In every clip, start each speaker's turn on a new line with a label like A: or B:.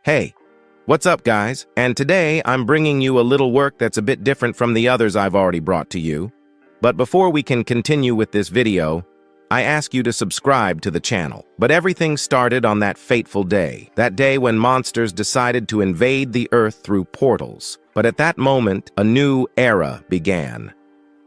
A: Hey, what's up guys? And today I'm bringing you a little work that's a bit different from the others I've already brought to you. But before we can continue with this video, I ask you to subscribe to the channel. But everything started on that fateful day, that day when monsters decided to invade the Earth through portals. But at that moment, a new era began.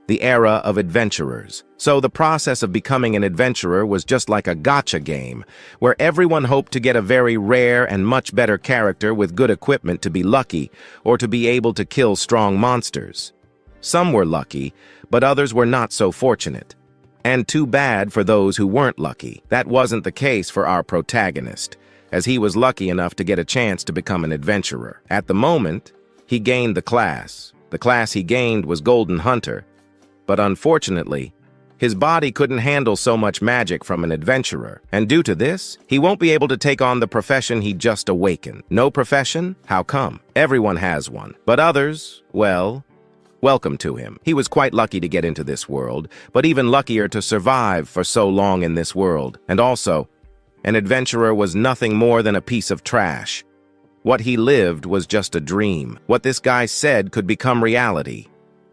A: The era of adventurers. So the process of becoming an adventurer was just like a gacha game, where everyone hoped to get a very rare and much better character with good equipment to be lucky, or to be able to kill strong monsters. Some were lucky, but others were not so fortunate. And too bad for those who weren't lucky. That wasn't the case for our protagonist, as he was lucky enough to get a chance to become an adventurer. At the moment, he gained the class. The class he gained was Golden Hunter. But unfortunately, his body couldn't handle so much magic from an adventurer, and due to this, he won't be able to take on the profession he just awakened. No profession? How come? Everyone has one. But others, well, welcome to him. He was quite lucky to get into this world, but even luckier to survive for so long in this world. And also, an adventurer was nothing more than a piece of trash. What he lived was just a dream. What this guy said could become reality.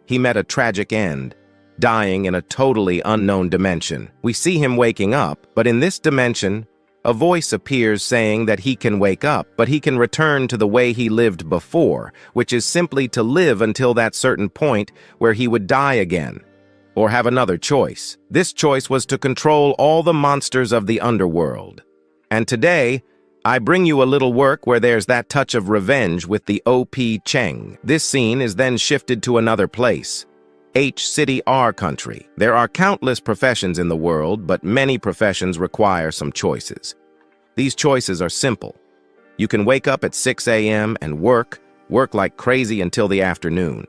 A: He met a tragic end, dying in a totally unknown dimension. We see him waking up, but in this dimension, a voice appears saying that he can wake up, but he can return to the way he lived before, which is simply to live until that certain point where he would die again, or have another choice. This choice was to control all the monsters of the Underworld. And today, I bring you a little work where there's that touch of revenge with the OP Cheng. This scene is then shifted to another place. H City R country. There are countless professions in the world, but many professions require some choices. These choices are simple. You can wake up at 6 a.m. and work like crazy until the afternoon.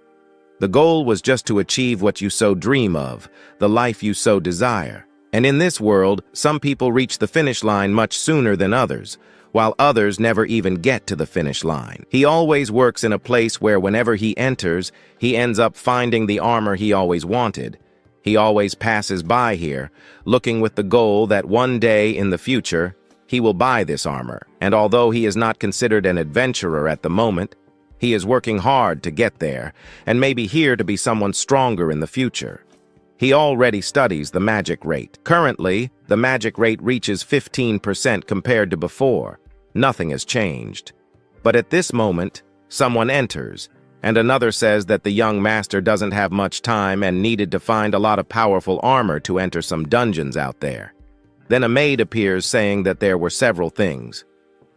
A: The goal was just to achieve what you so dream of, the life you so desire. And in this world, some people reach the finish line much sooner than others, while others never even get to the finish line. He always works in a place where whenever he enters, he ends up finding the armor he always wanted. He always passes by here, looking with the goal that one day in the future, he will buy this armor. And although he is not considered an adventurer at the moment, he is working hard to get there, and maybe here to be someone stronger in the future. He already studies the magic rate. Currently, the magic rate reaches 15% compared to before. Nothing has changed. But at this moment, someone enters, and another says that the young master doesn't have much time and needed to find a lot of powerful armor to enter some dungeons out there. Then a maid appears saying that there were several things,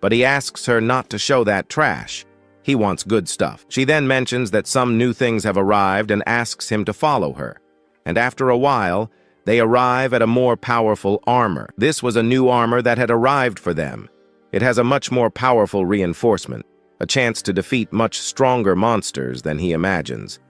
A: but he asks her not to show that trash. He wants good stuff. She then mentions that some new things have arrived and asks him to follow her. And after a while, they arrive at a more powerful armor. This was a new armor that had arrived for them. It has a much more powerful reinforcement, a chance to defeat much stronger monsters than he imagines.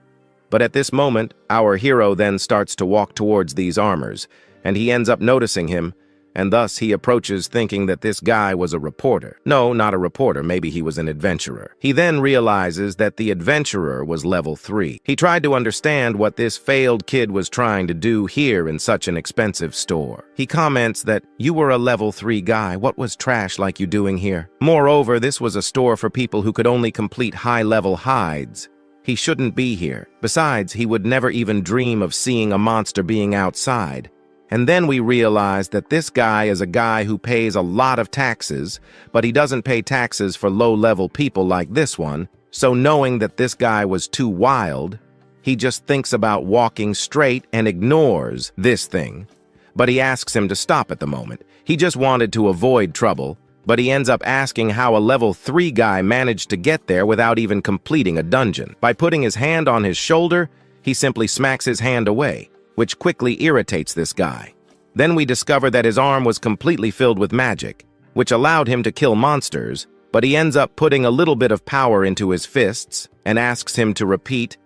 A: But at this moment, our hero then starts to walk towards these armors, and he ends up noticing him, and thus he approaches thinking that this guy was a reporter. No, not a reporter, maybe he was an adventurer. He then realizes that the adventurer was level 3. He tried to understand what this failed kid was trying to do here in such an expensive store. He comments that, "You were a level 3 guy, what was trash like you doing here?" Moreover, this was a store for people who could only complete high-level hides. He shouldn't be here. Besides, he would never even dream of seeing a monster being outside. And then we realize that this guy is a guy who pays a lot of taxes, but he doesn't pay taxes for low-level people like this one, so knowing that this guy was too wild, he just thinks about walking straight and ignores this thing. But he asks him to stop at the moment. He just wanted to avoid trouble, but he ends up asking how a level 3 guy managed to get there without even completing a dungeon. By putting his hand on his shoulder, he simply smacks his hand away, which quickly irritates this guy. Then we discover that his arm was completely filled with magic, which allowed him to kill monsters, but he ends up putting a little bit of power into his fists and asks him to repeat,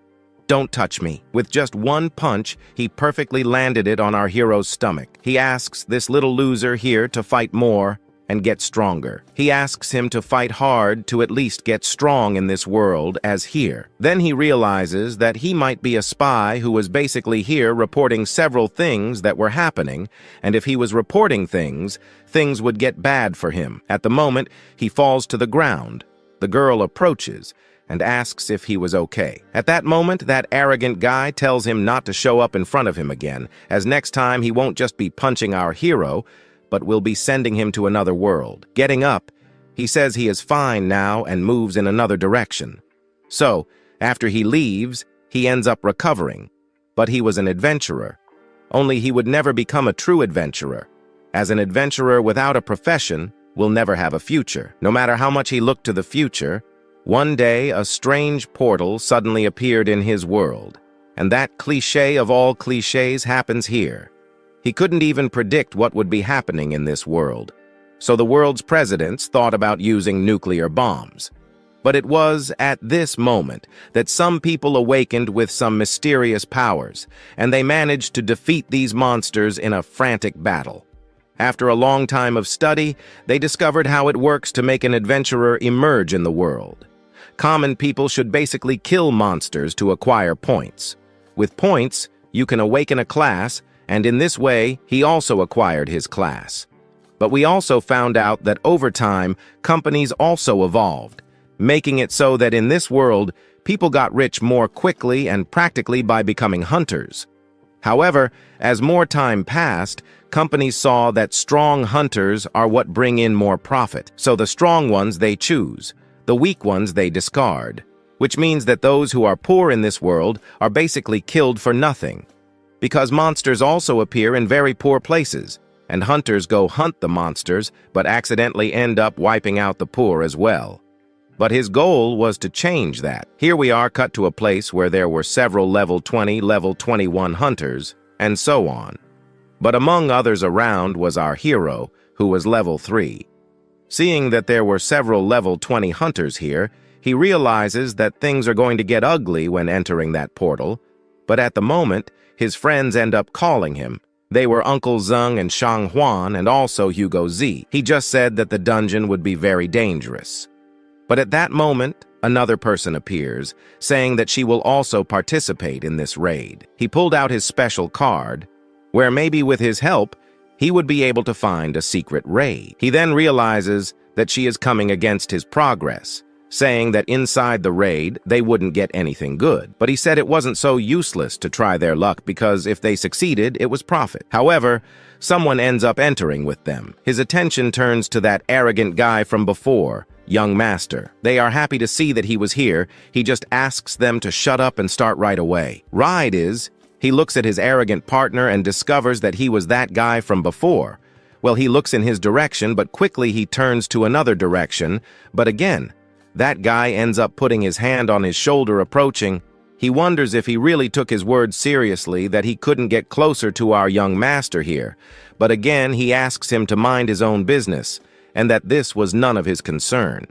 A: "Don't touch me." With just one punch, he perfectly landed it on our hero's stomach. He asks this little loser here to fight more and get stronger. He asks him to fight hard to at least get strong in this world as here. Then he realizes that he might be a spy who was basically here reporting several things that were happening, and if he was reporting things, things would get bad for him. At the moment, he falls to the ground, The girl approaches and asks if he was okay. At that moment, that arrogant guy tells him not to show up in front of him again, as next time he won't just be punching our hero, but will be sending him to another world. Getting up, he says he is fine now and moves in another direction. So, after he leaves, he ends up recovering. But he was an adventurer. Only he would never become a true adventurer, as an adventurer without a profession will never have a future. No matter how much he looked to the future, one day a strange portal suddenly appeared in his world, and that cliché of all clichés happens here. He couldn't even predict what would be happening in this world, so the world's presidents thought about using nuclear bombs. But it was at this moment that some people awakened with some mysterious powers, and they managed to defeat these monsters in a frantic battle. After a long time of study, they discovered how it works to make an adventurer emerge in the world. Common people should basically kill monsters to acquire points. With points, you can awaken a class, and in this way, he also acquired his class. But we also found out that over time, companies also evolved, making it so that in this world, people got rich more quickly and practically by becoming hunters. However, as more time passed, companies saw that strong hunters are what bring in more profit. So the strong ones they choose, the weak ones they discard, which means that those who are poor in this world are basically killed for nothing. Because monsters also appear in very poor places, and hunters go hunt the monsters but accidentally end up wiping out the poor as well. But his goal was to change that. Here we are cut to a place where there were several level 20, level 21 hunters, and so on. But among others around was our hero, who was level 3. Seeing that there were several level 20 hunters here, he realizes that things are going to get ugly when entering that portal, but at the moment, his friends end up calling him. They were Uncle Zeng and Shang Huan and also Hugo Z. He just said that the dungeon would be very dangerous. But at that moment, another person appears, saying that she will also participate in this raid. He pulled out his special card, where maybe with his help, he would be able to find a secret raid. He then realizes that she is coming against his progress, saying that inside the raid, they wouldn't get anything good. But he said it wasn't so useless to try their luck because if they succeeded, it was profit. However, someone ends up entering with them. His attention turns to that arrogant guy from before, Young Master. They are happy to see that he was here. He just asks them to shut up and start right away. He looks at his arrogant partner and discovers that he was that guy from before. Well, he looks in his direction, but quickly he turns to another direction. But again, that guy ends up putting his hand on his shoulder, approaching. He wonders if he really took his words seriously, that he couldn't get closer to our young master here. But again, he asks him to mind his own business, and that this was none of his concern.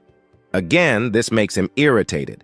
A: Again, this makes him irritated.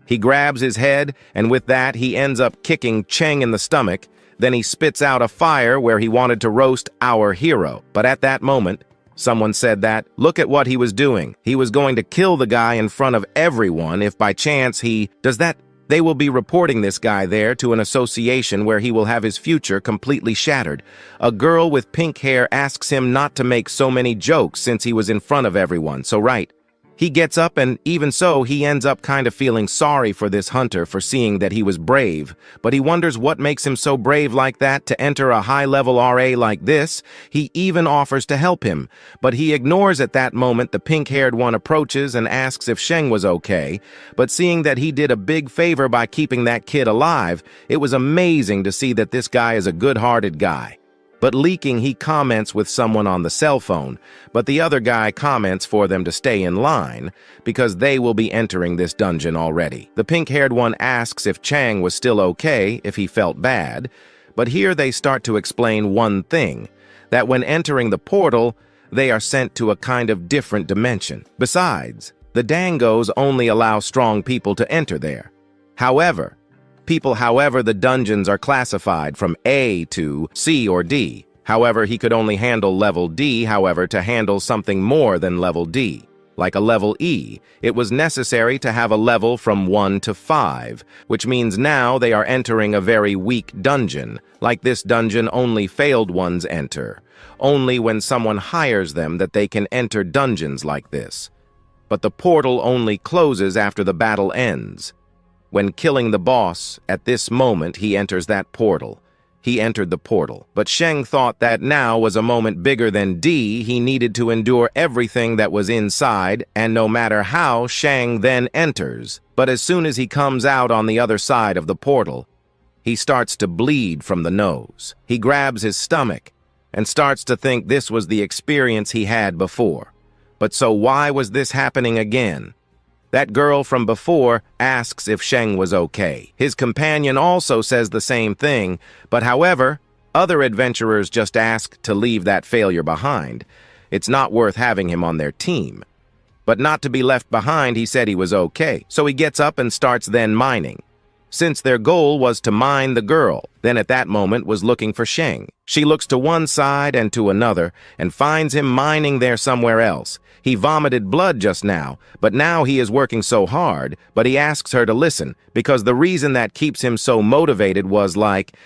A: He grabs his head, and with that, he ends up kicking Cheng in the stomach. Then he spits out a fire where he wanted to roast our hero. But at that moment, someone said that, look at what he was doing. He was going to kill the guy in front of everyone if by chance he does that. They will be reporting this guy there to an association where he will have his future completely shattered. A girl with pink hair asks him not to make so many jokes since he was in front of everyone, so right. He gets up, and even so, he ends up kind of feeling sorry for this hunter for seeing that he was brave, but he wonders what makes him so brave like that to enter a high-level RA like this. He even offers to help him, but he ignores at that moment. The pink-haired one approaches and asks if Sheng was okay, but seeing that he did a big favor by keeping that kid alive, it was amazing to see that this guy is a good-hearted guy. But leaking, he comments with someone on the cell phone, but the other guy comments for them to stay in line because they will be entering this dungeon already. The pink-haired one asks if Chang was still okay, if he felt bad, but here they start to explain one thing, that when entering the portal, they are sent to a kind of different dimension. Besides, the Dangos only allow strong people to enter there. However, the dungeons are classified from A to C or D. However, he could only handle level D. However, to handle something more than level D, like a level E, it was necessary to have a level from 1 to 5, which means now they are entering a very weak dungeon. Like this dungeon, only failed ones enter. Only when someone hires them that they can enter dungeons like this. but the portal only closes after the battle ends. When killing the boss, at this moment he enters that portal. He entered the portal, but Sheng thought that now was a moment bigger than D. He needed to endure everything that was inside, and no matter how, Sheng then enters. But as soon as he comes out on the other side of the portal, he starts to bleed from the nose. He grabs his stomach and starts to think this was the experience he had before. But so why was this happening again? That girl from before asks if Sheng was okay. His companion also says the same thing, but however, other adventurers just ask to leave that failure behind. It's not worth having him on their team. But not to be left behind, he said he was okay. So he gets up and starts then mining. Since their goal was to mine the girl, then at that moment was looking for Sheng. She looks to one side and to another and finds him mining there somewhere else. He vomited blood just now, but now he is working so hard, but he asks her to listen, because the reason that keeps him so motivated was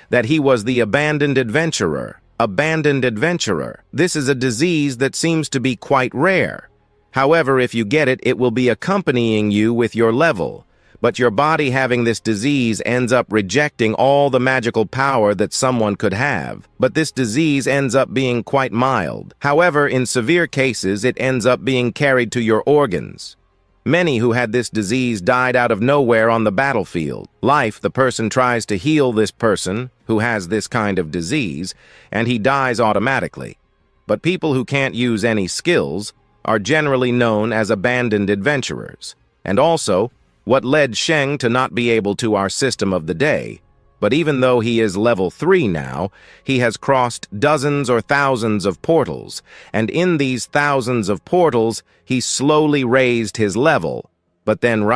A: that he was the abandoned adventurer. Abandoned adventurer. This is a disease that seems to be quite rare. However, if you get it, it will be accompanying you with your level. But your body having this disease ends up rejecting all the magical power that someone could have. But this disease ends up being quite mild. However, in severe cases, it ends up being carried to your organs. Many who had this disease died out of nowhere on the battlefield. The person tries to heal this person who has this kind of disease, and he dies automatically. But people who can't use any skills are generally known as abandoned adventurers. And also, what led Sheng to not be able to our system of the day. But even though he is level 3 now, he has crossed dozens or thousands of portals, and in these thousands of portals, he slowly raised his level. But then,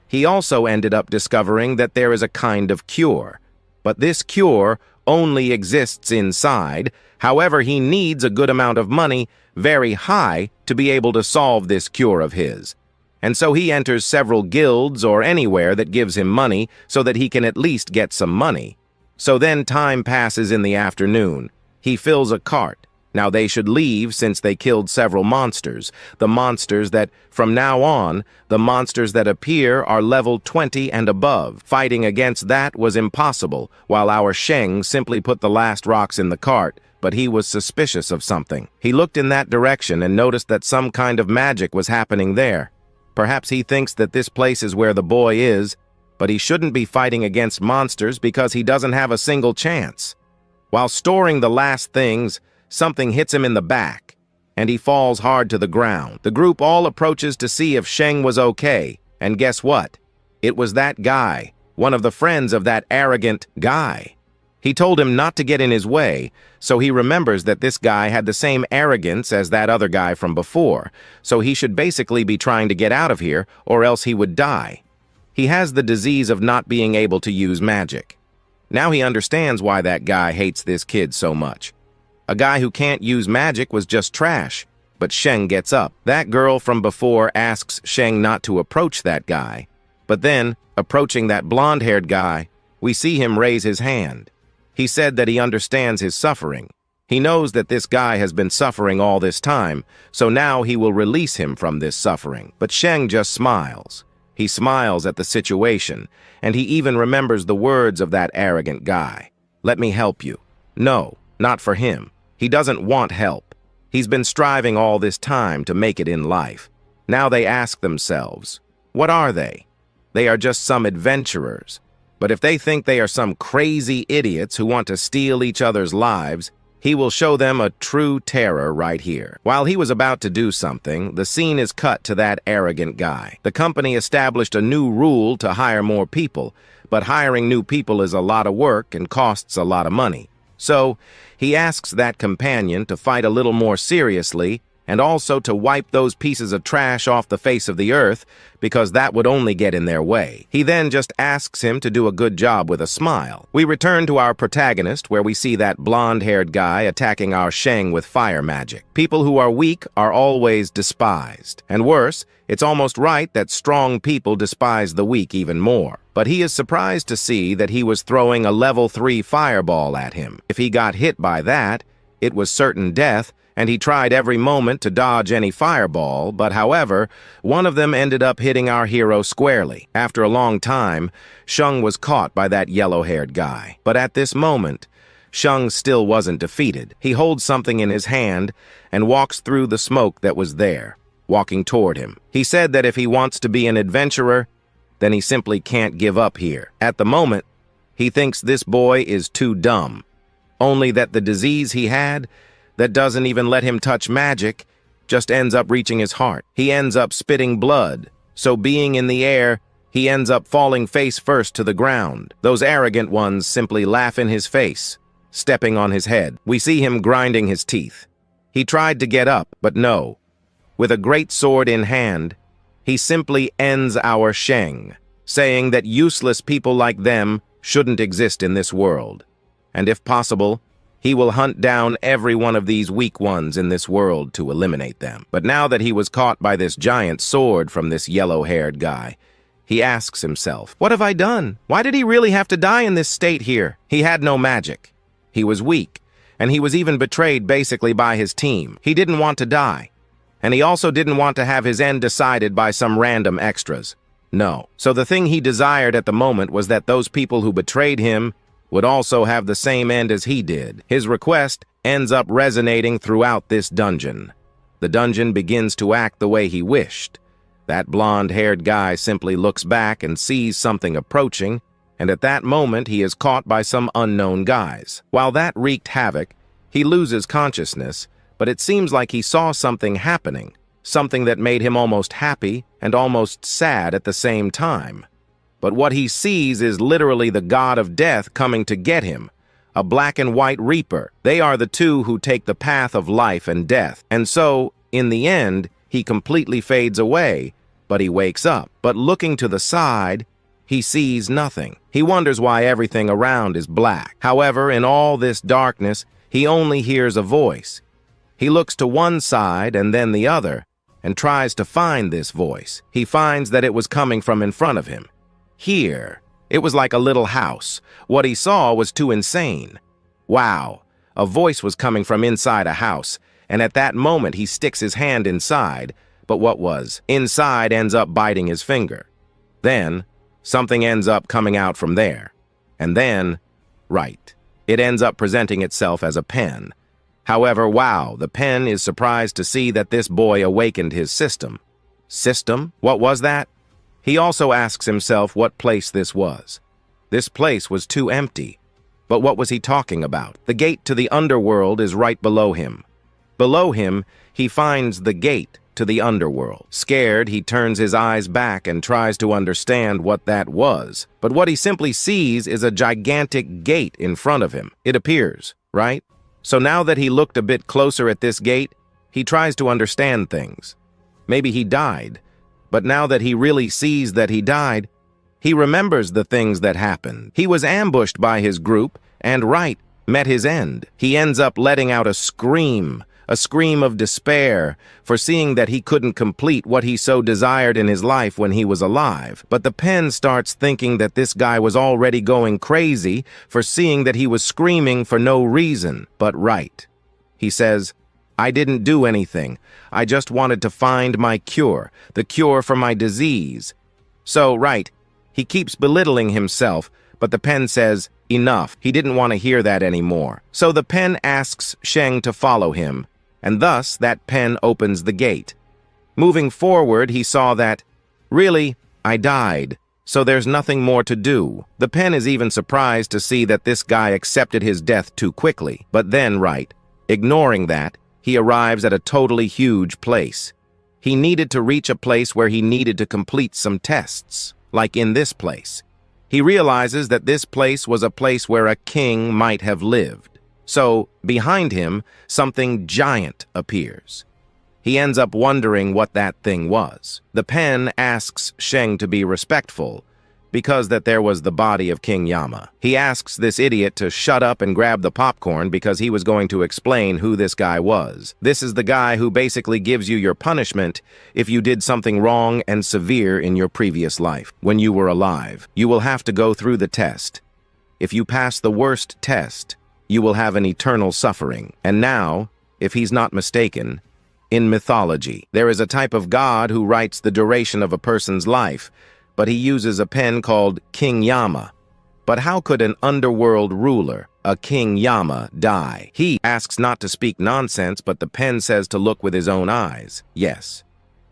A: he also ended up discovering that there is a kind of cure. But this cure only exists inside. However, he needs a good amount of money, very high, to be able to solve this cure of his. And so he enters several guilds or anywhere that gives him money so that he can at least get some money. So then time passes in the afternoon. He fills a cart. Now they should leave since they killed several monsters. The monsters that, from now on, the monsters that appear are level 20 and above. Fighting against that was impossible, while our Sheng simply put the last rocks in the cart, but he was suspicious of something. He looked in that direction and noticed that some kind of magic was happening there. Perhaps he thinks that this place is where the boy is, but he shouldn't be fighting against monsters because he doesn't have a single chance. While storing the last things, something hits him in the back, and he falls hard to the ground. The group all approaches to see if Sheng was okay, and guess what? It was that guy, one of the friends of that arrogant guy. He told him not to get in his way, so he remembers that this guy had the same arrogance as that other guy from before, so he should basically be trying to get out of here, or else he would die. He has the disease of not being able to use magic. Now he understands why that guy hates this kid so much. A guy who can't use magic was just trash, but Sheng gets up. That girl from before asks Sheng not to approach that guy, but then, approaching that blonde-haired guy, we see him raise his hand. He said that he understands his suffering. He knows that this guy has been suffering all this time, so now he will release him from this suffering. But Sheng just smiles. He smiles at the situation, and he even remembers the words of that arrogant guy. Let me help you. No, not for him. He doesn't want help. He's been striving all this time to make it in life. Now they ask themselves, what are they? They are just some adventurers. But if they think they are some crazy idiots who want to steal each other's lives, he will show them a true terror right here. While he was about to do something, the scene is cut to that arrogant guy. The company established a new rule to hire more people, but hiring new people is a lot of work and costs a lot of money. So, he asks that companion to fight a little more seriously and also to wipe those pieces of trash off the face of the earth, because that would only get in their way. He then just asks him to do a good job with a smile. We return to our protagonist, where we see that blonde-haired guy attacking our Sheng with fire magic. People who are weak are always despised. And worse, it's almost right that strong people despise the weak even more. But he is surprised to see that he was throwing a level 3 fireball at him. If he got hit by that, it was certain death, and he tried every moment to dodge any fireball, but however, one of them ended up hitting our hero squarely. After a long time, Sheng was caught by that yellow-haired guy. But at this moment, Sheng still wasn't defeated. He holds something in his hand and walks through the smoke that was there, walking toward him. He said that if he wants to be an adventurer, then he simply can't give up here. At the moment, he thinks this boy is too dumb. Only that the disease he had, that doesn't even let him touch magic, just ends up reaching his heart. He ends up spitting blood, so being in the air, he ends up falling face first to the ground. Those arrogant ones simply laugh in his face, stepping on his head. We see him grinding his teeth. He tried to get up, but no. With a great sword in hand, he simply ends our Sheng, saying that useless people like them shouldn't exist in this world. And if possible, he will hunt down every one of these weak ones in this world to eliminate them. But now that he was caught by this giant sword from this yellow-haired guy, he asks himself, what have I done? Why did he really have to die in this state here? He had no magic. He was weak, and he was even betrayed basically by his team. He didn't want to die, and he also didn't want to have his end decided by some random extras. No. So the thing he desired at the moment was that those people who betrayed him would also have the same end as he did. His request ends up resonating throughout this dungeon. The dungeon begins to act the way he wished. That blonde-haired guy simply looks back and sees something approaching, and at that moment he is caught by some unknown guys. While that wreaked havoc, he loses consciousness, but it seems like he saw something happening, something that made him almost happy and almost sad at the same time. But what he sees is literally the god of death coming to get him, a black and white reaper. They are the two who take the path of life and death. And so, in the end, he completely fades away, but he wakes up. But looking to the side, he sees nothing. He wonders why everything around is black. However, in all this darkness, he only hears a voice. He looks to one side and then the other, and tries to find this voice. He finds that it was coming from in front of him. Here, it was like a little house. What he saw was too insane. Wow, a voice was coming from inside a house, and at that moment he sticks his hand inside, but what was inside ends up biting his finger. Then, something ends up coming out from there. And then, right, it ends up presenting itself as a pen. However, wow, the pen is surprised to see that this boy awakened his system. System? What was that? He also asks himself what place this was. This place was too empty. But what was he talking about? The gate to the Underworld is right below him. Below him, he finds the gate to the Underworld. Scared, he turns his eyes back and tries to understand what that was. But what he simply sees is a gigantic gate in front of him. It appears, right? So now that he looked a bit closer at this gate, he tries to understand things. Maybe he died. But now that he really sees that he died, he remembers the things that happened. He was ambushed by his group, and right, met his end. He ends up letting out a scream of despair, for seeing that he couldn't complete what he so desired in his life when he was alive. But the pen starts thinking that this guy was already going crazy for seeing that he was screaming for no reason. But right, he says, I didn't do anything. I just wanted to find my cure, the cure for my disease. So, right, he keeps belittling himself, but the pen says, enough. He didn't want to hear that anymore. So the pen asks Sheng to follow him, and thus that pen opens the gate. Moving forward, he saw that, really, I died, so there's nothing more to do. The pen is even surprised to see that this guy accepted his death too quickly. But then, right, ignoring that, he arrives at a totally huge place. He needed to reach a place where he needed to complete some tests, like in this place. He realizes that this place was a place where a king might have lived. So, behind him, something giant appears. He ends up wondering what that thing was. The pen asks Sheng to be respectful, because that there was the body of King Yama. He asks this idiot to shut up and grab the popcorn because he was going to explain who this guy was. This is the guy who basically gives you your punishment if you did something wrong and severe in your previous life. When you were alive, you will have to go through the test. If you pass the worst test, you will have an eternal suffering. And now, if he's not mistaken, in mythology. There is a type of god who writes the duration of a person's life, but he uses a pen called King Yama. But how could an underworld ruler, a King Yama, die? He asks not to speak nonsense, but the pen says to look with his own eyes. Yes,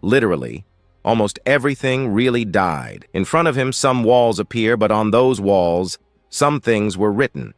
A: literally, almost everything really died. In front of him, some walls appear, but on those walls, some things were written.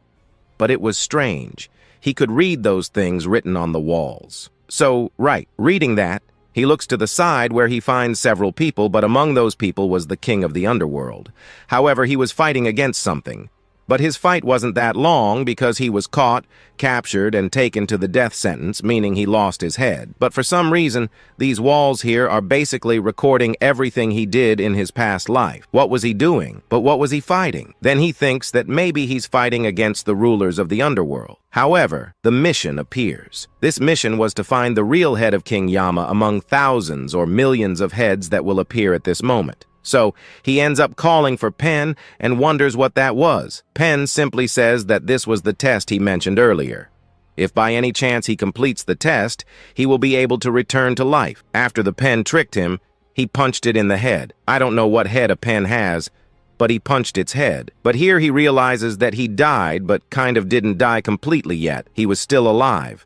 A: But it was strange. He could read those things written on the walls. So, reading that, he looks to the side where he finds several people, but among those people was the king of the underworld. However, he was fighting against something. But his fight wasn't that long because he was caught, captured, and taken to the death sentence, meaning he lost his head. But for some reason, these walls here are basically recording everything he did in his past life. What was he doing? But what was he fighting? Then he thinks that maybe he's fighting against the rulers of the underworld. However, the mission appears. This mission was to find the real head of King Yama among thousands or millions of heads that will appear at this moment. So, he ends up calling for Pen and wonders what that was. Pen simply says that this was the test he mentioned earlier. If by any chance he completes the test, he will be able to return to life. After the pen tricked him, he punched it in the head. I don't know what head a pen has, but he punched its head. But here he realizes that he died, but kind of didn't die completely yet. He was still alive.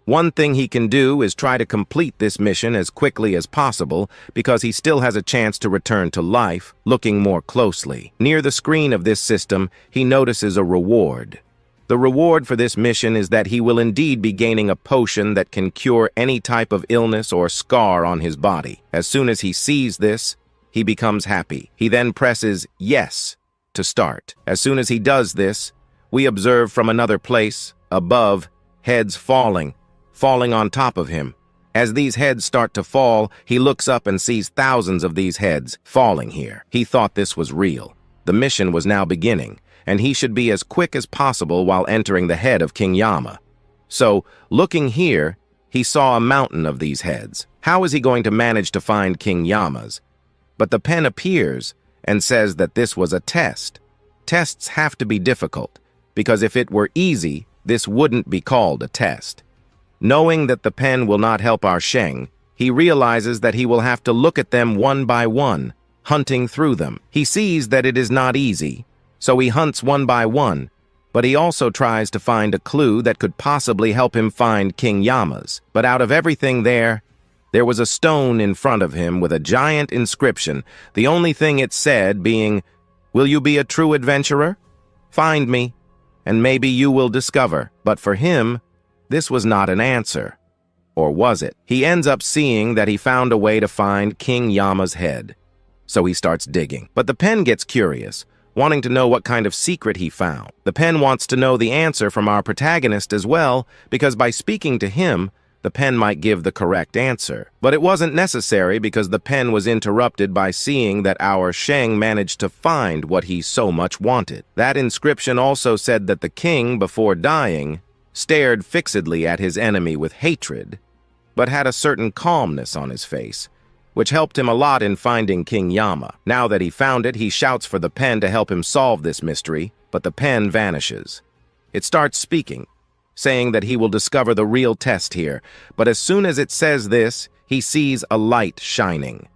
A: One thing he can do is try to complete this mission as quickly as possible because he still has a chance to return to life. Looking more closely, near the screen of this system, he notices a reward. The reward for this mission is that he will indeed be gaining a potion that can cure any type of illness or scar on his body. As soon as he sees this, he becomes happy. He then presses yes to start. As soon as he does this, we observe from another place, above, heads falling on top of him. As these heads start to fall, he looks up and sees thousands of these heads falling here. He thought this was real. The mission was now beginning, and he should be as quick as possible while entering the head of King Yama. So, looking here, he saw a mountain of these heads. How is he going to manage to find King Yama's? But the pen appears and says that this was a test. Tests have to be difficult, because if it were easy, this wouldn't be called a test. Knowing that the pen will not help our Sheng, he realizes that he will have to look at them one by one, hunting through them. He sees that it is not easy, so he hunts one by one, but he also tries to find a clue that could possibly help him find King Yama's. But out of everything there was a stone in front of him with a giant inscription, the only thing it said being, "Will you be a true adventurer? Find me, and maybe you will discover." But for him, this was not an answer. Or was it? He ends up seeing that he found a way to find King Yama's head. So he starts digging. But the pen gets curious, wanting to know what kind of secret he found. The pen wants to know the answer from our protagonist as well, because by speaking to him, the pen might give the correct answer. But it wasn't necessary because the pen was interrupted by seeing that our Sheng managed to find what he so much wanted. That inscription also said that the king, before dying, stared fixedly at his enemy with hatred, but had a certain calmness on his face, which helped him a lot in finding King Yama. Now that he found it, he shouts for the pen to help him solve this mystery, but the pen vanishes. It starts speaking, saying that he will discover the real test here, but as soon as it says this, he sees a light shining.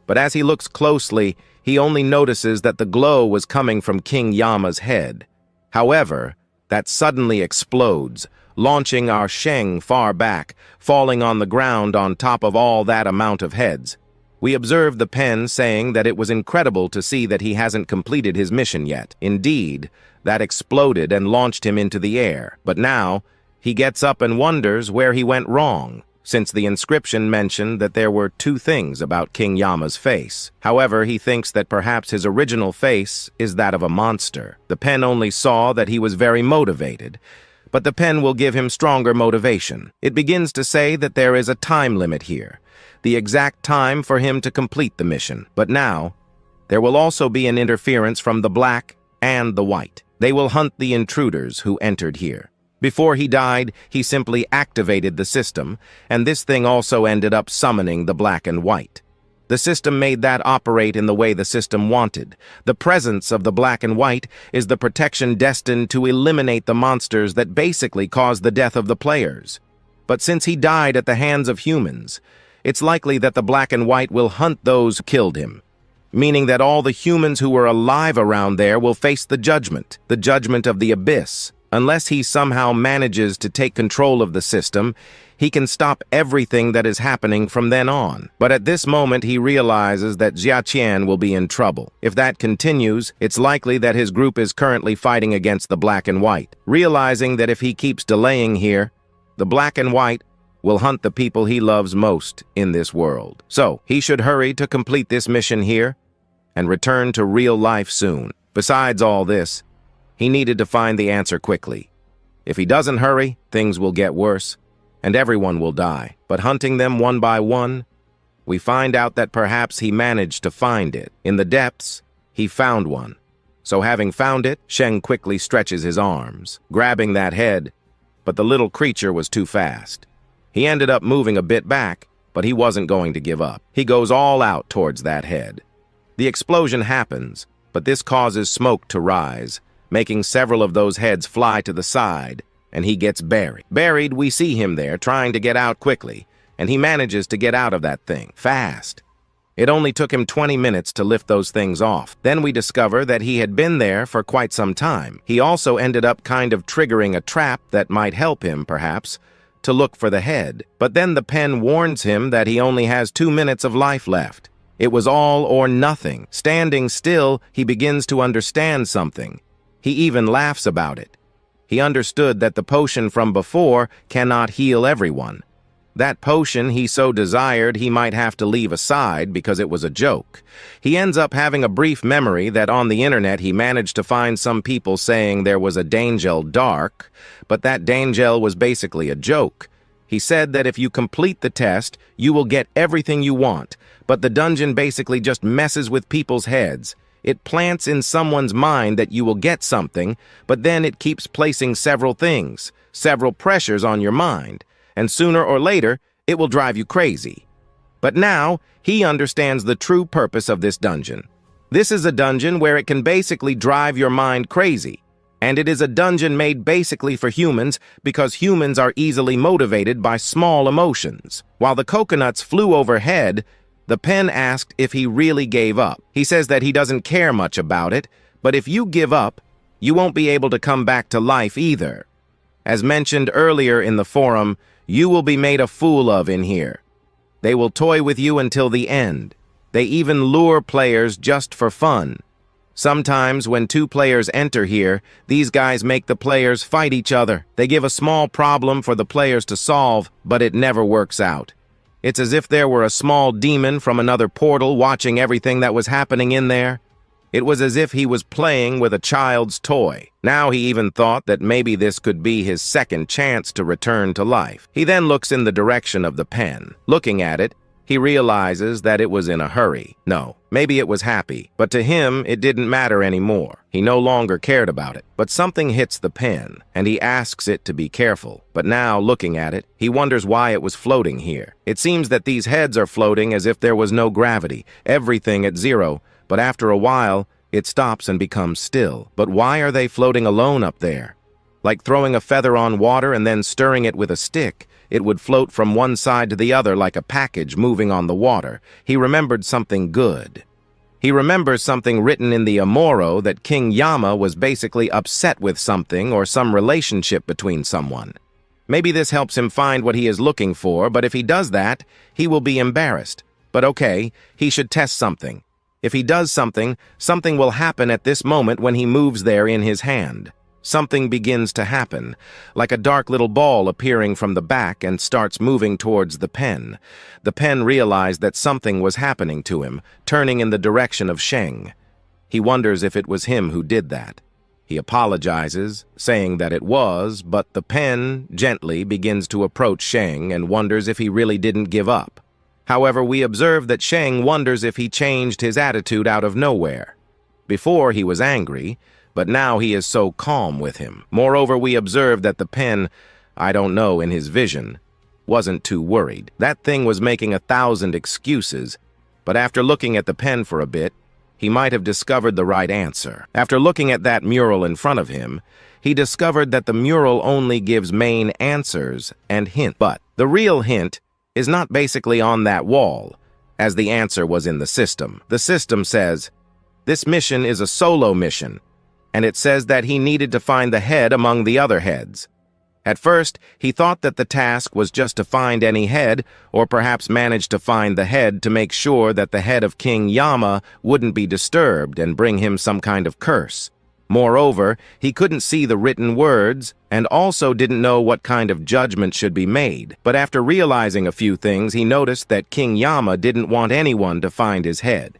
A: But as he looks closely, he only notices that the glow was coming from King Yama's head. However, that suddenly explodes, launching our Sheng far back, falling on the ground on top of all that amount of heads. We observe the pen saying that it was incredible to see that he hasn't completed his mission yet. Indeed, that exploded and launched him into the air. But now, he gets up and wonders where he went wrong, since the inscription mentioned that there were two things about King Yama's face. However, he thinks that perhaps his original face is that of a monster. The pen only saw that he was very motivated, but the pen will give him stronger motivation. It begins to say that there is a time limit here, the exact time for him to complete the mission. But now, there will also be an interference from the black and the white. They will hunt the intruders who entered here. Before he died, he simply activated the system, and this thing also ended up summoning the black and white. The system made that operate in the way the system wanted. The presence of the black and white is the protection destined to eliminate the monsters that basically cause the death of the players. But since he died at the hands of humans, it's likely that the black and white will hunt those who killed him, meaning that all the humans who were alive around there will face the judgment of the abyss. Unless he somehow manages to take control of the system, he can stop everything that is happening from then on. But at this moment, he realizes that Jiang Chen will be in trouble. If that continues, it's likely that his group is currently fighting against the black and white. Realizing that if he keeps delaying here, the black and white will hunt the people he loves most in this world. So, he should hurry to complete this mission here and return to real life soon. Besides all this, he needed to find the answer quickly. If he doesn't hurry, things will get worse, and everyone will die. But hunting them one by one, we find out that perhaps he managed to find it. In the depths, he found one. So having found it, Sheng quickly stretches his arms, grabbing that head, but the little creature was too fast. He ended up moving a bit back, but he wasn't going to give up. He goes all out towards that head. The explosion happens, but this causes smoke to rise, making several of those heads fly to the side, and he gets buried. Buried, we see him there trying to get out quickly, and he manages to get out of that thing fast. It only took him 20 minutes to lift those things off. Then we discover that he had been there for quite some time. He also ended up kind of triggering a trap that might help him, perhaps, to look for the head. But then the pen warns him that he only has 2 minutes of life left. It was all or nothing. Standing still, he begins to understand something. He even laughs about it. He understood that the potion from before cannot heal everyone. That potion he so desired he might have to leave aside because it was a joke. He ends up having a brief memory that on the internet he managed to find some people saying there was a Dangel dark, but that Dangel was basically a joke. He said that if you complete the test, you will get everything you want, but the dungeon basically just messes with people's heads. It plants in someone's mind that you will get something, but then it keeps placing several things, several pressures on your mind, and sooner or later, it will drive you crazy. But now, he understands the true purpose of this dungeon. This is a dungeon where it can basically drive your mind crazy, and it is a dungeon made basically for humans because humans are easily motivated by small emotions. While the coconuts flew overhead, the pen asked if he really gave up. He says that he doesn't care much about it, but if you give up, you won't be able to come back to life either. As mentioned earlier in the forum, you will be made a fool of in here. They will toy with you until the end. They even lure players just for fun. Sometimes when 2 players enter here, these guys make the players fight each other. They give a small problem for the players to solve, but it never works out. It's as if there were a small demon from another portal watching everything that was happening in there. It was as if he was playing with a child's toy. Now he even thought that maybe this could be his second chance to return to life. He then looks in the direction of the pen. Looking at it, he realizes that it was in a hurry. No, maybe it was happy, but to him, it didn't matter anymore. He no longer cared about it. But something hits the pen, and he asks it to be careful. But now, looking at it, he wonders why it was floating here. It seems that these heads are floating as if there was no gravity, everything at zero, but after a while, it stops and becomes still. But why are they floating alone up there? Like throwing a feather on water and then stirring it with a stick, it would float from one side to the other like a package moving on the water. He remembered something good. He remembers something written in the Amoro that King Yama was basically upset with something or some relationship between someone. Maybe this helps him find what he is looking for, but if he does that, he will be embarrassed. But okay, he should test something. If he does something, something will happen at this moment when he moves there in his hand. Something begins to happen, like a dark little ball appearing from the back and starts moving towards the pen. The pen realized that something was happening to him, turning in the direction of Sheng. He wonders if it was him who did that. He apologizes, saying that it was, but the pen gently begins to approach Sheng and wonders if he really didn't give up. However, we observe that Sheng wonders if he changed his attitude out of nowhere. Before he was angry, but now he is so calm with him. Moreover, we observe that the pen, I don't know, in his vision, wasn't too worried. That thing was making 1,000 excuses, but after looking at the pen for a bit, he might have discovered the right answer. After looking at that mural in front of him, he discovered that the mural only gives main answers and hints. But the real hint is not basically on that wall, as the answer was in the system. The system says, this mission is a solo mission, and it says that he needed to find the head among the other heads. At first, he thought that the task was just to find any head, or perhaps manage to find the head to make sure that the head of King Yama wouldn't be disturbed and bring him some kind of curse. Moreover, he couldn't see the written words and also didn't know what kind of judgment should be made. But after realizing a few things, he noticed that King Yama didn't want anyone to find his head.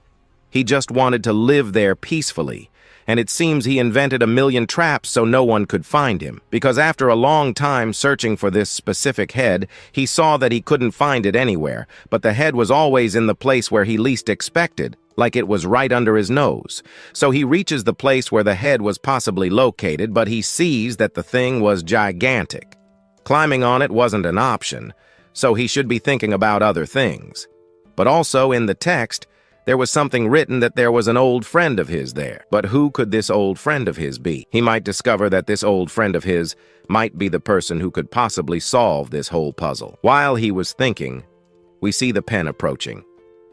A: He just wanted to live there peacefully, and it seems he invented a million traps so no one could find him. Because after a long time searching for this specific head, he saw that he couldn't find it anywhere, but the head was always in the place where he least expected, like it was right under his nose. So he reaches the place where the head was possibly located, but he sees that the thing was gigantic. Climbing on it wasn't an option, so he should be thinking about other things. But also in the text, there was something written that there was an old friend of his there. But who could this old friend of his be? He might discover that this old friend of his might be the person who could possibly solve this whole puzzle. While he was thinking, we see the pen approaching,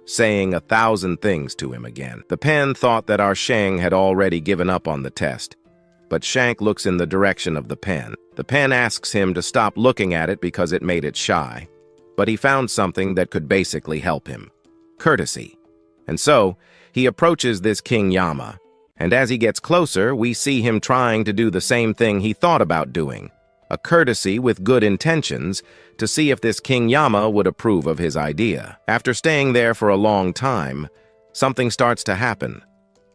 A: saying 1,000 things to him again. The pen thought that our Shang had already given up on the test, but Shank looks in the direction of the pen. The pen asks him to stop looking at it because it made it shy, but he found something that could basically help him: courtesy. And so, he approaches this King Yama, and as he gets closer, we see him trying to do the same thing he thought about doing, a courtesy with good intentions, to see if this King Yama would approve of his idea. After staying there for a long time, something starts to happen.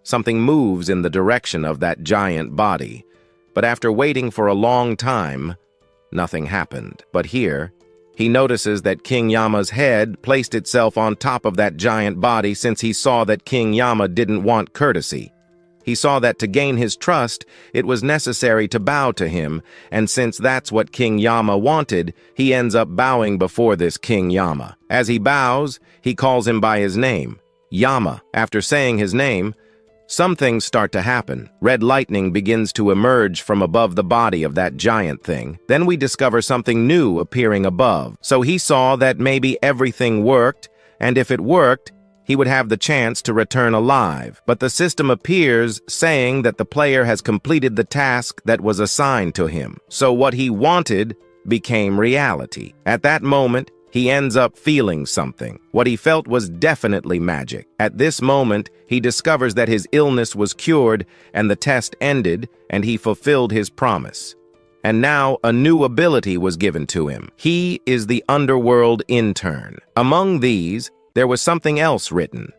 A: Something moves in the direction of that giant body, but after waiting for a long time, nothing happened. But here, he notices that King Yama's head placed itself on top of that giant body since he saw that King Yama didn't want courtesy. He saw that to gain his trust, it was necessary to bow to him, and since that's what King Yama wanted, he ends up bowing before this King Yama. As he bows, he calls him by his name, Yama. After saying his name, some things start to happen. Red lightning begins to emerge from above the body of that giant thing. Then we discover something new appearing above. So he saw that maybe everything worked, and if it worked, he would have the chance to return alive. But the system appears saying that the player has completed the task that was assigned to him. So what he wanted became reality. At that moment, he ends up feeling something. What he felt was definitely magic. At this moment, he discovers that his illness was cured and the test ended, and he fulfilled his promise. And now a new ability was given to him. He is the Underworld intern. Among these, there was something else written: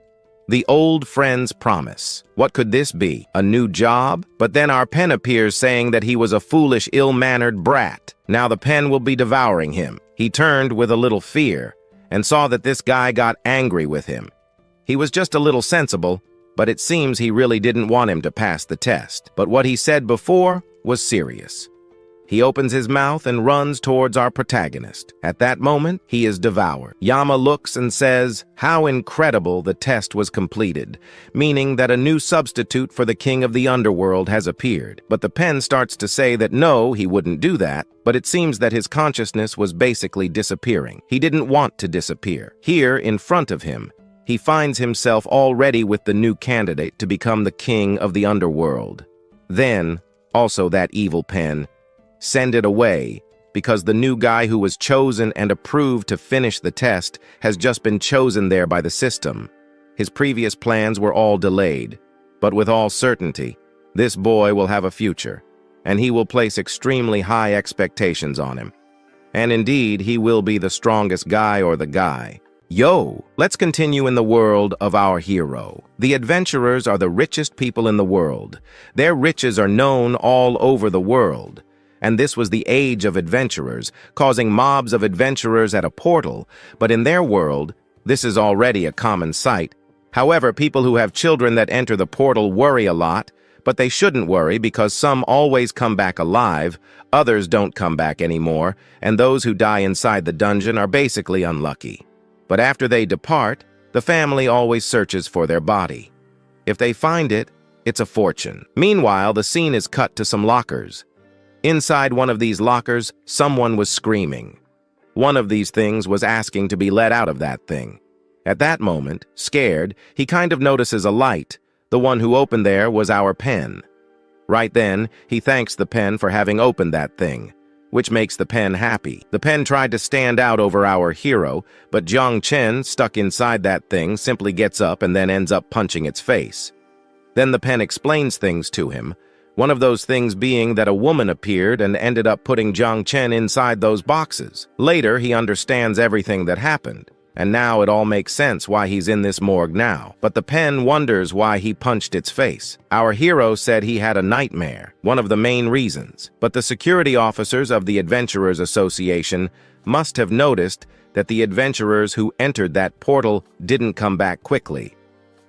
A: the old friend's promise. What could this be? A new job? But then our pen appears saying that he was a foolish, ill-mannered brat. Now the pen will be devouring him. He turned with a little fear and saw that this guy got angry with him. He was just a little sensible, but it seems he really didn't want him to pass the test. But what he said before was serious. He opens his mouth and runs towards our protagonist. At that moment, he is devoured. Yama looks and says, "How incredible the test was completed," meaning that a new substitute for the king of the underworld has appeared. But the pen starts to say that no, he wouldn't do that, but it seems that his consciousness was basically disappearing. He didn't want to disappear. Here, in front of him, he finds himself already with the new candidate to become the king of the underworld. Then, also that evil pen, send it away, because the new guy who was chosen and approved to finish the test has just been chosen there by the system. His previous plans were all delayed, but with all certainty, this boy will have a future, and he will place extremely high expectations on him. And indeed, he will be the strongest guy or the guy. Yo, let's continue in the world of our hero. The adventurers are the richest people in the world. Their riches are known all over the world. And this was the age of adventurers, causing mobs of adventurers at a portal, but in their world, this is already a common sight. However, people who have children that enter the portal worry a lot, but they shouldn't worry because some always come back alive, others don't come back anymore, and those who die inside the dungeon are basically unlucky. But after they depart, the family always searches for their body. If they find it, it's a fortune. Meanwhile, the scene is cut to some lockers. Inside one of these lockers, someone was screaming. One of these things was asking to be let out of that thing. At that moment, scared, he kind of notices a light. The one who opened there was our pen. Right then, he thanks the pen for having opened that thing, which makes the pen happy. The pen tried to stand out over our hero, but Jiang Chen, stuck inside that thing, simply gets up and then ends up punching its face. Then the pen explains things to him, one of those things being that a woman appeared and ended up putting Jiang Chen inside those boxes. Later, he understands everything that happened, and now it all makes sense why he's in this morgue now. But the pen wonders why he punched its face. Our hero said he had a nightmare, one of the main reasons. But the security officers of the Adventurers Association must have noticed that the adventurers who entered that portal didn't come back quickly.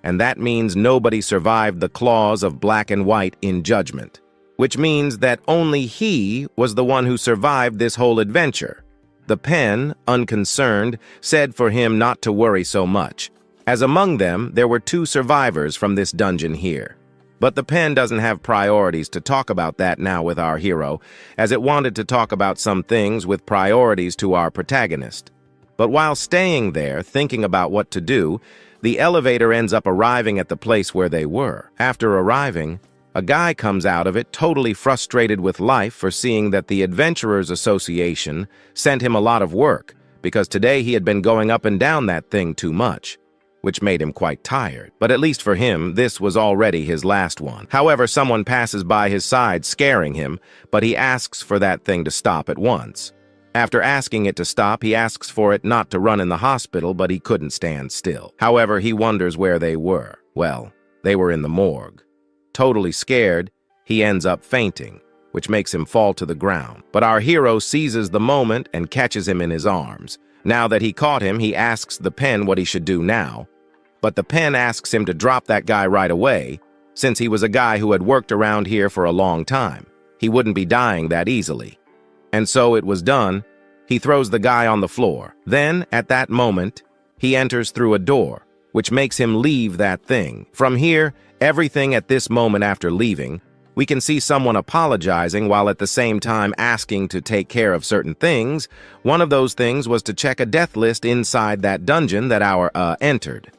A: And that means nobody survived the claws of Black and White in judgment. Which means that only he was the one who survived this whole adventure. The pen, unconcerned, said for him not to worry so much, as among them there were 2 survivors from this dungeon here. But the pen doesn't have priorities to talk about that now with our hero, as it wanted to talk about some things with priorities to our protagonist. But while staying there, thinking about what to do, the elevator ends up arriving at the place where they were. After arriving, a guy comes out of it totally frustrated with life for seeing that the Adventurers Association sent him a lot of work, because today he had been going up and down that thing too much, which made him quite tired. But at least for him, this was already his last one. However, someone passes by his side scaring him, but he asks for that thing to stop at once. After asking it to stop, he asks for it not to run in the hospital, but he couldn't stand still. However, he wonders where they were. Well, they were in the morgue. Totally scared, he ends up fainting, which makes him fall to the ground. But our hero seizes the moment and catches him in his arms. Now that he caught him, he asks the pen what he should do now. But the pen asks him to drop that guy right away, since he was a guy who had worked around here for a long time. He wouldn't be dying that easily. And so it was done. He throws the guy on the floor. Then, at that moment, he enters through a door, which makes him leave that thing. From here, everything at this moment after leaving, we can see someone apologizing while at the same time asking to take care of certain things. One of those things was to check a death list inside that dungeon that our entered.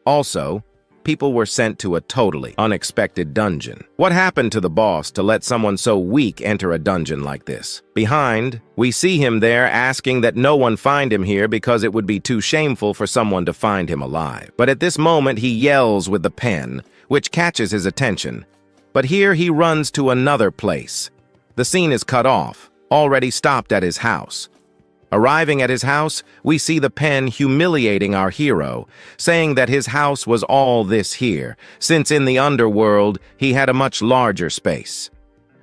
A: Also, people were sent to a totally unexpected dungeon. What happened to the boss to let someone so weak enter a dungeon like this? Behind, we see him there asking that no one find him here because it would be too shameful for someone to find him alive. But at this moment, he yells with the pen, which catches his attention. But here he runs to another place. The scene is cut off, already stopped at his house. Arriving at his house, we see the pen humiliating our hero, saying that his house was all this here, since in the underworld he had a much larger space.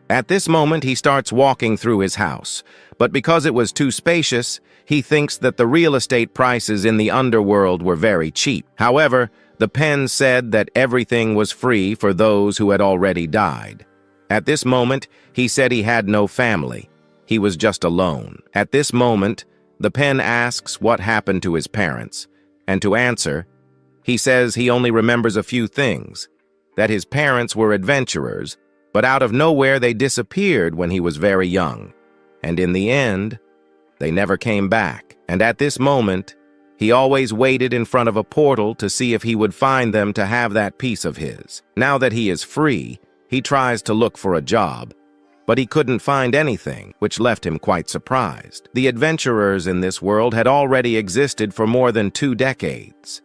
A: At this moment, he starts walking through his house, but because it was too spacious, he thinks that the real estate prices in the underworld were very cheap. However, the pen said that everything was free for those who had already died. At this moment, he said he had no family. He was just alone. At this moment, the pen asks what happened to his parents, and to answer, he says he only remembers a few things, that his parents were adventurers, but out of nowhere they disappeared when he was very young, and in the end, they never came back. And at this moment, he always waited in front of a portal to see if he would find them to have that piece of his. Now that he is free, he tries to look for a job, but he couldn't find anything, which left him quite surprised. The adventurers in this world had already existed for more than 2 decades.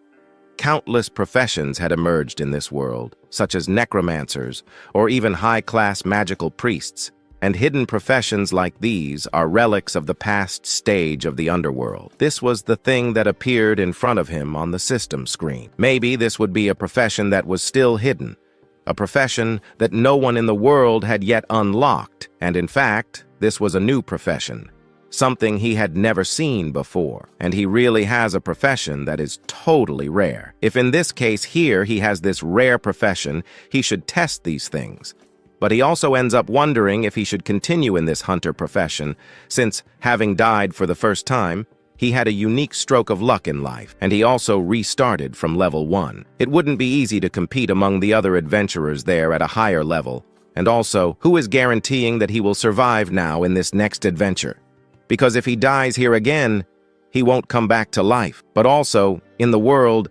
A: Countless professions had emerged in this world, such as necromancers or even high-class magical priests, and hidden professions like these are relics of the past stage of the underworld. This was the thing that appeared in front of him on the system screen. Maybe this would be a profession that was still hidden, a profession that no one in the world had yet unlocked, and in fact, this was a new profession, something he had never seen before, and he really has a profession that is totally rare. If in this case here he has this rare profession, he should test these things. But he also ends up wondering if he should continue in this hunter profession, since, having died for the first time, He had a unique stroke of luck in life, and he also restarted from level 1. It wouldn't be easy to compete among the other adventurers there at a higher level. And also, who is guaranteeing that he will survive now in this next adventure? Because if he dies here again, he won't come back to life. But also, in the world,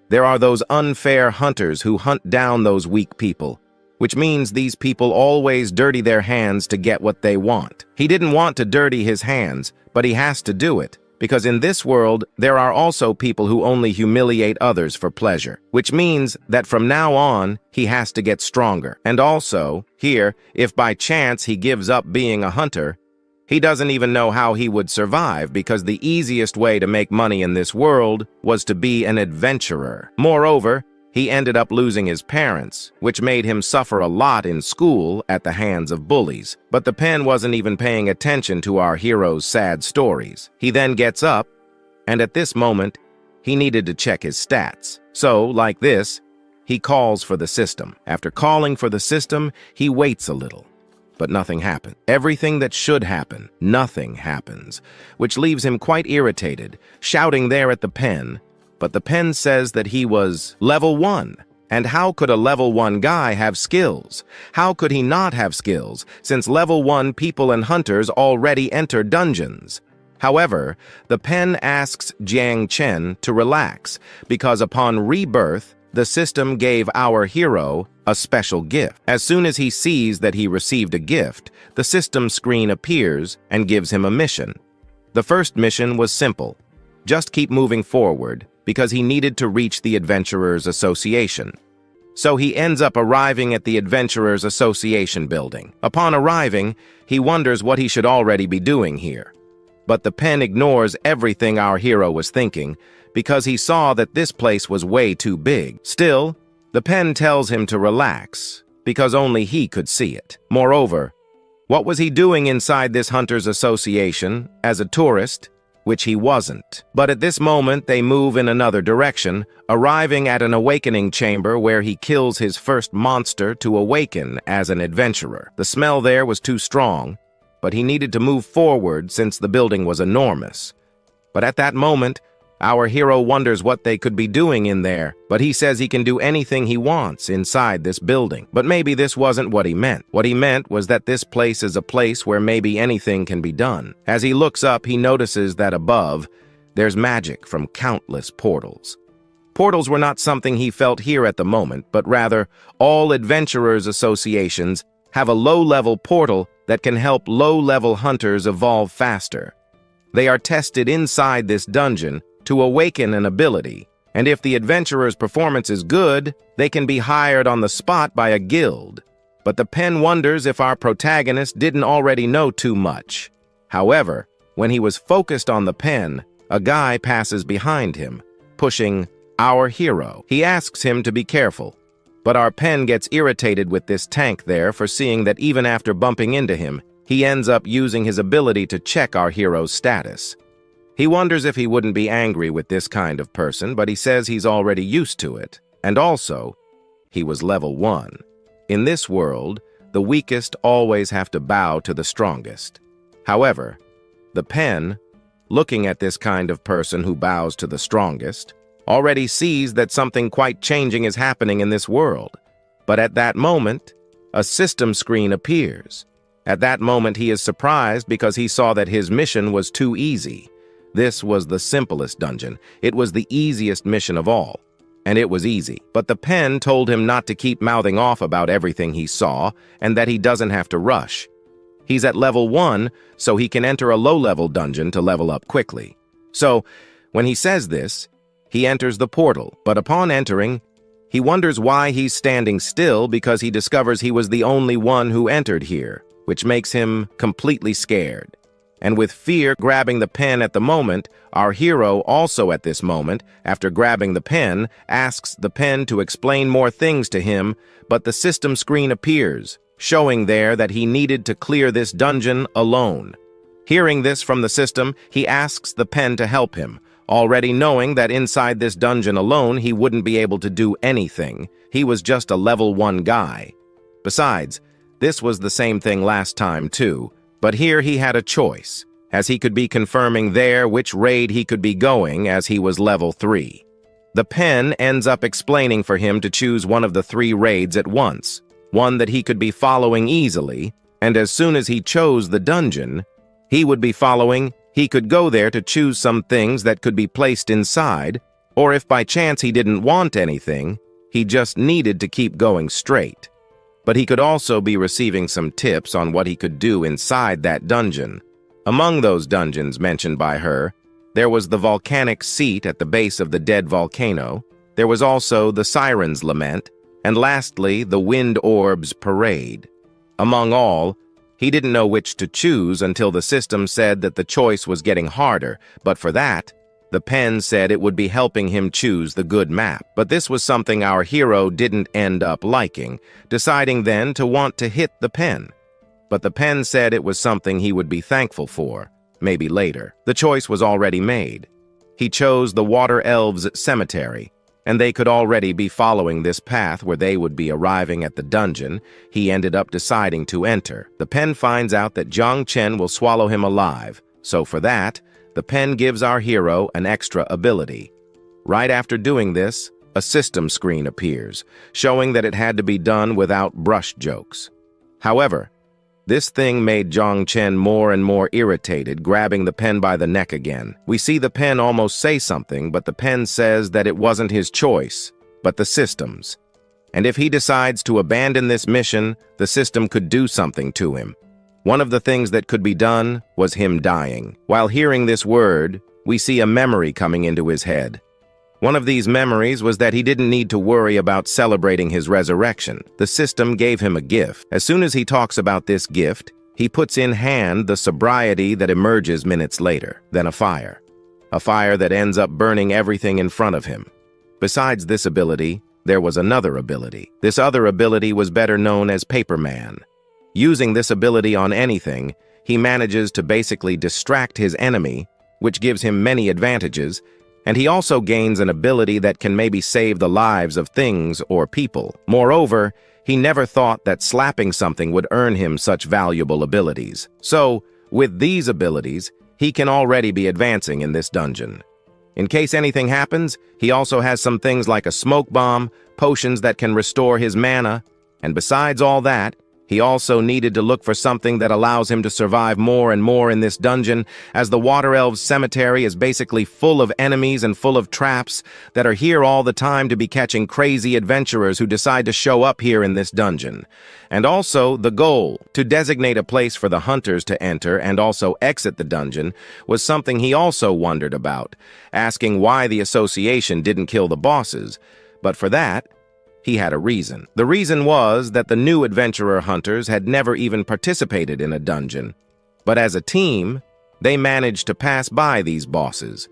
A: there are those unfair hunters who hunt down those weak people, which means these people always dirty their hands to get what they want. He didn't want to dirty his hands, but he has to do it. Because in this world, there are also people who only humiliate others for pleasure, which means that from now on, he has to get stronger. And also, here, if by chance he gives up being a hunter, he doesn't even know how he would survive because the easiest way to make money in this world was to be an adventurer. Moreover, he ended up losing his parents, which made him suffer a lot in school at the hands of bullies. But the pen wasn't even paying attention to our hero's sad stories. He then gets up, and at this moment, he needed to check his stats. So, like this, he calls for the system. After calling for the system, he waits a little. But nothing happened. Everything that should happen, nothing happens, which leaves him quite irritated, shouting there at the pen. But the pen says that he was level 1. And how could a level 1 guy have skills? How could he not have skills, since level 1 people and hunters already enter dungeons? However, the pen asks Jiang Chen to relax, because upon rebirth, the system gave our hero a special gift. As soon as he sees that he received a gift, the system screen appears and gives him a mission. The first mission was simple. Just keep moving forward, because he needed to reach the Adventurers Association. So he ends up arriving at the Adventurers Association building. Upon arriving, he wonders what he should already be doing here. But the pen ignores everything our hero was thinking, because he saw that this place was way too big. Still, the pen tells him to relax, because only he could see it. Moreover, what was he doing inside this Hunters Association as a tourist? Which he wasn't. But at this moment, they move in another direction, arriving at an awakening chamber where he kills his first monster to awaken as an adventurer. The smell there was too strong, but he needed to move forward since the building was enormous. But at that moment, our hero wonders what they could be doing in there, but he says he can do anything he wants inside this building. But maybe this wasn't what he meant. What he meant was that this place is a place where maybe anything can be done. As he looks up, he notices that above, there's magic from countless portals. Portals were not something he felt here at the moment, but rather, all adventurers' associations have a low-level portal that can help low-level hunters evolve faster. They are tested inside this dungeon to awaken an ability, and if the adventurer's performance is good, they can be hired on the spot by a guild. But the pen wonders if our protagonist didn't already know too much. However, when he was focused on the pen, a guy passes behind him, pushing our hero. He asks him to be careful, but our pen gets irritated with this tank there for seeing that even after bumping into him, he ends up using his ability to check our hero's status. He wonders if he wouldn't be angry with this kind of person, but he says he's already used to it. And also, he was level 1. In this world, the weakest always have to bow to the strongest. However, the pen, looking at this kind of person who bows to the strongest, already sees that something quite changing is happening in this world. But at that moment, a system screen appears. At that moment, he is surprised because he saw that his mission was too easy. This was the simplest dungeon. It was the easiest mission of all, and it was easy. But the pen told him not to keep mouthing off about everything he saw, and that he doesn't have to rush. He's at level 1, so he can enter a low-level dungeon to level up quickly. So, when he says this, he enters the portal, but upon entering, he wonders why he's standing still because he discovers he was the only one who entered here, which makes him completely scared. And with fear grabbing the pen at the moment, our hero also at this moment, after grabbing the pen, asks the pen to explain more things to him, but the system screen appears, showing there that he needed to clear this dungeon alone. Hearing this from the system, he asks the pen to help him, already knowing that inside this dungeon alone he wouldn't be able to do anything. He was just a level 1 guy. Besides, this was the same thing last time too. But here he had a choice, as he could be confirming there which raid he could be going as he was level 3. The pen ends up explaining for him to choose one of the 3 raids at once, one that he could be following easily, and as soon as he chose the dungeon he would be following, he could go there to choose some things that could be placed inside, or if by chance he didn't want anything, he just needed to keep going straight. But he could also be receiving some tips on what he could do inside that dungeon. Among those dungeons mentioned by her, there was the volcanic seat at the base of the dead volcano, there was also the Siren's Lament, and lastly, the Wind Orb's Parade. Among all, he didn't know which to choose until the system said that the choice was getting harder, but for that, the pen said it would be helping him choose the good map. But this was something our hero didn't end up liking, deciding then to want to hit the pen. But the pen said it was something he would be thankful for, maybe later. The choice was already made. He chose the Water Elves' Cemetery, and they could already be following this path where they would be arriving at the dungeon he ended up deciding to enter. The pen finds out that Jiang Chen will swallow him alive, so for that, the pen gives our hero an extra ability. Right after doing this, a system screen appears, showing that it had to be done without brush jokes. However, this thing made Jiang Chen more and more irritated, grabbing the pen by the neck again. We see the pen almost say something, but the pen says that it wasn't his choice, but the system's. And if he decides to abandon this mission, the system could do something to him. One of the things that could be done was him dying. While hearing this word, we see a memory coming into his head. One of these memories was that he didn't need to worry about celebrating his resurrection. The system gave him a gift. As soon as he talks about this gift, he puts in hand the sobriety that emerges minutes later, then a fire that ends up burning everything in front of him. Besides this ability, there was another ability. This other ability was better known as Paperman. Using this ability on anything, he manages to basically distract his enemy, which gives him many advantages, and he also gains an ability that can maybe save the lives of things or people. Moreover, he never thought that slapping something would earn him such valuable abilities. So, with these abilities, he can already be advancing in this dungeon. In case anything happens, he also has some things like a smoke bomb, potions that can restore his mana, and besides all that, he also needed to look for something that allows him to survive more and more in this dungeon, as the Water Elves' Cemetery is basically full of enemies and full of traps that are here all the time to be catching crazy adventurers who decide to show up here in this dungeon. And also, the goal, to designate a place for the hunters to enter and also exit the dungeon, was something he also wondered about, asking why the association didn't kill the bosses. But for that, he had a reason. The reason was that the new adventurer hunters had never even participated in a dungeon, but as a team, they managed to pass by these bosses,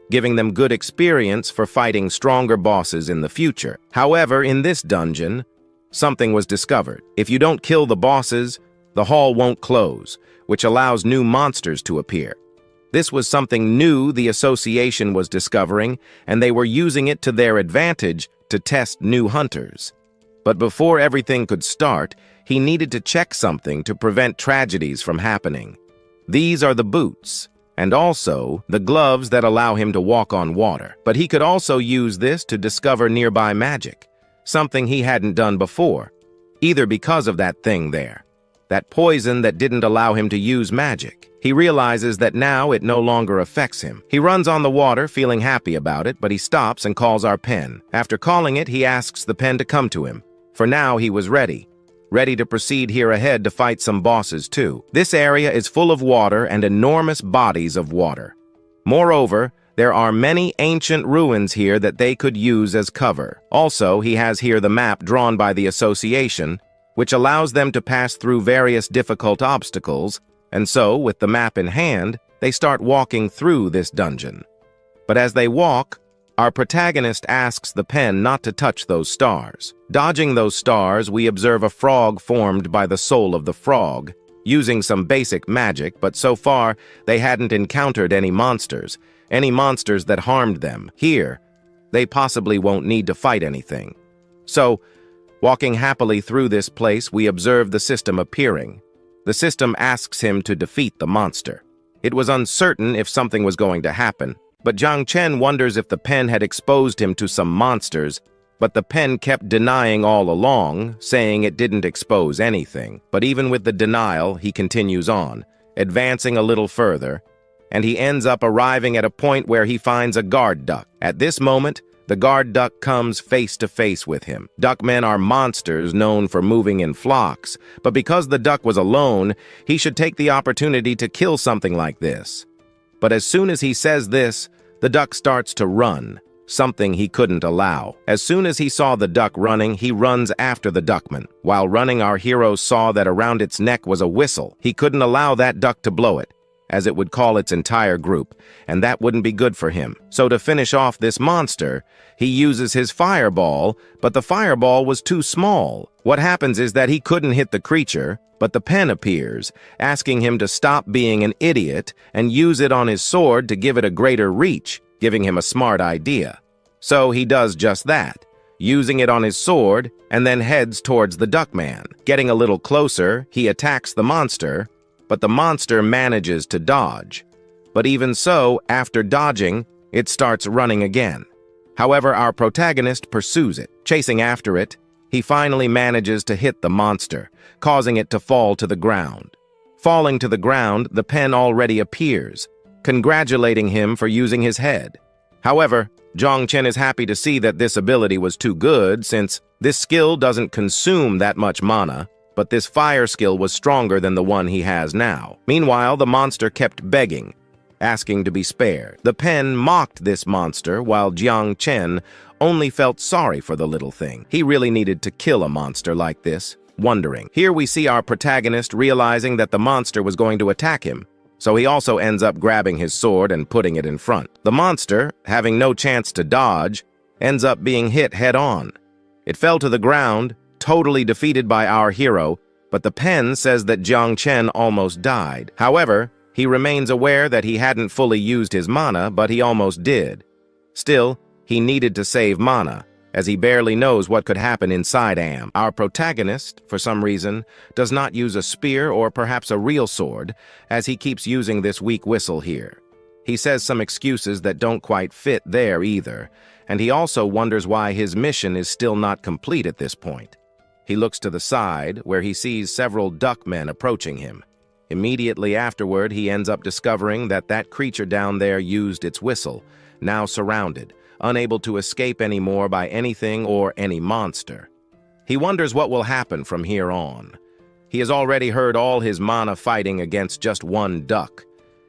A: giving them good experience for fighting stronger bosses in the future. However, in this dungeon, something was discovered. If you don't kill the bosses, the hall won't close, which allows new monsters to appear. This was something new the association was discovering, and they were using it to their advantage to test new hunters. But before everything could start, he needed to check something to prevent tragedies from happening. These are the boots, and also the gloves that allow him to walk on water. But he could also use this to discover nearby magic, something he hadn't done before, either because of that thing there, that poison that didn't allow him to use magic. He realizes that now it no longer affects him. He runs on the water, feeling happy about it, but he stops and calls our pen. After calling it, he asks the pen to come to him. For now, he was ready to proceed here ahead to fight some bosses too. This area is full of water and enormous bodies of water. Moreover, there are many ancient ruins here that they could use as cover. Also, he has here the map drawn by the association, which allows them to pass through various difficult obstacles, and so, with the map in hand, they start walking through this dungeon. But as they walk, our protagonist asks the pen not to touch those stars. Dodging those stars, we observe a frog formed by the soul of the frog, using some basic magic, but so far, they hadn't encountered any monsters that harmed them. Here, they possibly won't need to fight anything. So, walking happily through this place, we observe the system appearing. The system asks him to defeat the monster. It was uncertain if something was going to happen, but Jiang Chen wonders if the pen had exposed him to some monsters, but the pen kept denying all along, saying it didn't expose anything. But even with the denial, he continues on, advancing a little further, and he ends up arriving at a point where he finds a guard duck. At this moment, the guard duck comes face to face with him. Duckmen are monsters known for moving in flocks, but because the duck was alone, he should take the opportunity to kill something like this. But as soon as he says this, the duck starts to run, something he couldn't allow. As soon as he saw the duck running, he runs after the duckman. While running, our hero saw that around its neck was a whistle. He couldn't allow that duck to blow it, as it would call its entire group, and that wouldn't be good for him. So to finish off this monster, he uses his fireball, but the fireball was too small. What happens is that he couldn't hit the creature, but the pen appears, asking him to stop being an idiot and use it on his sword to give it a greater reach, giving him a smart idea. So he does just that, using it on his sword, and then heads towards the duckman. Getting a little closer, he attacks the monster, but the monster manages to dodge. But even so, after dodging, it starts running again. However, our protagonist pursues it. Chasing after it, he finally manages to hit the monster, causing it to fall to the ground. Falling to the ground, the pen already appears, congratulating him for using his head. However, Jiang Chen is happy to see that this ability was too good, since this skill doesn't consume that much mana, but this fire skill was stronger than the one he has now. Meanwhile, the monster kept begging, asking to be spared. The pen mocked this monster, while Jiang Chen only felt sorry for the little thing. He really needed to kill a monster like this, wondering. Here we see our protagonist realizing that the monster was going to attack him, so he also ends up grabbing his sword and putting it in front. The monster, having no chance to dodge, ends up being hit head-on. It fell to the ground, totally defeated by our hero, but the pen says that Jiang Chen almost died. However, he remains aware that he hadn't fully used his mana, but he almost did. Still, he needed to save mana, as he barely knows what could happen inside Am. Our protagonist, for some reason, does not use a spear or perhaps a real sword, as he keeps using this weak whistle here. He says some excuses that don't quite fit there either, and he also wonders why his mission is still not complete at this point. He looks to the side, where he sees several duckmen approaching him. Immediately afterward, he ends up discovering that that creature down there used its whistle, now surrounded, unable to escape anymore by anything or any monster. He wonders what will happen from here on. He has already heard all his mana fighting against just one duck.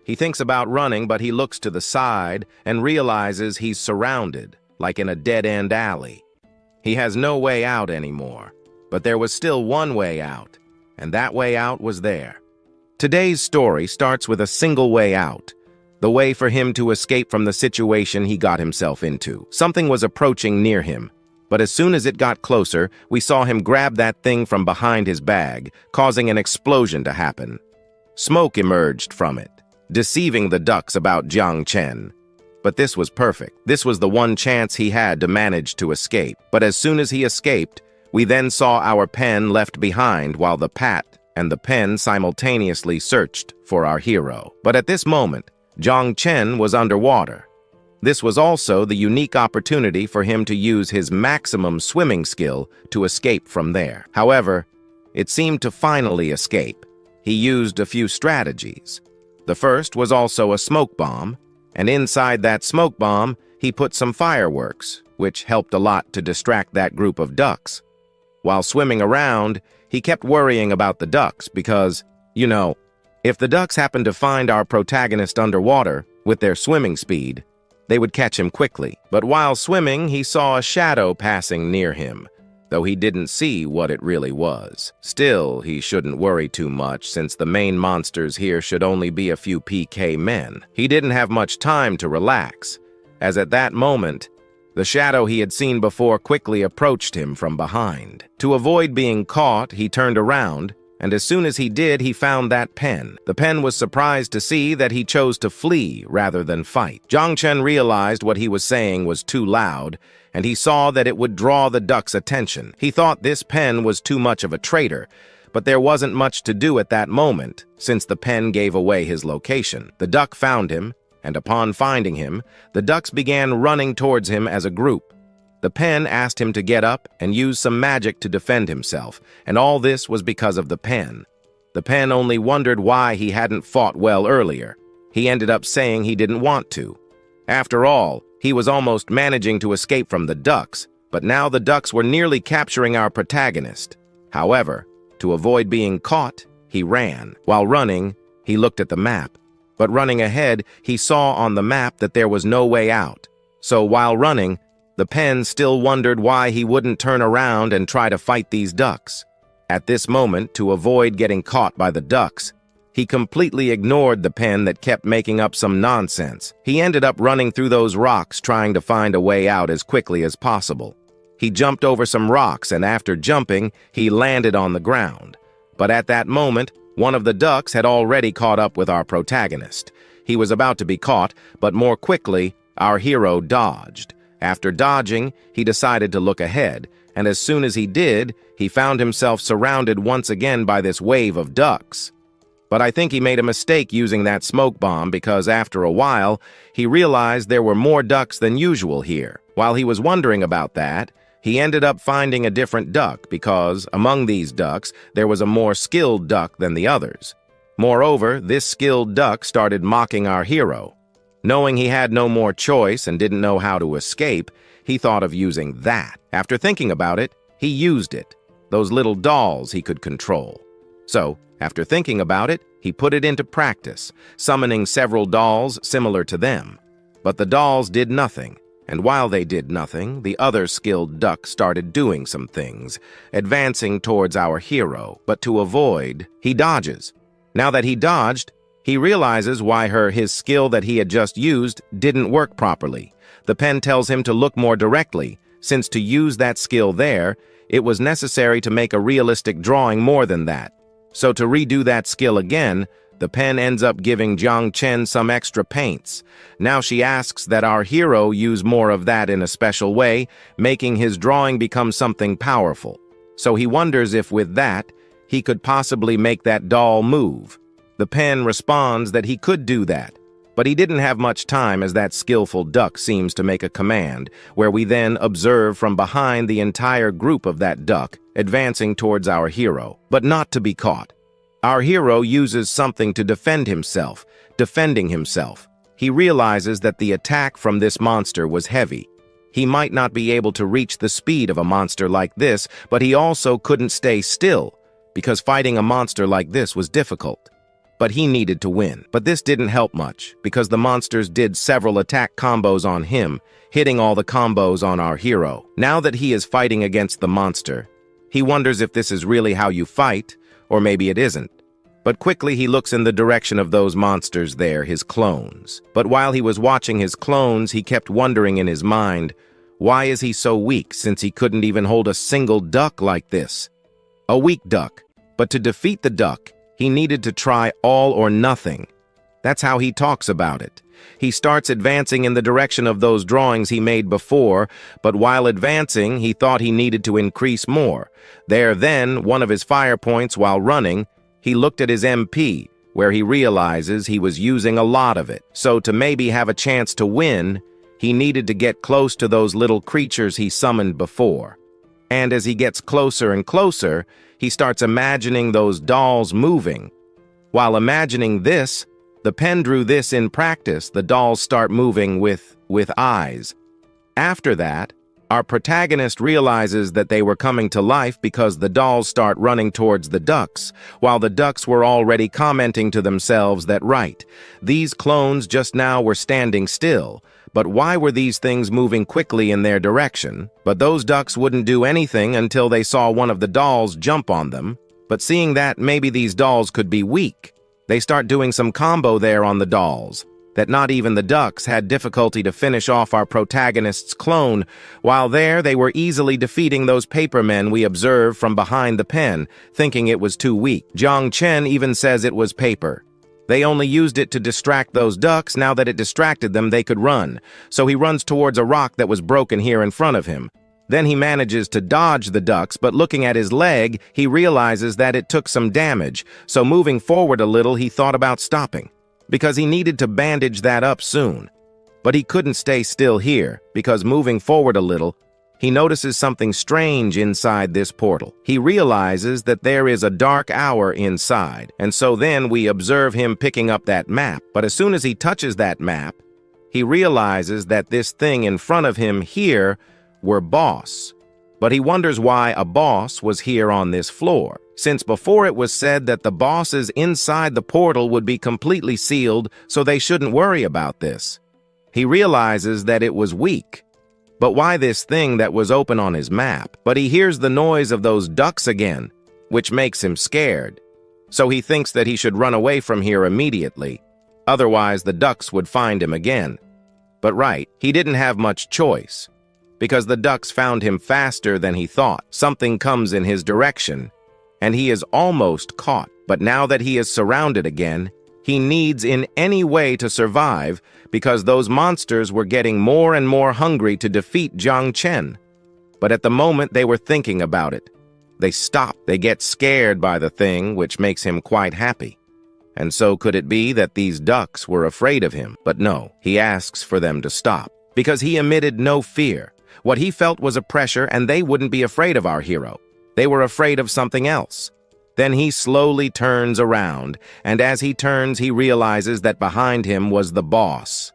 A: He thinks about running, but he looks to the side and realizes he's surrounded, like in a dead-end alley. He has no way out anymore, but there was still one way out, and that way out was there. Today's story starts with a single way out, the way for him to escape from the situation he got himself into. Something was approaching near him, but as soon as it got closer, we saw him grab that thing from behind his bag, causing an explosion to happen. Smoke emerged from it, deceiving the ducks about Jiang Chen. But this was perfect. This was the one chance he had to manage to escape. But as soon as he escaped, we then saw our pen left behind while the Pat and the pen simultaneously searched for our hero. But at this moment, Jiang Chen was underwater. This was also the unique opportunity for him to use his maximum swimming skill to escape from there. However, it seemed to finally escape. He used a few strategies. The first was also a smoke bomb, and inside that smoke bomb, he put some fireworks, which helped a lot to distract that group of ducks. While swimming around, he kept worrying about the ducks because, if the ducks happened to find our protagonist underwater with their swimming speed, they would catch him quickly. But while swimming, he saw a shadow passing near him, though he didn't see what it really was. Still, he shouldn't worry too much, since the main monsters here should only be a few PK men. He didn't have much time to relax, as at that moment, the shadow he had seen before quickly approached him from behind. To avoid being caught, he turned around, and as soon as he did, he found that pen. The pen was surprised to see that he chose to flee rather than fight. Jiang Chen realized what he was saying was too loud, and he saw that it would draw the duck's attention. He thought this pen was too much of a traitor, but there wasn't much to do at that moment, since the pen gave away his location. The duck found him, and upon finding him, the ducks began running towards him as a group. The pen asked him to get up and use some magic to defend himself, and all this was because of the pen. The pen only wondered why he hadn't fought well earlier. He ended up saying he didn't want to. After all, he was almost managing to escape from the ducks, but now the ducks were nearly capturing our protagonist. However, to avoid being caught, he ran. While running, he looked at the map. But running ahead, he saw on the map that there was no way out. So while running, the pen still wondered why he wouldn't turn around and try to fight these ducks. At this moment, to avoid getting caught by the ducks, he completely ignored the pen that kept making up some nonsense. He ended up running through those rocks trying to find a way out as quickly as possible. He jumped over some rocks, and after jumping, he landed on the ground. But at that moment, one of the ducks had already caught up with our protagonist. He was about to be caught, but more quickly, our hero dodged. After dodging, he decided to look ahead, and as soon as he did, he found himself surrounded once again by this wave of ducks. But I think he made a mistake using that smoke bomb because after a while, he realized there were more ducks than usual here. While he was wondering about that, he ended up finding a different duck because, among these ducks, there was a more skilled duck than the others. Moreover, this skilled duck started mocking our hero. Knowing he had no more choice and didn't know how to escape, he thought of using that. After thinking about it, he used it. Those little dolls he could control. So, after thinking about it, he put it into practice, summoning several dolls similar to them. But the dolls did nothing, and while they did nothing, the other skilled duck started doing some things, advancing towards our hero. But to avoid, he dodges. Now that he dodged, he realizes why his skill that he had just used didn't work properly. The pen tells him to look more directly, since to use that skill there, it was necessary to make a realistic drawing more than that. So to redo that skill again, the pen ends up giving Jiang Chen some extra paints. Now she asks that our hero use more of that in a special way, making his drawing become something powerful. So he wonders if with that, he could possibly make that doll move. The pen responds that he could do that, but he didn't have much time as that skillful duck seems to make a command, where we then observe from behind the entire group of that duck, advancing towards our hero, but not to be caught. Our hero uses something to defend himself, defending himself. He realizes that the attack from this monster was heavy. He might not be able to reach the speed of a monster like this, but he also couldn't stay still, because fighting a monster like this was difficult. But he needed to win. But this didn't help much, because the monsters did several attack combos on him, hitting all the combos on our hero. Now that he is fighting against the monster, he wonders if this is really how you fight, or maybe it isn't. But quickly he looks in the direction of those monsters there, his clones. But while he was watching his clones, he kept wondering in his mind, why is he so weak since he couldn't even hold a single duck like this? A weak duck. But to defeat the duck, he needed to try all or nothing. That's how he talks about it. He starts advancing in the direction of those drawings he made before, but while advancing, he thought he needed to increase more. Then, one of his fire points while running, he looked at his MP, where he realizes he was using a lot of it. So to maybe have a chance to win, he needed to get close to those little creatures he summoned before. And as he gets closer and closer, he starts imagining those dolls moving. While imagining this, the pen drew this in practice. The dolls start moving with eyes. After that, our protagonist realizes that they were coming to life because the dolls start running towards the ducks, while the ducks were already commenting to themselves that these clones just now were standing still. But why were these things moving quickly in their direction? But those ducks wouldn't do anything until they saw one of the dolls jump on them. But seeing that maybe these dolls could be weak, they start doing some combo there on the dolls, that not even the ducks had difficulty to finish off our protagonist's clone, while there they were easily defeating those paper men we observed from behind the pen, thinking it was too weak. Jiang Chen even says it was paper. They only used it to distract those ducks. Now that it distracted them, they could run. So he runs towards a rock that was broken here in front of him. Then he manages to dodge the ducks, but looking at his leg, he realizes that it took some damage, so moving forward a little, he thought about stopping, because he needed to bandage that up soon. But he couldn't stay still here, because moving forward a little, he notices something strange inside this portal. He realizes that there is a dark hour inside, and so then we observe him picking up that map. But as soon as he touches that map, he realizes that this thing in front of him here were boss. But he wonders why a boss was here on this floor, since before it was said that the bosses inside the portal would be completely sealed, so they shouldn't worry about this. He realizes that it was weak. But why this thing that was open on his map? But he hears the noise of those ducks again, which makes him scared. So he thinks that he should run away from here immediately. Otherwise, the ducks would find him again. But right, he didn't have much choice, because the ducks found him faster than he thought. Something comes in his direction, and he is almost caught. But now that he is surrounded again, he needs in any way to survive, because those monsters were getting more and more hungry to defeat Jiang Chen. But at the moment they were thinking about it, they stop. They get scared by the thing, which makes him quite happy. And so could it be that these ducks were afraid of him? But no, he asks for them to stop, because he emitted no fear. What he felt was a pressure, and they wouldn't be afraid of our hero. They were afraid of something else. Then he slowly turns around, and as he turns, he realizes that behind him was the boss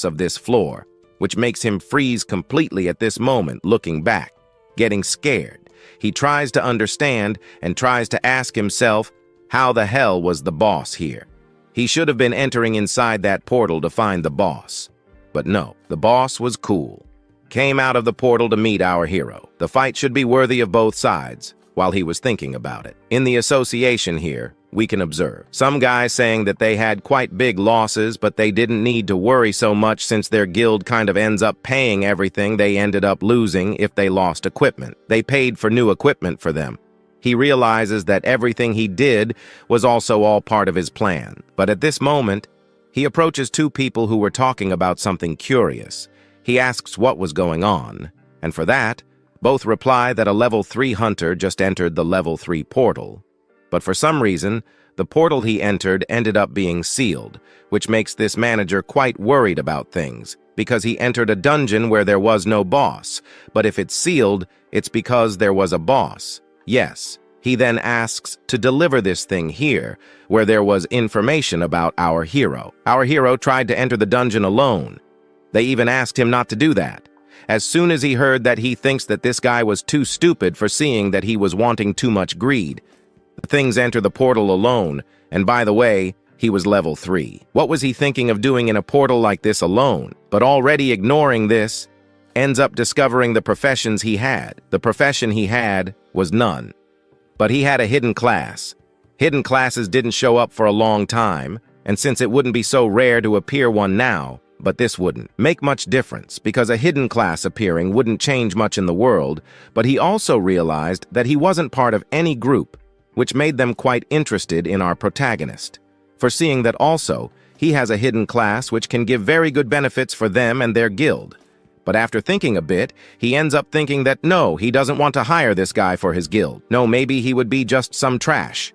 A: of this floor, which makes him freeze completely at this moment, looking back, getting scared. He tries to understand and tries to ask himself, how the hell was the boss here? He should have been entering inside that portal to find the boss. But no, the boss was cool. Came out of the portal to meet our hero. The fight should be worthy of both sides. While he was thinking about it. In the association here, we can observe some guys saying that they had quite big losses, but they didn't need to worry so much since their guild kind of ends up paying everything they ended up losing if they lost equipment. They paid for new equipment for them. He realizes that everything he did was also all part of his plan. But at this moment, he approaches two people who were talking about something curious. He asks what was going on, and for that, both reply that a level 3 hunter just entered the level 3 portal. But for some reason, the portal he entered ended up being sealed, which makes this manager quite worried about things, because he entered a dungeon where there was no boss. But if it's sealed, it's because there was a boss. Yes, he then asks to deliver this thing here, where there was information about our hero. Our hero tried to enter the dungeon alone. They even asked him not to do that. As soon as he heard that, he thinks that this guy was too stupid for seeing that he was wanting too much greed. The things enter the portal alone, and by the way, he was level 3. What was he thinking of doing in a portal like this alone? But already ignoring this, ends up discovering the professions he had. The profession he had was none. But he had a hidden class. Hidden classes didn't show up for a long time, and since it wouldn't be so rare to appear one now, but this wouldn't make much difference, because a hidden class appearing wouldn't change much in the world. But he also realized that he wasn't part of any group, which made them quite interested in our protagonist, foreseeing that also he has a hidden class which can give very good benefits for them and their guild. But after thinking a bit, he ends up thinking that no, he doesn't want to hire this guy for his guild. No, maybe he would be just some trash.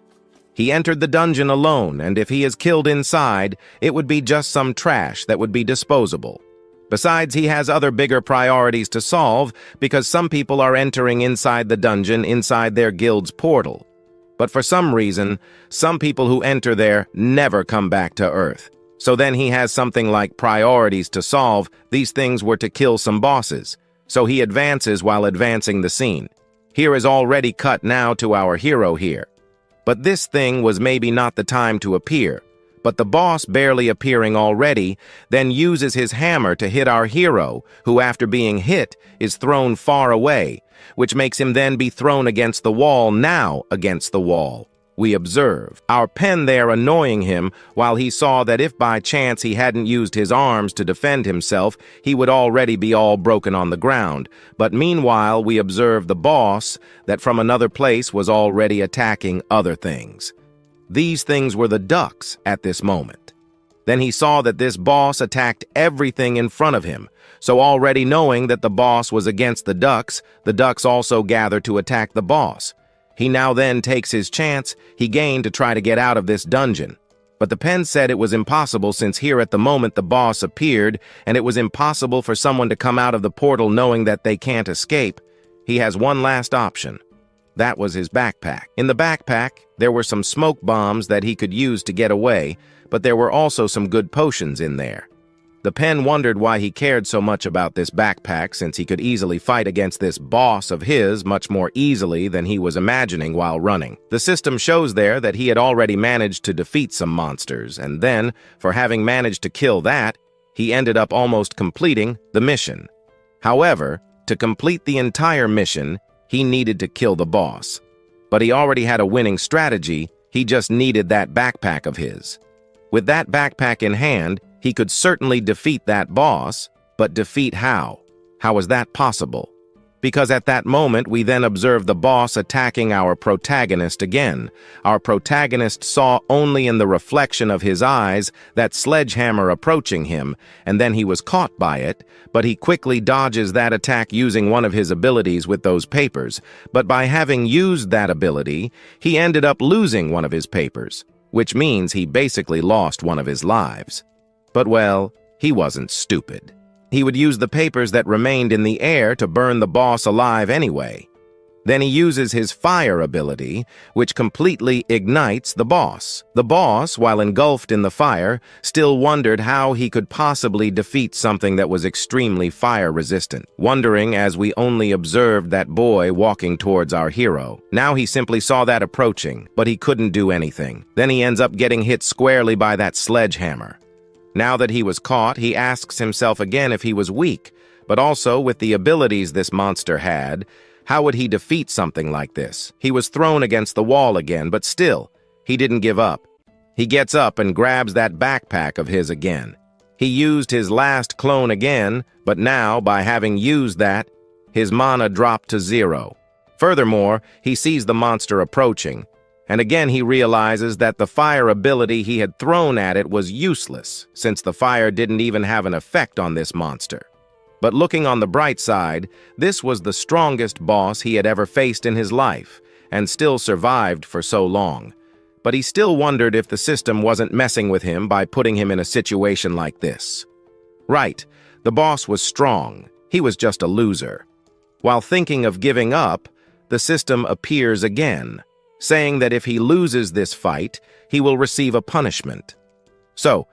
A: He entered the dungeon alone, and if he is killed inside, it would be just some trash that would be disposable. Besides, he has other bigger priorities to solve, because some people are entering inside the dungeon inside their guild's portal. But for some reason, some people who enter there never come back to Earth. So then he has something like priorities to solve. These things were to kill some bosses. So he advances while advancing the scene. Here is already cut now to our hero here. But this thing was maybe not the time to appear. But the boss, barely appearing already, then uses his hammer to hit our hero, who after being hit is thrown far away, which makes him then be thrown against the wall, now against the wall. We observe our pen there annoying him, while he saw that if by chance he hadn't used his arms to defend himself, he would already be all broken on the ground. But meanwhile, we observe the boss that from another place was already attacking other things. These things were the ducks at this moment. Then he saw that this boss attacked everything in front of him. So already knowing that the boss was against the ducks also gather to attack the boss. He now then takes his chance he gained to try to get out of this dungeon. But the pen said it was impossible since here at the moment the boss appeared, and it was impossible for someone to come out of the portal knowing that they can't escape. He has one last option. That was his backpack. In the backpack, there were some smoke bombs that he could use to get away, but there were also some good potions in there. The pen wondered why he cared so much about this backpack since he could easily fight against this boss of his much more easily than he was imagining while running. The system shows there that he had already managed to defeat some monsters, and then, for having managed to kill that, he ended up almost completing the mission. However, to complete the entire mission, he needed to kill the boss. But he already had a winning strategy, he just needed that backpack of his. With that backpack in hand, he could certainly defeat that boss, but defeat how? How was that possible? Because at that moment, we then observed the boss attacking our protagonist again. Our protagonist saw only in the reflection of his eyes that sledgehammer approaching him, and then he was caught by it, but he quickly dodges that attack using one of his abilities with those papers. But by having used that ability, he ended up losing one of his papers, which means he basically lost one of his lives. But well, he wasn't stupid. He would use the papers that remained in the air to burn the boss alive anyway. Then he uses his fire ability, which completely ignites the boss. The boss, while engulfed in the fire, still wondered how he could possibly defeat something that was extremely fire-resistant, wondering as we only observed that boy walking towards our hero. Now he simply saw that approaching, but he couldn't do anything. Then he ends up getting hit squarely by that sledgehammer. Now that he was caught, he asks himself again if he was weak, but also with the abilities this monster had, how would he defeat something like this? He was thrown against the wall again, but still, he didn't give up. He gets up and grabs that backpack of his again. He used his last clone again, but now, by having used that, his mana dropped to 0. Furthermore, he sees the monster approaching, and again he realizes that the fire ability he had thrown at it was useless, since the fire didn't even have an effect on this monster. But looking on the bright side, this was the strongest boss he had ever faced in his life, and still survived for so long. But he still wondered if the system wasn't messing with him by putting him in a situation like this. Right, the boss was strong, he was just a loser. While thinking of giving up, the system appears again, saying that if he loses this fight, he will receive a punishment. So,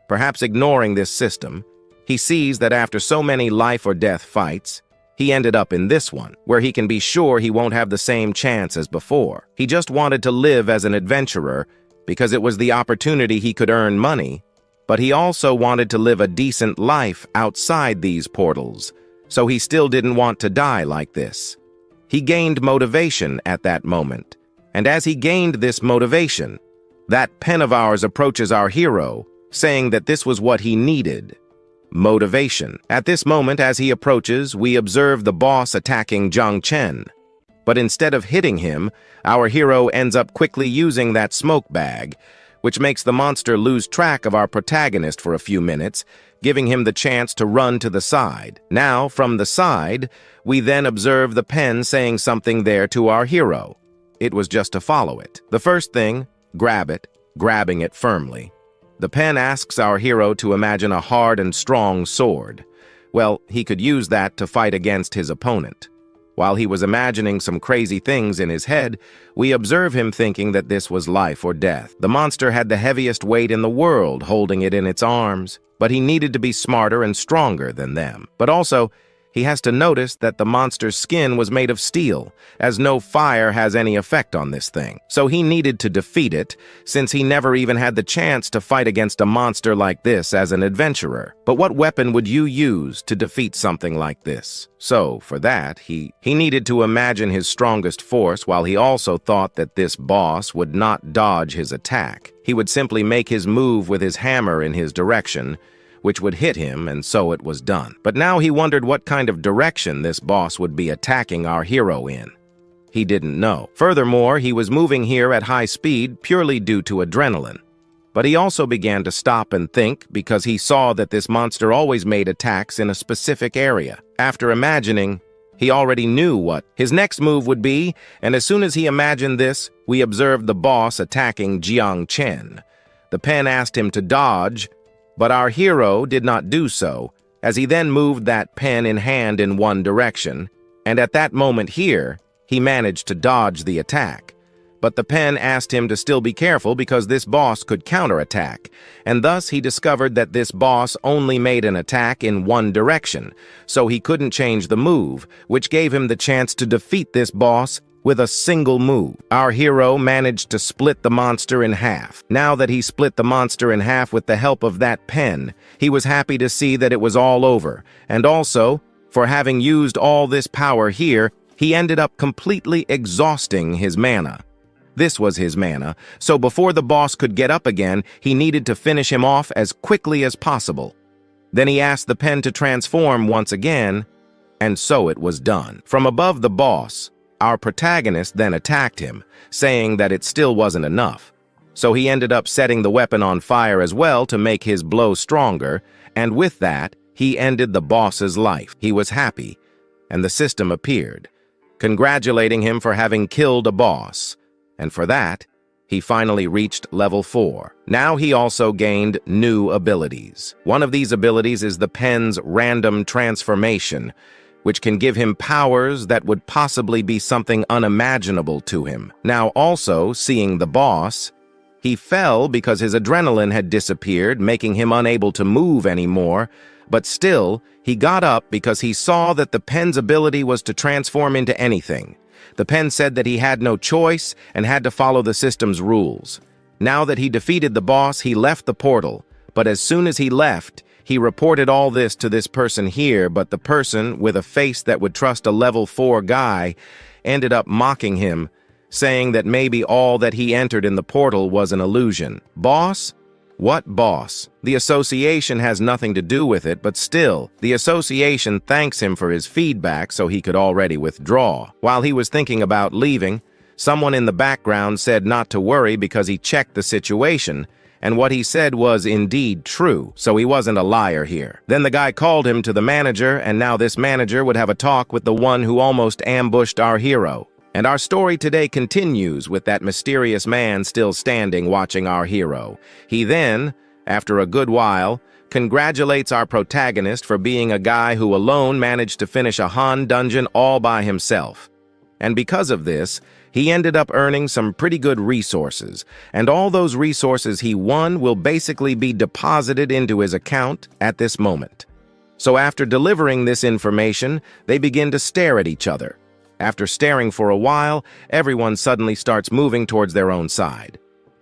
A: perhaps ignoring this system, he sees that after so many life-or-death fights, he ended up in this one, where he can be sure he won't have the same chance as before. He just wanted to live as an adventurer because it was the opportunity he could earn money, but he also wanted to live a decent life outside these portals, so he still didn't want to die like this. He gained motivation at that moment. And as he gained this motivation, that pen of ours approaches our hero, saying that this was what he needed. Motivation. At this moment, as he approaches, we observe the boss attacking Jiang Chen. But instead of hitting him, our hero ends up quickly using that smoke bag, which makes the monster lose track of our protagonist for a few minutes, giving him the chance to run to the side. Now, from the side, we then observe the pen saying something there to our hero. It was just to follow it. The first thing, grab it, grabbing it firmly. The pen asks our hero to imagine a hard and strong sword. Well, he could use that to fight against his opponent. While he was imagining some crazy things in his head, we observe him thinking that this was life or death. The monster had the heaviest weight in the world holding it in its arms, but he needed to be smarter and stronger than them. But also, he has to notice that the monster's skin was made of steel, as no fire has any effect on this thing. So he needed to defeat it, since he never even had the chance to fight against a monster like this as an adventurer. But what weapon would you use to defeat something like this? So, for that, he needed to imagine his strongest force, while he also thought that this boss would not dodge his attack. He would simply make his move with his hammer in his direction, which would hit him, and so it was done. But now he wondered what kind of direction this boss would be attacking our hero in. He didn't know. Furthermore, he was moving here at high speed purely due to adrenaline. But he also began to stop and think because he saw that this monster always made attacks in a specific area. After imagining, he already knew what his next move would be, and as soon as he imagined this, we observed the boss attacking Jiang Chen. The pen asked him to dodge, but our hero did not do so, as he then moved that pen in hand in one direction, and at that moment here, he managed to dodge the attack. But the pen asked him to still be careful because this boss could counterattack, and thus he discovered that this boss only made an attack in one direction, so he couldn't change the move, which gave him the chance to defeat this boss with a single move. Our hero managed to split the monster in half. Now that he split the monster in half with the help of that pen, he was happy to see that it was all over, and also, for having used all this power here, he ended up completely exhausting his mana. This was his mana, so before the boss could get up again, he needed to finish him off as quickly as possible. Then he asked the pen to transform once again, and so it was done. From above the boss, our protagonist then attacked him, saying that it still wasn't enough. So he ended up setting the weapon on fire as well to make his blow stronger, and with that, he ended the boss's life. He was happy, and the system appeared, congratulating him for having killed a boss. And for that, he finally reached level 4. Now he also gained new abilities. One of these abilities is the pen's random transformation, which can give him powers that would possibly be something unimaginable to him. Now also, seeing the boss, he fell because his adrenaline had disappeared, making him unable to move anymore, but still, he got up because he saw that the pen's ability was to transform into anything. The pen said that he had no choice and had to follow the system's rules. Now that he defeated the boss, he left the portal, but as soon as he left, he reported all this to this person here, but the person, with a face that would trust a level 4 guy, ended up mocking him, saying that maybe all that he entered in the portal was an illusion. Boss? What boss? The association has nothing to do with it, but still, the association thanks him for his feedback so he could already withdraw. While he was thinking about leaving, someone in the background said not to worry because he checked the situation, and what he said was indeed true, so he wasn't a liar here. Then the guy called him to the manager, and now this manager would have a talk with the one who almost ambushed our hero. And our story today continues with that mysterious man still standing watching our hero. He then, after a good while, congratulates our protagonist for being a guy who alone managed to finish a Han dungeon all by himself. And because of this, he ended up earning some pretty good resources, and all those resources he won will basically be deposited into his account at this moment. So after delivering this information, they begin to stare at each other. After staring for a while, everyone suddenly starts moving towards their own side.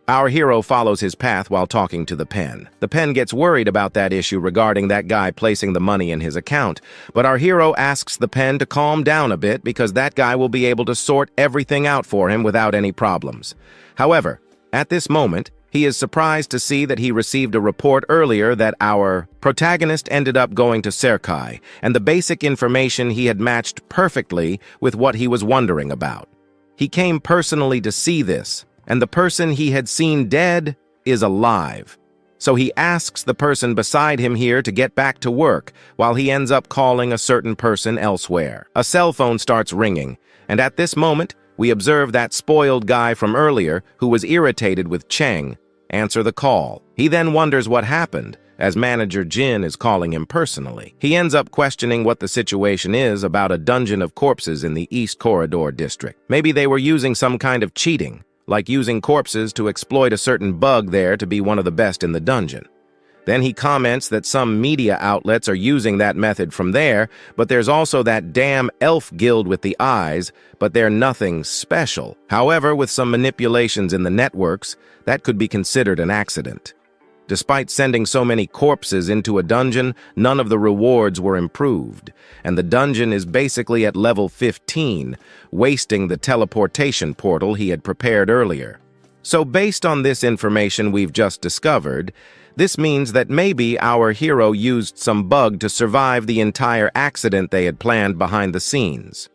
A: Our hero follows his path while talking to the pen. The pen gets worried about that issue regarding that guy placing the money in his account, but our hero asks the pen to calm down a bit because that guy will be able to sort everything out for him without any problems. However, at this moment, he is surprised to see that he received a report earlier that our protagonist ended up going to Serkai, and the basic information he had matched perfectly with what he was wondering about. He came personally to see this, and the person he had seen dead is alive. So he asks the person beside him here to get back to work, while he ends up calling a certain person elsewhere. A cell phone starts ringing, and at this moment, we observe that spoiled guy from earlier, who was irritated with Cheng, answer the call. He then wonders what happened, as manager Jin is calling him personally. He ends up questioning what the situation is about a dungeon of corpses in the East Corridor district. Maybe they were using some kind of cheating, like using corpses to exploit a certain bug there to be one of the best in the dungeon. Then he comments that some media outlets are using that method from there, but there's also that damn elf guild with the eyes, but they're nothing special. However, with some manipulations in the networks, that could be considered an accident. Despite sending so many corpses into a dungeon, none of the rewards were improved, and the dungeon is basically at level 15, wasting the teleportation portal he had prepared earlier. So based on this information we've just discovered, this means that maybe our hero used some bug to survive the entire accident they had planned behind the scenes.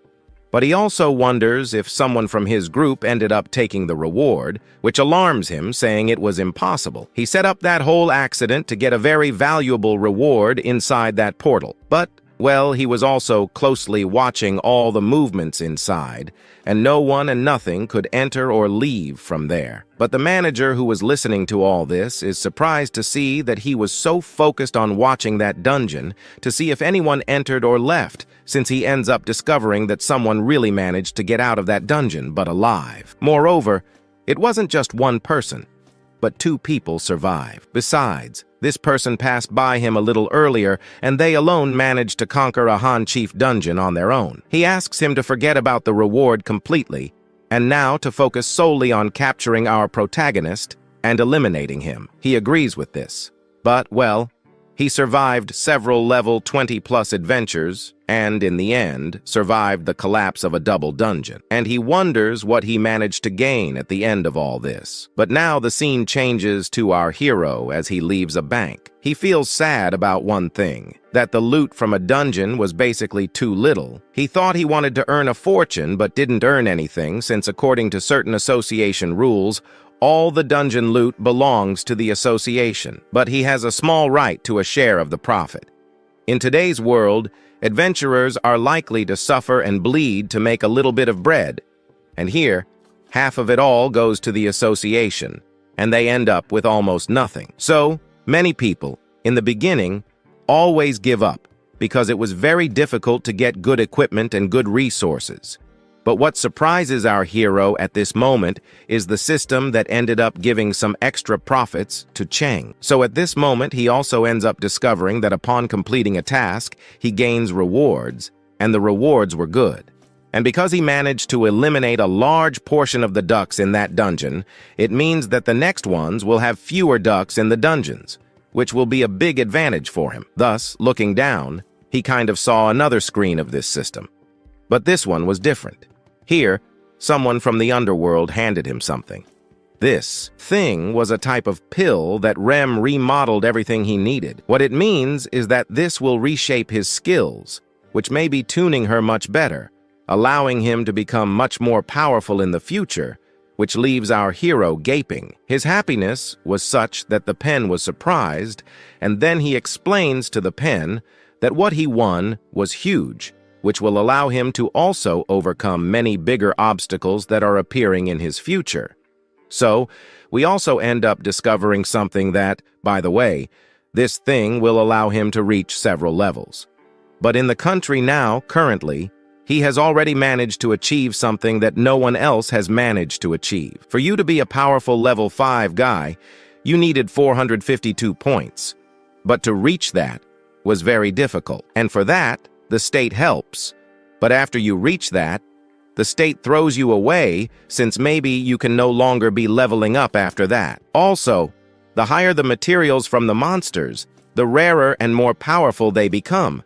A: But he also wonders if someone from his group ended up taking the reward, which alarms him, saying it was impossible. He set up that whole accident to get a very valuable reward inside that portal. But, well, he was also closely watching all the movements inside, and no one and nothing could enter or leave from there. But the manager who was listening to all this is surprised to see that he was so focused on watching that dungeon to see if anyone entered or left, since he ends up discovering that someone really managed to get out of that dungeon, but alive. Moreover, it wasn't just one person, but two people survived. Besides, this person passed by him a little earlier, and they alone managed to conquer a Han Chief dungeon on their own. He asks him to forget about the reward completely, and now to focus solely on capturing our protagonist and eliminating him. He agrees with this. But, well, he survived several level 20+ adventures, and in the end, survived the collapse of a double dungeon. And he wonders what he managed to gain at the end of all this. But now the scene changes to our hero as he leaves a bank. He feels sad about one thing, that the loot from a dungeon was basically too little. He thought he wanted to earn a fortune but didn't earn anything, since according to certain association rules, all the dungeon loot belongs to the association, but he has a small right to a share of the profit. In today's world, adventurers are likely to suffer and bleed to make a little bit of bread, and here, half of it all goes to the association, and they end up with almost nothing. So, many people, in the beginning, always give up, because it was very difficult to get good equipment and good resources. But what surprises our hero at this moment is the system that ended up giving some extra profits to Cheng. So at this moment, he also ends up discovering that upon completing a task, he gains rewards, and the rewards were good. And because he managed to eliminate a large portion of the ducks in that dungeon, it means that the next ones will have fewer ducks in the dungeons, which will be a big advantage for him. Thus, looking down, he kind of saw another screen of this system. But this one was different. Here, someone from the Underworld handed him something. This thing was a type of pill that Rem remodeled everything he needed. What it means is that this will reshape his skills, which may be tuning her much better, allowing him to become much more powerful in the future, which leaves our hero gaping. His happiness was such that the pen was surprised, and then he explains to the pen that what he won was huge, which will allow him to also overcome many bigger obstacles that are appearing in his future. So, we also end up discovering something that, by the way, this thing will allow him to reach several levels. But in the country now, currently, he has already managed to achieve something that no one else has managed to achieve. For you to be a powerful level 5 guy, you needed 452 points. But to reach that was very difficult. And for that, the state helps, but after you reach that, the state throws you away, since maybe you can no longer be leveling up after that. Also, the higher the materials from the monsters, the rarer and more powerful they become.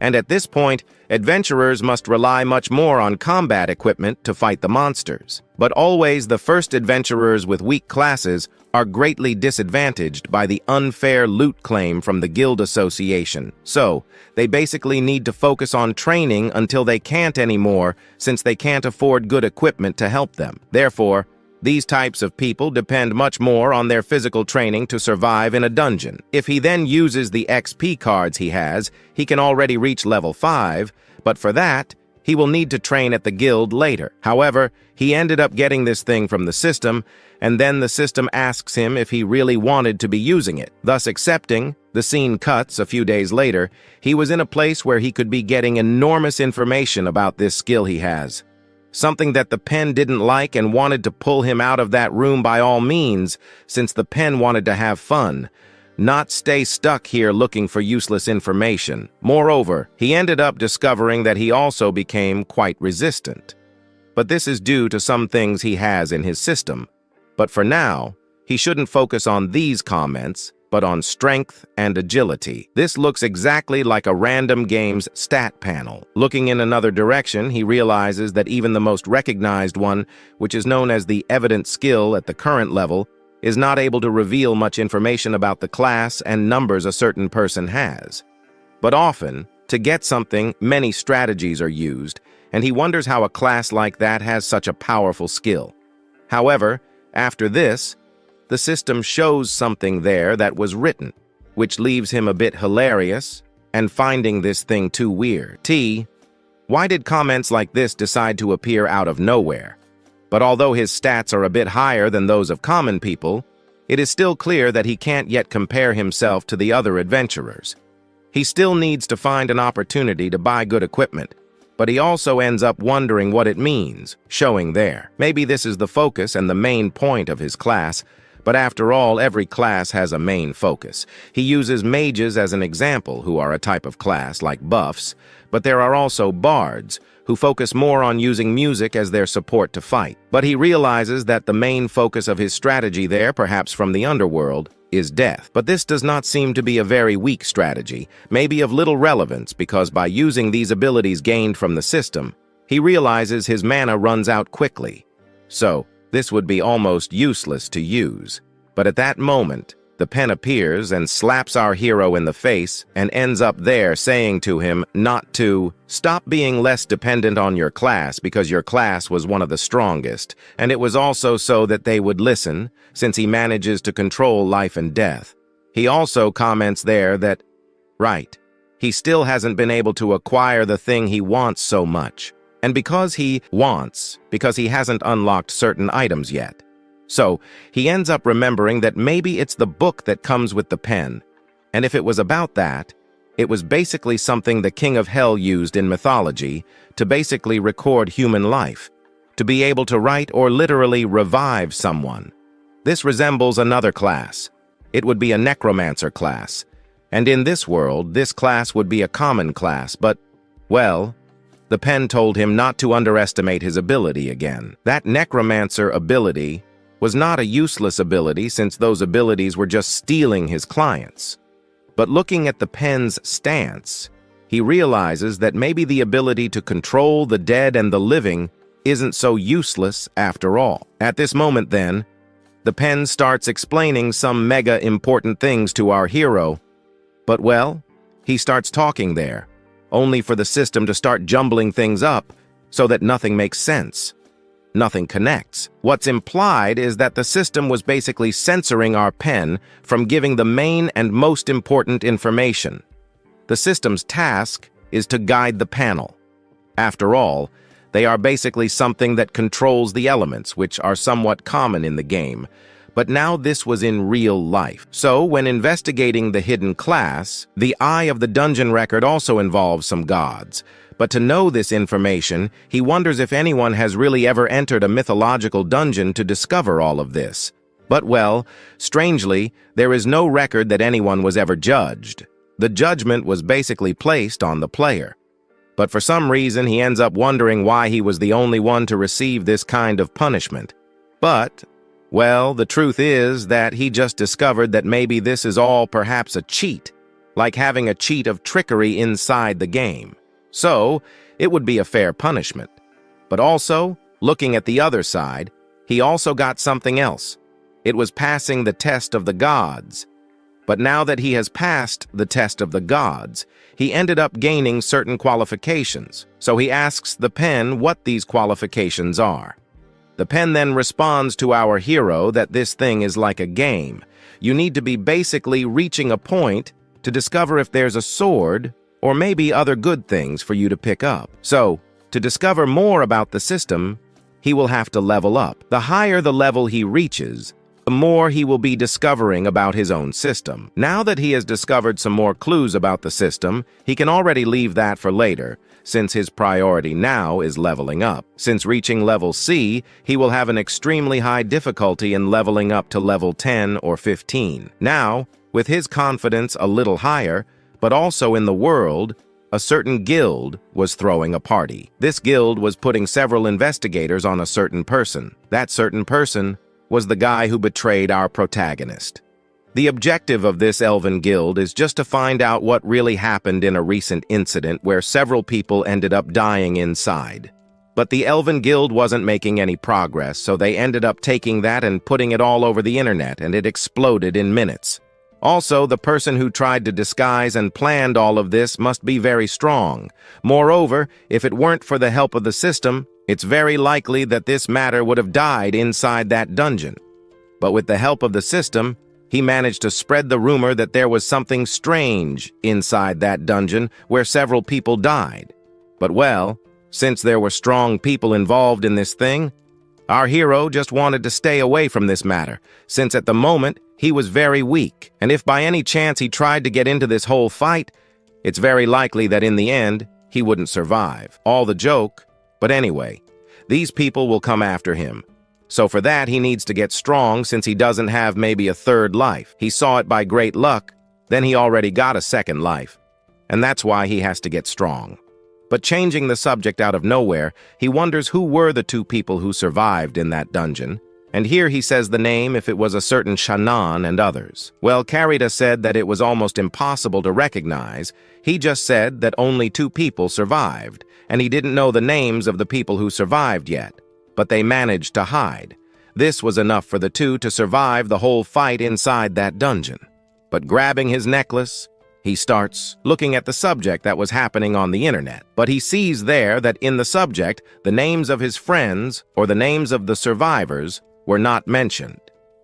A: And at this point, adventurers must rely much more on combat equipment to fight the monsters. But always the first adventurers with weak classes are greatly disadvantaged by the unfair loot claim from the guild association. So, they basically need to focus on training until they can't anymore, since they can't afford good equipment to help them. Therefore, these types of people depend much more on their physical training to survive in a dungeon. If he then uses the XP cards he has, he can already reach level 5, but for that, he will need to train at the guild later. However, he ended up getting this thing from the system, and then the system asks him if he really wanted to be using it. Thus accepting, the scene cuts a few days later, he was in a place where he could be getting enormous information about this skill he has. Something that the pen didn't like and wanted to pull him out of that room by all means, since the pen wanted to have fun, not stay stuck here looking for useless information. Moreover, he ended up discovering that he also became quite resistant. But this is due to some things he has in his system. But for now, he shouldn't focus on these comments, but on strength and agility. This looks exactly like a random game's stat panel. Looking in another direction, he realizes that even the most recognized one, which is known as the evident skill at the current level, is not able to reveal much information about the class and numbers a certain person has. But often, to get something, many strategies are used, and he wonders how a class like that has such a powerful skill. However, after this, the system shows something there that was written, which leaves him a bit hilarious and finding this thing too weird. Why did comments like this decide to appear out of nowhere? But although his stats are a bit higher than those of common people, it is still clear that he can't yet compare himself to the other adventurers. He still needs to find an opportunity to buy good equipment, but he also ends up wondering what it means, showing there. Maybe this is the focus and the main point of his class, but after all, every class has a main focus. He uses mages as an example, who are a type of class like buffs, but there are also bards, who focus more on using music as their support to fight. But he realizes that the main focus of his strategy there, perhaps from the Underworld, is death. But this does not seem to be a very weak strategy, maybe of little relevance, because by using these abilities gained from the system, he realizes his mana runs out quickly. So, this would be almost useless to use. But at that moment, the pen appears and slaps our hero in the face and ends up there saying to him not to stop being less dependent on your class because your class was one of the strongest, and it was also so that they would listen, since he manages to control life and death. He also comments there that, right, he still hasn't been able to acquire the thing he wants so much. And because he hasn't unlocked certain items yet. So, he ends up remembering that maybe it's the book that comes with the pen. And if it was about that, it was basically something the King of Hell used in mythology to basically record human life, to be able to write or literally revive someone. This resembles another class. It would be a necromancer class. And in this world, this class would be a common class, but, well, the pen told him not to underestimate his ability again. That necromancer ability was not a useless ability, since those abilities were just stealing his clients. But looking at the pen's stance, he realizes that maybe the ability to control the dead and the living isn't so useless after all. At this moment then, the pen starts explaining some mega important things to our hero. But well, he starts talking there, only for the system to start jumbling things up so that nothing makes sense. Nothing connects. What's implied is that the system was basically censoring our pen from giving the main and most important information. The system's task is to guide the panel. After all, they are basically something that controls the elements, which are somewhat common in the game. But now this was in real life. So, when investigating the hidden class, the Eye of the Dungeon record also involves some gods. But to know this information, he wonders if anyone has really ever entered a mythological dungeon to discover all of this. But well, strangely, there is no record that anyone was ever judged. The judgment was basically placed on the player. But for some reason, he ends up wondering why he was the only one to receive this kind of punishment. But, well, the truth is that he just discovered that maybe this is all perhaps a cheat, like having a cheat of trickery inside the game. So, it would be a fair punishment. But also, looking at the other side, he also got something else. It was passing the test of the gods. But now that he has passed the test of the gods, he ended up gaining certain qualifications. So he asks the pen what these qualifications are. The pen then responds to our hero that this thing is like a game. You need to be basically reaching a point to discover if there's a sword or maybe other good things for you to pick up. So, to discover more about the system, he will have to level up. The higher the level he reaches, the more he will be discovering about his own system. Now that he has discovered some more clues about the system, he can already leave that for later, since his priority now is leveling up. Since reaching level C, he will have an extremely high difficulty in leveling up to level 10 or 15. Now, with his confidence a little higher, but also in the world, a certain guild was throwing a party. This guild was putting several investigators on a certain person. That certain person was the guy who betrayed our protagonist. The objective of this elven guild is just to find out what really happened in a recent incident where several people ended up dying inside. But the elven guild wasn't making any progress, so they ended up taking that and putting it all over the internet, and it exploded in minutes. Also, the person who tried to disguise and planned all of this must be very strong. Moreover, if it weren't for the help of the system, it's very likely that this matter would have died inside that dungeon. But with the help of the system, he managed to spread the rumor that there was something strange inside that dungeon where several people died. But well, since there were strong people involved in this thing, our hero just wanted to stay away from this matter, since at the moment he was very weak, and if by any chance he tried to get into this whole fight, it's very likely that in the end, he wouldn't survive. All the joke, but anyway, these people will come after him. So for that, he needs to get strong since he doesn't have maybe a third life. He saw it by great luck, then he already got a second life, and that's why he has to get strong. But changing the subject out of nowhere, he wonders who were the two people who survived in that dungeon. And here he says the name if it was a certain Shannon and others. Well, Karita said that it was almost impossible to recognize. He just said that only two people survived, and he didn't know the names of the people who survived yet. But they managed to hide. This was enough for the two to survive the whole fight inside that dungeon. But grabbing his necklace, he starts looking at the subject that was happening on the internet, but he sees there that in the subject, the names of his friends or the names of the survivors were not mentioned.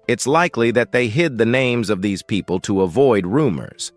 A: It's likely that they hid the names of these people to avoid rumors.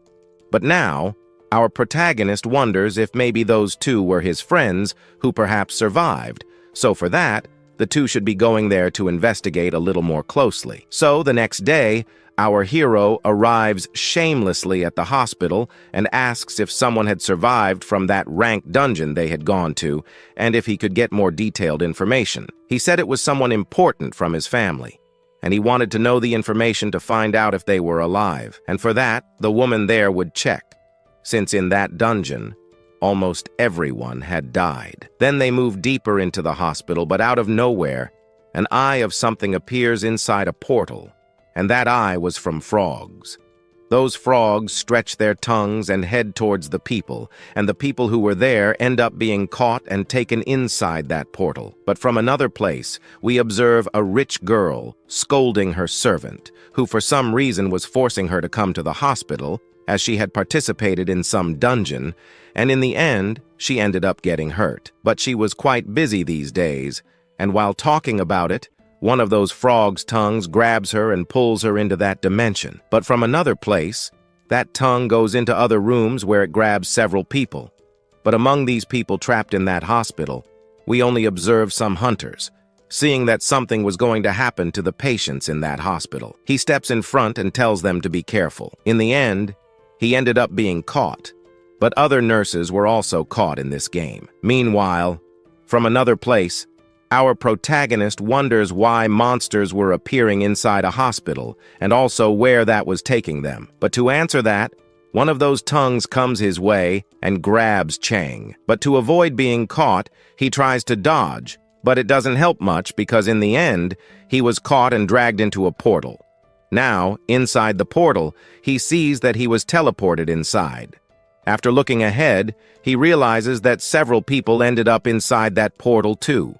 A: But now, our protagonist wonders if maybe those two were his friends who perhaps survived. So for that, the two should be going there to investigate a little more closely. So the next day, our hero arrives shamelessly at the hospital and asks if someone had survived from that rank dungeon they had gone to, and if he could get more detailed information. He said it was someone important from his family, and he wanted to know the information to find out if they were alive. And for that, the woman there would check, since in that dungeon, almost everyone had died. Then they move deeper into the hospital, but out of nowhere, an eye of something appears inside a portal. And that eye was from frogs. Those frogs stretch their tongues and head towards the people, and the people who were there end up being caught and taken inside that portal. But from another place, we observe a rich girl scolding her servant, who for some reason was forcing her to come to the hospital, as she had participated in some dungeon, and in the end, she ended up getting hurt. But she was quite busy these days, and while talking about it, one of those frogs' tongues grabs her and pulls her into that dimension. But from another place, that tongue goes into other rooms where it grabs several people. But among these people trapped in that hospital, we only observe some hunters, seeing that something was going to happen to the patients in that hospital. He steps in front and tells them to be careful. In the end, he ended up being caught, but other nurses were also caught in this game. Meanwhile, from another place, our protagonist wonders why monsters were appearing inside a hospital and also where that was taking them. But to answer that, one of those tongues comes his way and grabs Chang. But to avoid being caught, he tries to dodge, but it doesn't help much because in the end, he was caught and dragged into a portal. Now, inside the portal, he sees that he was teleported inside. After looking ahead, he realizes that several people ended up inside that portal too.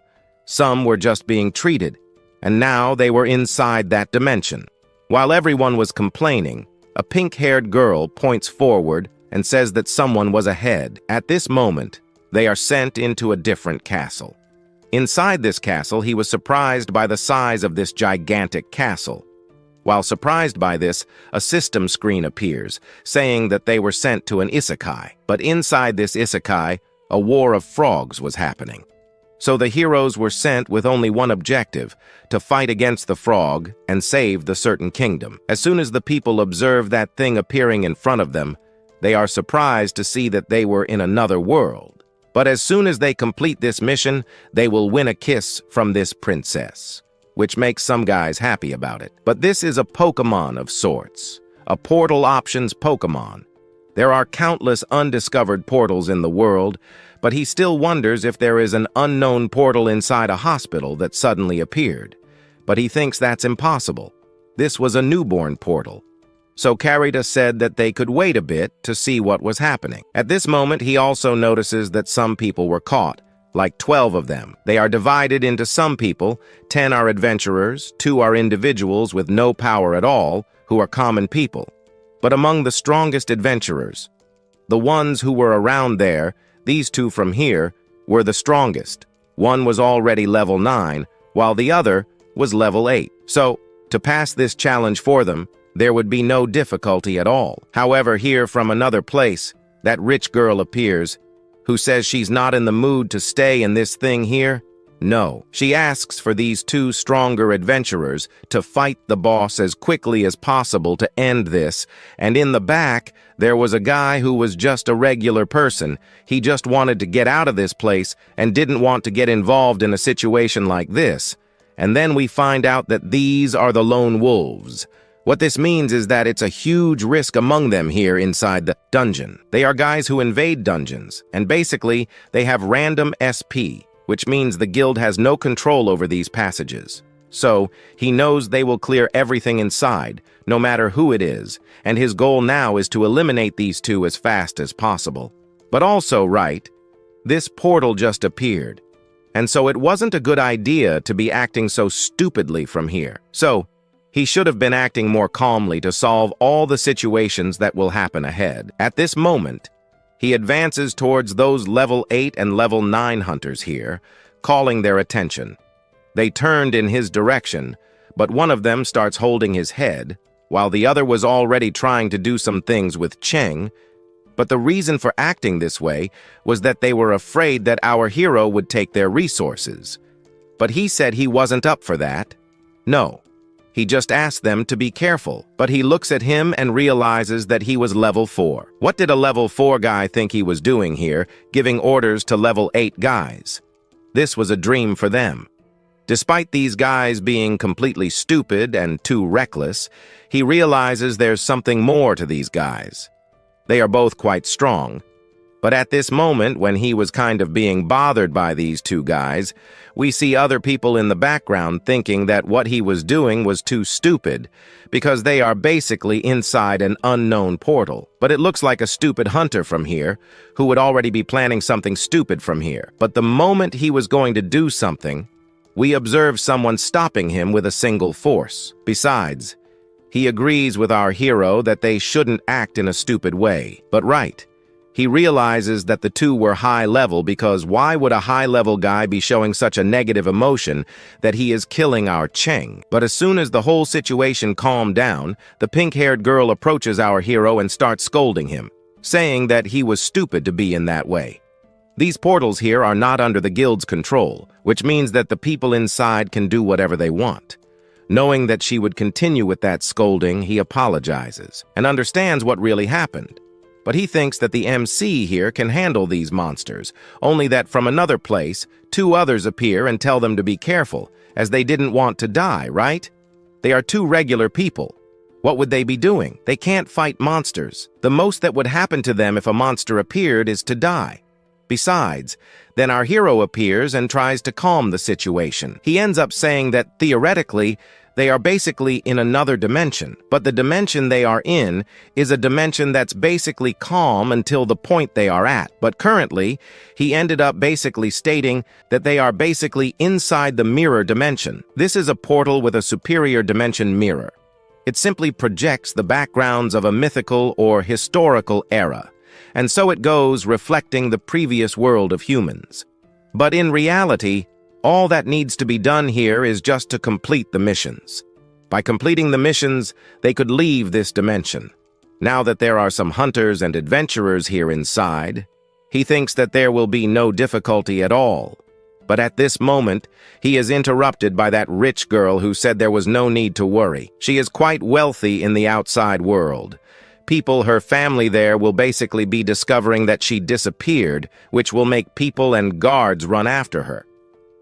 A: Some were just being treated, and now they were inside that dimension. While everyone was complaining, a pink-haired girl points forward and says that someone was ahead. At this moment, they are sent into a different castle. Inside this castle, he was surprised by the size of this gigantic castle. While surprised by this, a system screen appears, saying that they were sent to an isekai. But inside this isekai, a war of frogs was happening. So the heroes were sent with only one objective, to fight against the frog and save the certain kingdom. As soon as the people observe that thing appearing in front of them, they are surprised to see that they were in another world. But as soon as they complete this mission, they will win a kiss from this princess, which makes some guys happy about it. But this is a Pokemon of sorts, a portal options Pokemon. There are countless undiscovered portals in the world, but he still wonders if there is an unknown portal inside a hospital that suddenly appeared. But he thinks that's impossible. This was a newborn portal. So Karita said that they could wait a bit to see what was happening. At this moment, he also notices that some people were caught, like 12 of them. They are divided into some people, 10 are adventurers, 2 are individuals with no power at all, who are common people. but among the strongest adventurers. The ones who were around there, these two from here, were the strongest. One was already level 9, while the other was level 8. So, to pass this challenge for them, there would be no difficulty at all. However, here from another place, that rich girl appears, who says she's not in the mood to stay in this thing here. No, she asks for these two stronger adventurers to fight the boss as quickly as possible to end this, and in the back, there was a guy who was just a regular person. He just wanted to get out of this place and didn't want to get involved in a situation like this. And then we find out that these are the lone wolves. What this means is that it's a huge risk among them here inside the dungeon. They are guys who invade dungeons, and basically, they have random SP, which means the guild has no control over these passages. So, he knows they will clear everything inside, no matter who it is, and his goal now is to eliminate these two as fast as possible. But also, right, this portal just appeared, and so it wasn't a good idea to be acting so stupidly from here. So, he should have been acting more calmly to solve all the situations that will happen ahead. At this moment, he advances towards those level 8 and level 9 hunters here, calling their attention. They turned in his direction, but one of them starts holding his head, while the other was already trying to do some things with Cheng. But the reason for acting this way was that they were afraid that our hero would take their resources. But he said he wasn't up for that. No. He just asked them to be careful, but he looks at him and realizes that he was level 4. What did a level 4 guy think he was doing here, giving orders to level 8 guys? This was a dream for them. Despite these guys being completely stupid and too reckless, he realizes there's something more to these guys. They are both quite strong. But at this moment, when he was kind of being bothered by these two guys, we see other people in the background thinking that what he was doing was too stupid, because they are basically inside an unknown portal. But it looks like a stupid hunter from here, who would already be planning something stupid from here. But the moment he was going to do something, we observe someone stopping him with a single force. Besides, he agrees with our hero that they shouldn't act in a stupid way. But right. He realizes that the two were high level because why would a high level guy be showing such a negative emotion that he is killing our Cheng? But as soon as the whole situation calmed down, the pink-haired girl approaches our hero and starts scolding him, saying that he was stupid to be in that way. These portals here are not under the guild's control, which means that the people inside can do whatever they want. Knowing that she would continue with that scolding, he apologizes and understands what really happened. But he thinks that the MC here can handle these monsters, only that from another place, two others appear and tell them to be careful, as they didn't want to die, right? They are two regular people. What would they be doing? They can't fight monsters. The most that would happen to them if a monster appeared is to die. Besides, then our hero appears and tries to calm the situation. He ends up saying that, theoretically, they are basically in another dimension, but the dimension they are in is a dimension that's basically calm until the point they are at. But currently, he ended up basically stating that they are basically inside the mirror dimension. This is a portal with a superior dimension mirror. It simply projects the backgrounds of a mythical or historical era, and so it goes reflecting the previous world of humans. But in reality, all that needs to be done here is just to complete the missions. By completing the missions, they could leave this dimension. Now that there are some hunters and adventurers here inside, he thinks that there will be no difficulty at all. But at this moment, he is interrupted by that rich girl who said there was no need to worry. She is quite wealthy in the outside world. People, her family there, will basically be discovering that she disappeared, which will make people and guards run after her.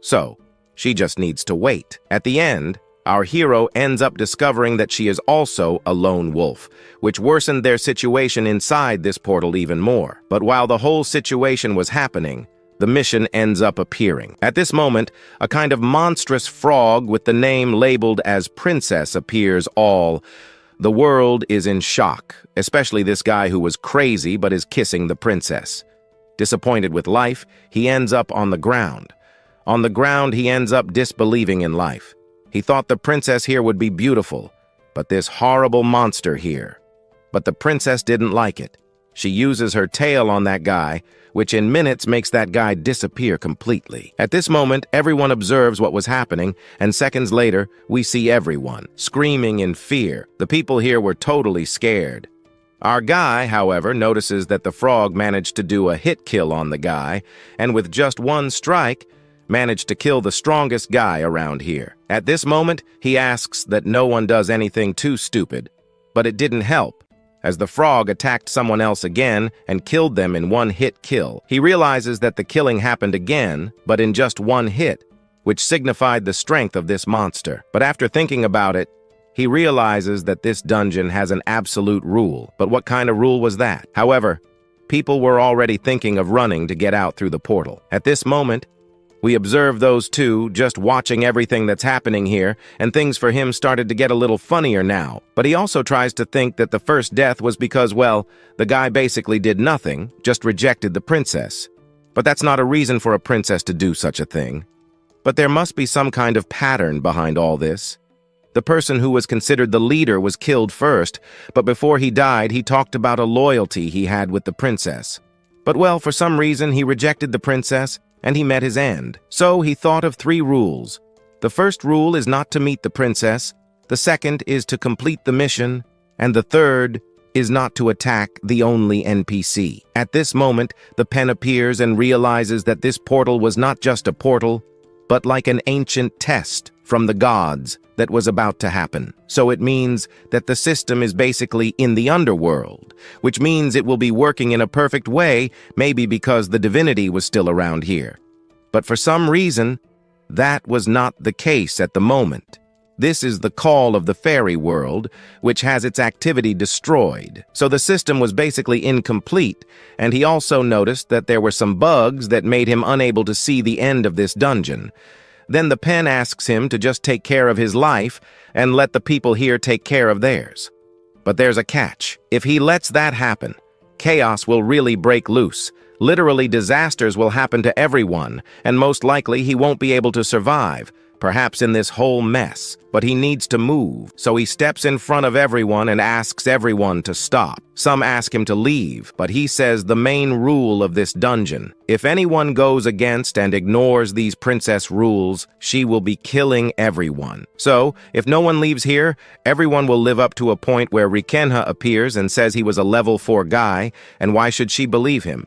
A: So, she just needs to wait. At the end, our hero ends up discovering that she is also a lone wolf, which worsened their situation inside this portal even more. But while the whole situation was happening, the mission ends up appearing. At this moment, a kind of monstrous frog with the name labeled as Princess appears. The world is in shock, especially this guy who was crazy but is kissing the princess. Disappointed with life, he ends up on the ground. On the ground, he ends up disbelieving in life. He thought the princess here would be beautiful, but this horrible monster here. But the princess didn't like it. She uses her tail on that guy, which in minutes makes that guy disappear completely. At this moment, everyone observes what was happening, and seconds later, we see everyone screaming in fear. The people here were totally scared. Our guy, however, notices that the frog managed to do a hit kill on the guy, and with just one strike, managed to kill the strongest guy around here. At this moment, he asks that no one does anything too stupid, but it didn't help, as the frog attacked someone else again and killed them in one hit kill. He realizes that the killing happened again, but in just one hit, which signified the strength of this monster. But after thinking about it, he realizes that this dungeon has an absolute rule. But what kind of rule was that? However, people were already thinking of running to get out through the portal. At this moment, we observe those two just watching everything that's happening here, and things for him started to get a little funnier now. But he also tries to think that the first death was because, well, the guy basically did nothing, just rejected the princess. But that's not a reason for a princess to do such a thing. But there must be some kind of pattern behind all this. The person who was considered the leader was killed first, but before he died, he talked about a loyalty he had with the princess. But well, for some reason, he rejected the princess, and he met his end. So he thought of 3 rules. The first rule is not to meet the princess, the second is to complete the mission, and the third is not to attack the only NPC. At this moment, the pen appears and realizes that this portal was not just a portal, but like an ancient test from the gods that was about to happen. So it means that the system is basically in the underworld, which means it will be working in a perfect way, maybe because the divinity was still around here. But for some reason, that was not the case at the moment. This is the call of the fairy world, which has its activity destroyed. So the system was basically incomplete, and he also noticed that there were some bugs that made him unable to see the end of this dungeon. Then the pen asks him to just take care of his life and let the people here take care of theirs. But there's a catch. If he lets that happen, chaos will really break loose. Literally, disasters will happen to everyone, and most likely he won't be able to survive, perhaps in this whole mess. But he needs to move, so he steps in front of everyone and asks everyone to stop. Some ask him to leave, but he says the main rule of this dungeon: if anyone goes against and ignores these princess rules, she will be killing everyone. So, if no one leaves here, everyone will live up to a point where Rikenha appears and says he was a level 4 guy, and why should she believe him?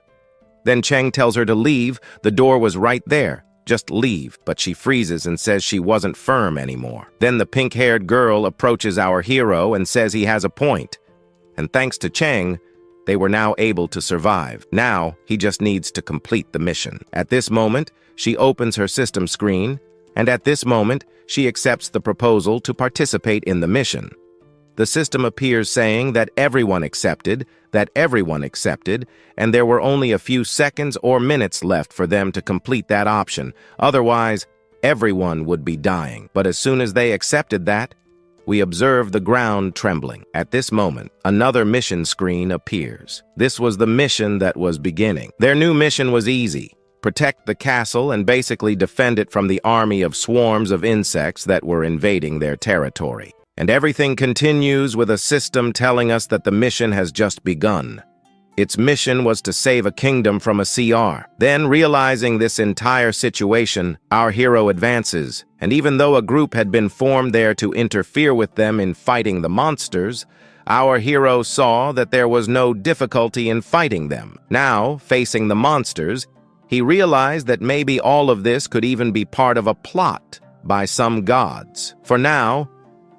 A: Then Cheng tells her to leave. The door was right there. Just leave, but she freezes and says she wasn't firm anymore. Then the pink-haired girl approaches our hero and says he has a point. And thanks to Cheng, they were now able to survive. Now, he just needs to complete the mission. At this moment, she opens her system screen, and at this moment, she accepts the proposal to participate in the mission. The system appears saying that everyone accepted, and there were only a few seconds or minutes left for them to complete that option. Otherwise, everyone would be dying. But as soon as they accepted that, we observe the ground trembling. At this moment, another mission screen appears. This was the mission that was beginning. Their new mission was easy: protect the castle and basically defend it from the army of swarms of insects that were invading their territory. And everything continues with a system telling us that the mission has just begun. Its mission was to save a kingdom from a CR. Then, realizing this entire situation, our hero advances, and even though a group had been formed there to interfere with them in fighting the monsters, our hero saw that there was no difficulty in fighting them. Now, facing the monsters, he realized that maybe all of this could even be part of a plot by some gods. For now,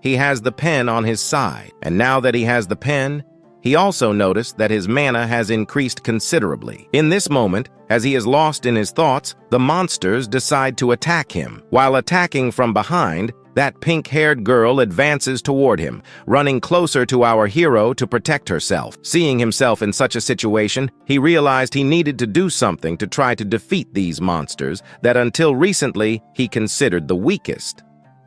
A: he has the pen on his side, and now that he has the pen, he also noticed that his mana has increased considerably. In this moment, as he is lost in his thoughts, the monsters decide to attack him. While attacking from behind, that pink-haired girl advances toward him, running closer to our hero to protect herself. Seeing himself in such a situation, he realized he needed to do something to try to defeat these monsters that until recently he considered the weakest.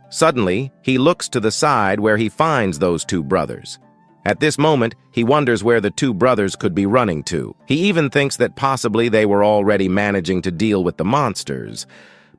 A: Suddenly, he looks to the side where he finds those 2 brothers. At this moment, he wonders where the 2 brothers could be running to. He even thinks that possibly they were already managing to deal with the monsters.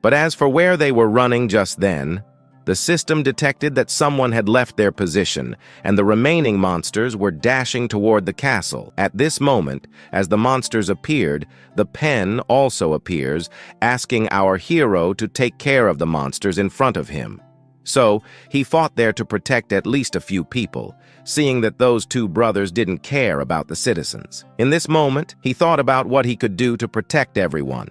A: But as for where they were running just then, The system detected that someone had left their position, and the remaining monsters were dashing toward the castle. At this moment, as the monsters appeared, the pen also appears, asking our hero to take care of the monsters in front of him. So, he fought there to protect at least a few people, seeing that those two brothers didn't care about the citizens. In this moment, he thought about what he could do to protect everyone.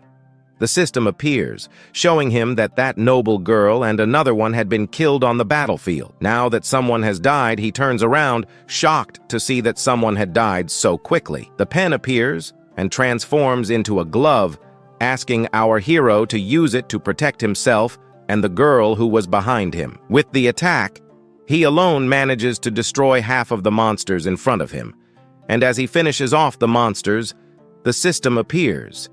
A: The system appears, showing him that that noble girl and another one had been killed on the battlefield. Now that someone has died, he turns around, shocked to see that someone had died so quickly. The pen appears and transforms into a glove, asking our hero to use it to protect himself and the girl who was behind him. With the attack, he alone manages to destroy half of the monsters in front of him. And as he finishes off the monsters, the system appears,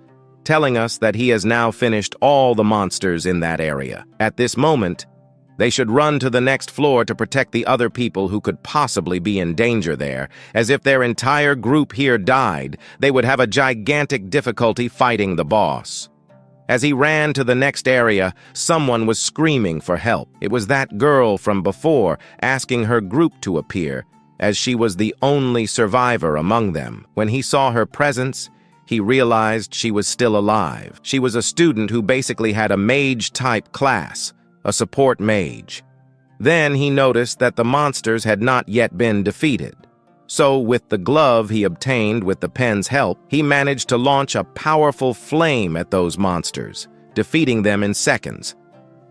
A: telling us that he has now finished all the monsters in that area. At this moment, they should run to the next floor to protect the other people who could possibly be in danger there, as if their entire group here died, they would have a gigantic difficulty fighting the boss. As he ran to the next area, someone was screaming for help. It was that girl from before, asking her group to appear, as she was the only survivor among them. When he saw her presence, he realized she was still alive. She was a student who basically had a mage-type class, a support mage. Then he noticed that the monsters had not yet been defeated. So, with the glove he obtained with the pen's help, he managed to launch a powerful flame at those monsters, defeating them in seconds.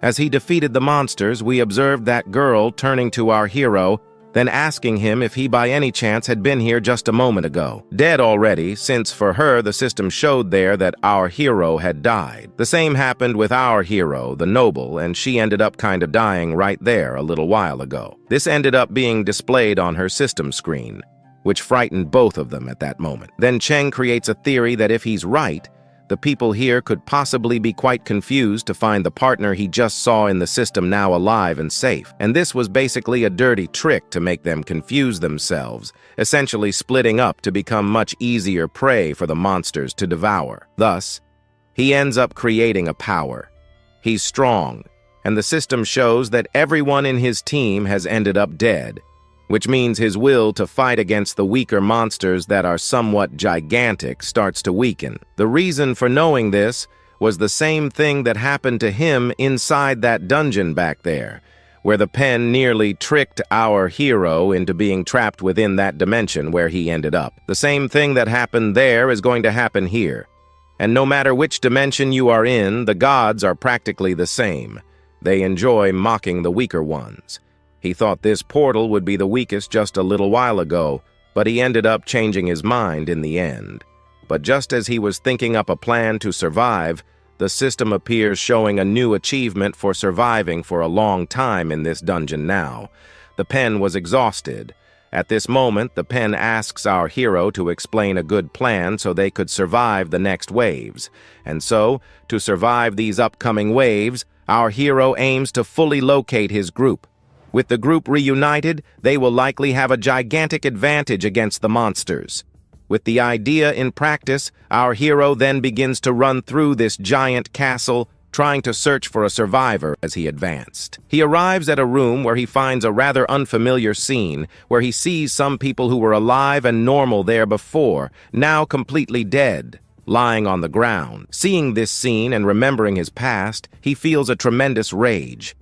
A: As he defeated the monsters, we observed that girl turning to our hero, then asking him if he by any chance had been here just a moment ago. Dead already, since for her the system showed there that our hero had died. The same happened with our hero, the noble, and she ended up kind of dying right there a little while ago. This ended up being displayed on her system screen, which frightened both of them at that moment. Then Cheng creates a theory that if he's right, the people here could possibly be quite confused to find the partner he just saw in the system now alive and safe. And this was basically a dirty trick to make them confuse themselves, essentially splitting up to become much easier prey for the monsters to devour. Thus, he ends up creating a power. He's strong, and the system shows that everyone in his team has ended up dead, which means his will to fight against the weaker monsters that are somewhat gigantic starts to weaken. The reason for knowing this was the same thing that happened to him inside that dungeon back there, where the pen nearly tricked our hero into being trapped within that dimension where he ended up. The same thing that happened there is going to happen here. And no matter which dimension you are in, the gods are practically the same. They enjoy mocking the weaker ones. He thought this portal would be the weakest just a little while ago, but he ended up changing his mind in the end. But just as he was thinking up a plan to survive, the system appears showing a new achievement for surviving for a long time in this dungeon now. The pen was exhausted. At this moment, the pen asks our hero to explain a good plan so they could survive the next waves. And so, to survive these upcoming waves, our hero aims to fully locate his group. With the group reunited, they will likely have a gigantic advantage against the monsters. With the idea in practice, our hero then begins to run through this giant castle, trying to search for a survivor as he advanced. He arrives at a room where he finds a rather unfamiliar scene, where he sees some people who were alive and normal there before, now completely dead, lying on the ground. Seeing this scene and remembering his past, he feels a tremendous rage.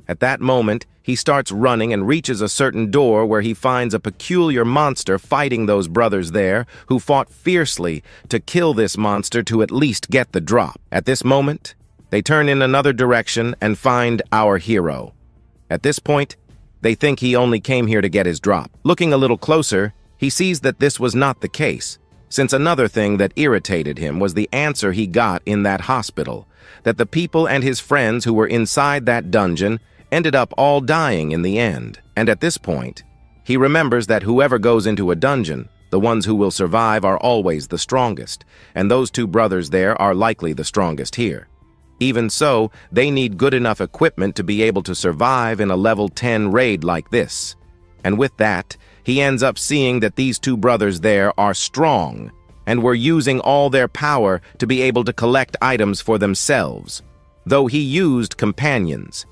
A: At that moment, he starts running and reaches a certain door where he finds a peculiar monster fighting those brothers there who fought fiercely to kill this monster to at least get the drop. At this moment, they turn in another direction and find our hero. At this point, they think he only came here to get his drop. Looking a little closer, he sees that this was not the case, since another thing that irritated him was the answer he got in that hospital, that the people and his friends who were inside that dungeon ended up all dying in the end. And at this point, he remembers that whoever goes into a dungeon, the ones who will survive are always the strongest, and those two brothers there are likely the strongest here. Even so, they need good enough equipment to be able to survive in a level 10 raid like this. And with that, he ends up seeing that these two brothers there are strong, and were using all their power to be able to collect items for themselves, though he used companions.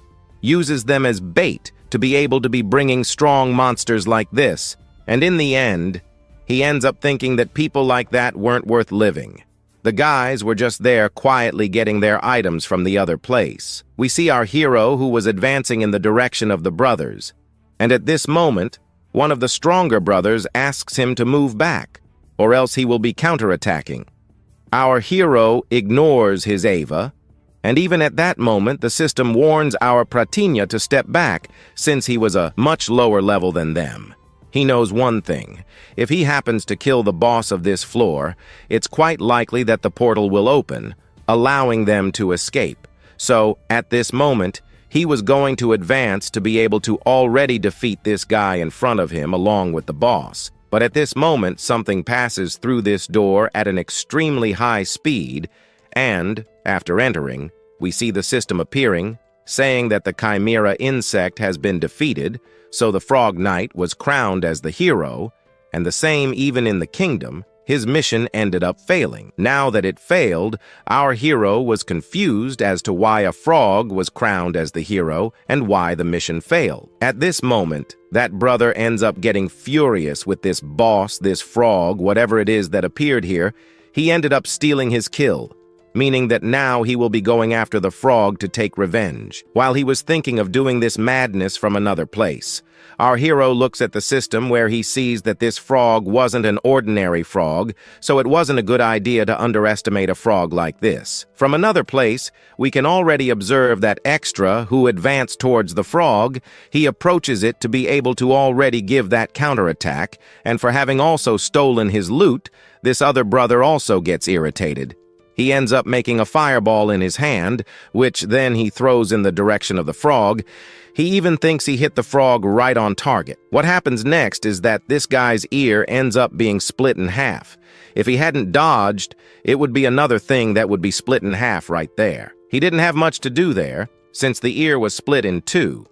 A: uses them as bait to be able to be bringing strong monsters like this, and in the end, he ends up thinking that people like that weren't worth living. The guys were just there quietly getting their items from the other place. We see our hero who was advancing in the direction of the brothers, and at this moment, one of the stronger brothers asks him to move back, or else he will be counterattacking. Our hero ignores his Ava, and even at that moment, the system warns our Pratinya to step back, since he was a much lower level than them. He knows one thing: if he happens to kill the boss of this floor, it's quite likely that the portal will open, allowing them to escape. So, at this moment, he was going to advance to be able to already defeat this guy in front of him along with the boss. But at this moment, something passes through this door at an extremely high speed, and, after entering, we see the system appearing, saying that the Chimera insect has been defeated, so the Frog Knight was crowned as the hero, and the same even in the kingdom. His mission ended up failing. Now that it failed, our hero was confused as to why a frog was crowned as the hero and why the mission failed. At this moment, that brother ends up getting furious with this boss, this frog, whatever it is that appeared here. He ended up stealing his kill, meaning that now he will be going after the frog to take revenge, while he was thinking of doing this madness from another place. Our hero looks at the system where he sees that this frog wasn't an ordinary frog, so it wasn't a good idea to underestimate a frog like this. From another place, we can already observe that Extra, who advanced towards the frog, he approaches it to be able to already give that counterattack, and for having also stolen his loot, this other brother also gets irritated. He ends up making a fireball in his hand, which then he throws in the direction of the frog. He even thinks he hit the frog right on target. What happens next is that this guy's ear ends up being split in half. If he hadn't dodged, it would be another thing that would be split in half right there. He didn't have much to do there, since the ear was split in two.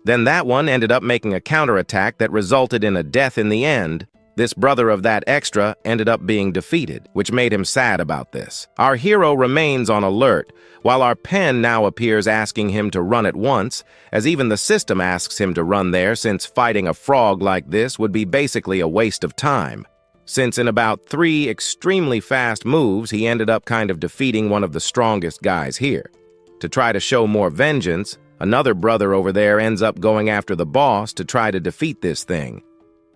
A: Then that one ended up making a counterattack that resulted in a death in the end. This brother of that Extra ended up being defeated, which made him sad about this. Our hero remains on alert, while our pen now appears asking him to run at once, as even the system asks him to run there, since fighting a frog like this would be basically a waste of time. Since in about 3 extremely fast moves, he ended up kind of defeating one of the strongest guys here. To try to show more vengeance, another brother over there ends up going after the boss to try to defeat this thing.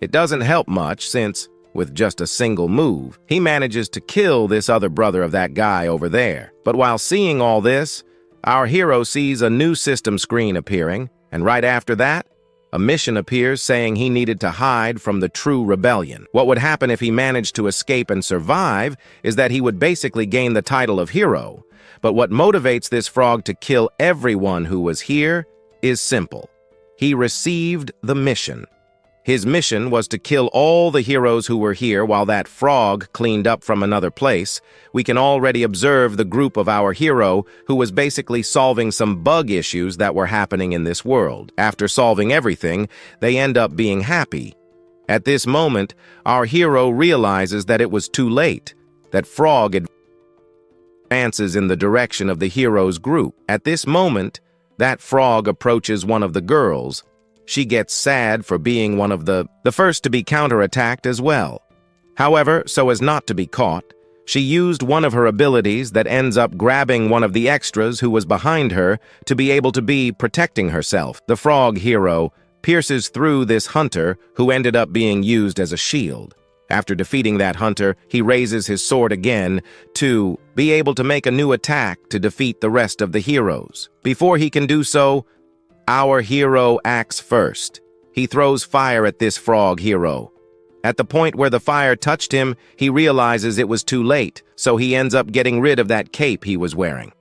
A: It doesn't help much since, with just a single move, he manages to kill this other brother of that guy over there. But while seeing all this, our hero sees a new system screen appearing, and right after that, a mission appears saying he needed to hide from the true rebellion. What would happen if he managed to escape and survive is that he would basically gain the title of hero. But what motivates this frog to kill everyone who was here is simple. He received the mission. His mission was to kill all the heroes who were here while that frog cleaned up from another place. We can already observe the group of our hero who was basically solving some bug issues that were happening in this world. After solving everything, they end up being happy. At this moment, our hero realizes that it was too late, that frog advances in the direction of the hero's group. At this moment, that frog approaches one of the girls. She gets sad for being one of the first to be counterattacked as well. However, so as not to be caught, she used one of her abilities that ends up grabbing one of the extras who was behind her to be able to be protecting herself. The frog hero pierces through this hunter who ended up being used as a shield. After defeating that hunter, he raises his sword again to be able to make a new attack to defeat the rest of the heroes. Before he can do so, our hero acts first. He throws fire at this frog hero. At the point where the fire touched him, he realizes it was too late, so he ends up getting rid of that cape he was wearing.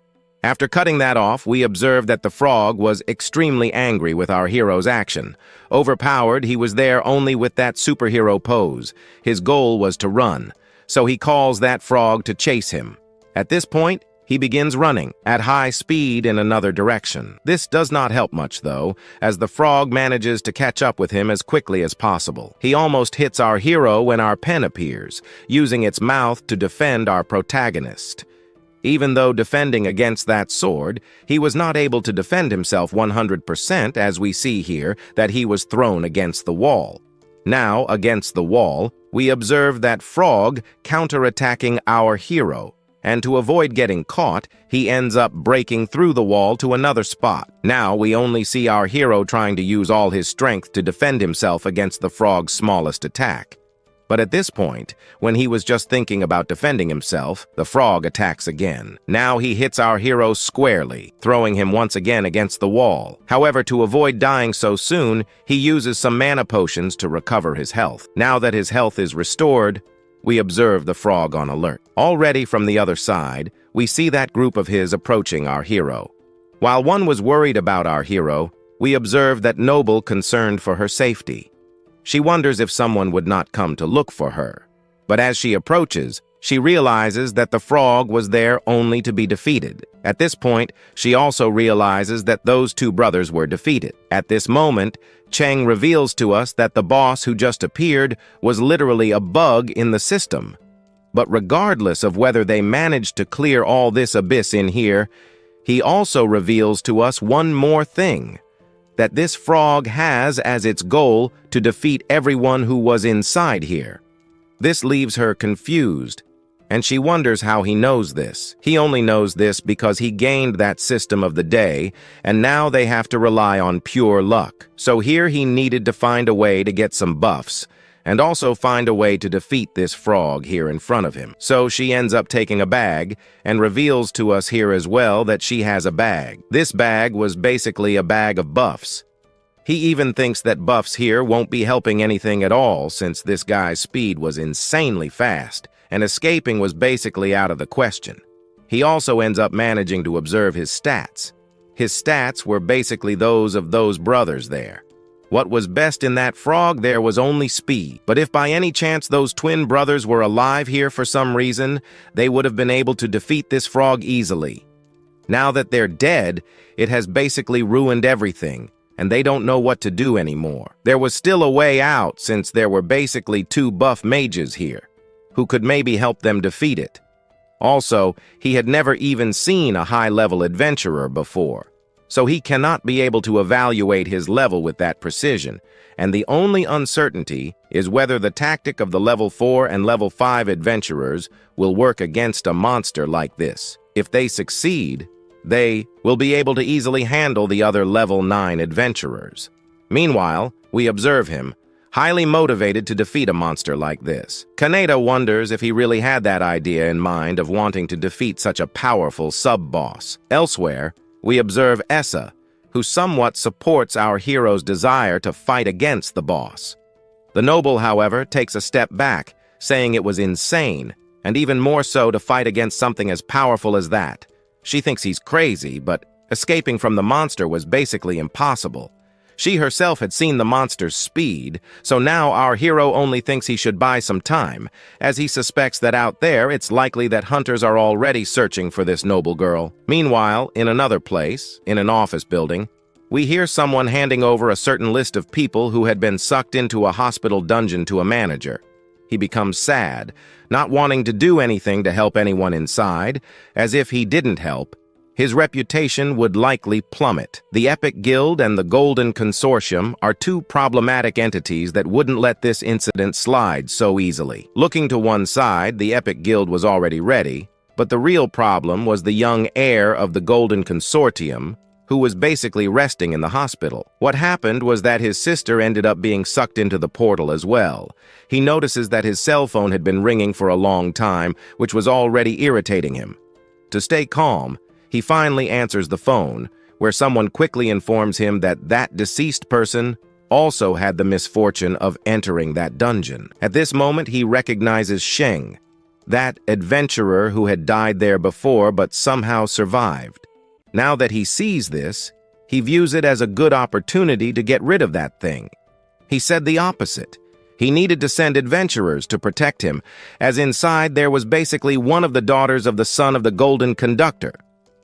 A: After cutting that off, we observe that the frog was extremely angry with our hero's action. Overpowered, he was there only with that superhero pose. His goal was to run, so he calls that frog to chase him. At this point, he begins running at high speed in another direction. This does not help much, though, as the frog manages to catch up with him as quickly as possible. He almost hits our hero when our pen appears, using its mouth to defend our protagonist. Even though defending against that sword, he was not able to defend himself 100%, as we see here that he was thrown against the wall. Now, against the wall, we observe that frog counterattacking our hero, and to avoid getting caught, he ends up breaking through the wall to another spot. Now, we only see our hero trying to use all his strength to defend himself against the frog's smallest attack. But at this point, when he was just thinking about defending himself, the frog attacks again. Now he hits our hero squarely, throwing him once again against the wall. However, to avoid dying so soon, he uses some mana potions to recover his health. Now that his health is restored, we observe the frog on alert. Already from the other side, we see that group of his approaching our hero. While one was worried about our hero, we observe that Noble concerned for her safety. She wonders if someone would not come to look for her. But as she approaches, she realizes that the frog was there only to be defeated. At this point, she also realizes that those two brothers were defeated. At this moment, Cheng reveals to us that the boss who just appeared was literally a bug in the system. But regardless of whether they managed to clear all this abyss in here, he also reveals to us one more thing: that this frog has as its goal to defeat everyone who was inside here. This leaves her confused, and she wonders how he knows this. He only knows this because he gained that system of the day, and now they have to rely on pure luck. So here he needed to find a way to get some buffs, and also find a way to defeat this frog here in front of him. So she ends up taking a bag, and reveals to us here as well that she has a bag. This bag was basically a bag of buffs. He even thinks that buffs here won't be helping anything at all, since this guy's speed was insanely fast, and escaping was basically out of the question. He also ends up managing to observe his stats. His stats were basically those of those brothers there. What was best in that frog there was only speed. But if by any chance those twin brothers were alive here for some reason, they would have been able to defeat this frog easily. Now that they're dead, it has basically ruined everything, and they don't know what to do anymore. There was still a way out, since there were basically two buff mages here, who could maybe help them defeat it. Also, he had never even seen a high-level adventurer before, so he cannot be able to evaluate his level with that precision, and the only uncertainty is whether the tactic of the level 4 and level 5 adventurers will work against a monster like this. If they succeed, they will be able to easily handle the other level 9 adventurers. Meanwhile, we observe him, highly motivated to defeat a monster like this. Kaneda wonders if he really had that idea in mind of wanting to defeat such a powerful sub-boss. Elsewhere, we observe Essa, who somewhat supports our hero's desire to fight against the boss. The noble, however, takes a step back, saying it was insane, and even more so to fight against something as powerful as that. She thinks he's crazy, but escaping from the monster was basically impossible. She herself had seen the monster's speed, so now our hero only thinks he should buy some time, as he suspects that out there it's likely that hunters are already searching for this noble girl. Meanwhile, in another place, in an office building, we hear someone handing over a certain list of people who had been sucked into a hospital dungeon to a manager. He becomes sad, not wanting to do anything to help anyone inside, as if he didn't help, his reputation would likely plummet. The Epic Guild and the Golden Consortium are two problematic entities that wouldn't let this incident slide so easily. Looking to one side, the Epic Guild was already ready, but the real problem was the young heir of the Golden Consortium, who was basically resting in the hospital. What happened was that his sister ended up being sucked into the portal as well. He notices that his cell phone had been ringing for a long time, which was already irritating him. To stay calm, he finally answers the phone, where someone quickly informs him that that deceased person also had the misfortune of entering that dungeon. At this moment, he recognizes Sheng, that adventurer who had died there before but somehow survived. Now that he sees this, he views it as a good opportunity to get rid of that thing. He said the opposite. He needed to send adventurers to protect him, as inside there was basically one of the daughters of the son of the Golden Conductor.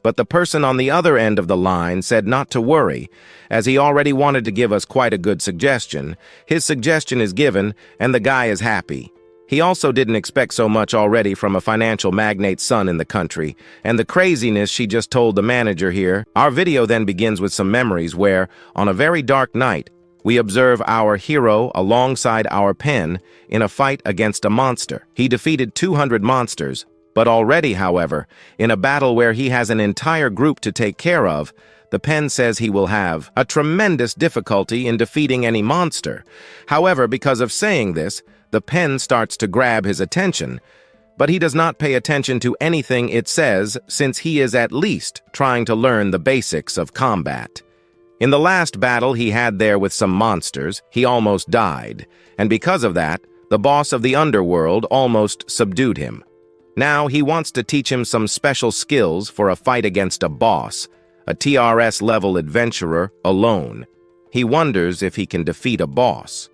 A: But the person on the other end of the line said not to worry, as he already wanted to give us quite a good suggestion. His suggestion is given, and the guy is happy. He also didn't expect so much already from a financial magnate's son in the country, and the craziness she just told the manager here. Our video then begins with some memories where, on a very dark night, we observe our hero alongside our pen in a fight against a monster. He defeated 200 monsters, but already, however, in a battle where he has an entire group to take care of, the pen says he will have a tremendous difficulty in defeating any monster. However, because of saying this, the pen starts to grab his attention, but he does not pay attention to anything it says since he is at least trying to learn the basics of combat. In the last battle he had there with some monsters, he almost died, and because of that, the boss of the Underworld almost subdued him. Now he wants to teach him some special skills for a fight against a boss, a TRS-level adventurer, alone. He wonders if he can defeat a boss.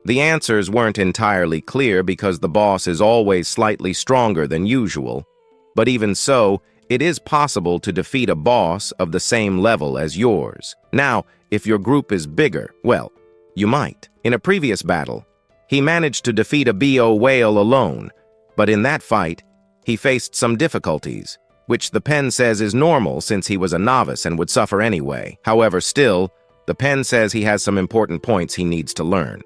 A: The answers weren't entirely clear because the boss is always slightly stronger than usual, but even so, it is possible to defeat a boss of the same level as yours. Now, if your group is bigger, well, you might. In a previous battle, he managed to defeat a BO whale alone, but in that fight, he faced some difficulties, which the pen says is normal since he was a novice and would suffer anyway. However, still, the pen says he has some important points he needs to learn.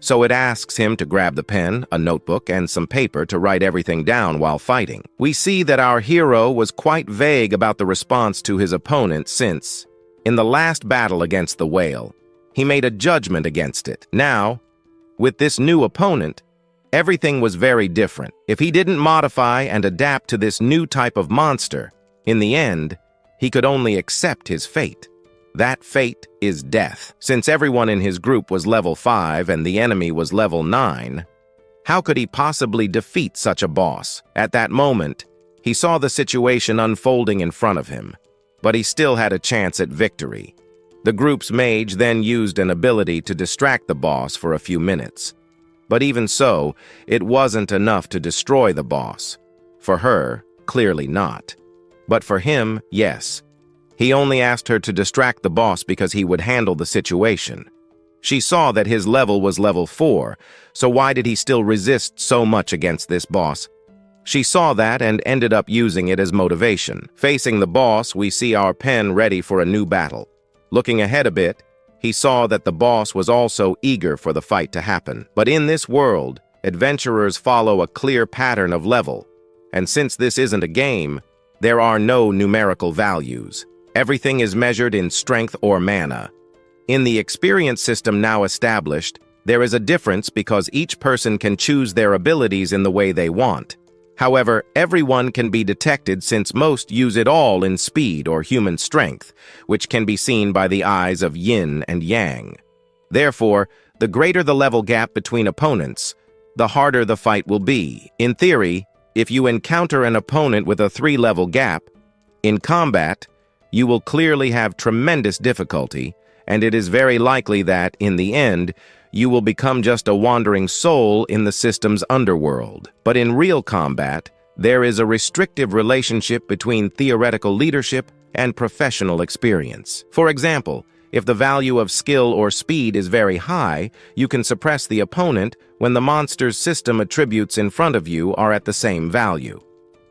A: So it asks him to grab the pen, a notebook, and some paper to write everything down while fighting. We see that our hero was quite vague about the response to his opponent since, in the last battle against the whale, he made a judgment against it. Now, with this new opponent, everything was very different. If he didn't modify and adapt to this new type of monster, in the end, he could only accept his fate. That fate is death. Since everyone in his group was level 5 and the enemy was level 9, how could he possibly defeat such a boss? At that moment, he saw the situation unfolding in front of him, but he still had a chance at victory. The group's mage then used an ability to distract the boss for a few minutes. But even so, it wasn't enough to destroy the boss. For her, clearly not. But for him, yes. He only asked her to distract the boss because he would handle the situation. She saw that his level was level 4, so why did he still resist so much against this boss? She saw that and ended up using it as motivation. Facing the boss, we see our pen ready for a new battle. Looking ahead a bit, he saw that the boss was also eager for the fight to happen. But in this world, adventurers follow a clear pattern of level, and since this isn't a game, there are no numerical values. Everything is measured in strength or mana. In the experience system now established, there is a difference because each person can choose their abilities in the way they want. However, everyone can be detected since most use it all in speed or human strength, which can be seen by the eyes of yin and yang. Therefore, the greater the level gap between opponents, the harder the fight will be. In theory, if you encounter an opponent with a 3-level gap, in combat, you will clearly have tremendous difficulty, and it is very likely that, in the end, you will become just a wandering soul in the system's underworld. But in real combat, there is a restrictive relationship between theoretical leadership and professional experience. For example, if the value of skill or speed is very high, you can suppress the opponent when the monster's system attributes in front of you are at the same value.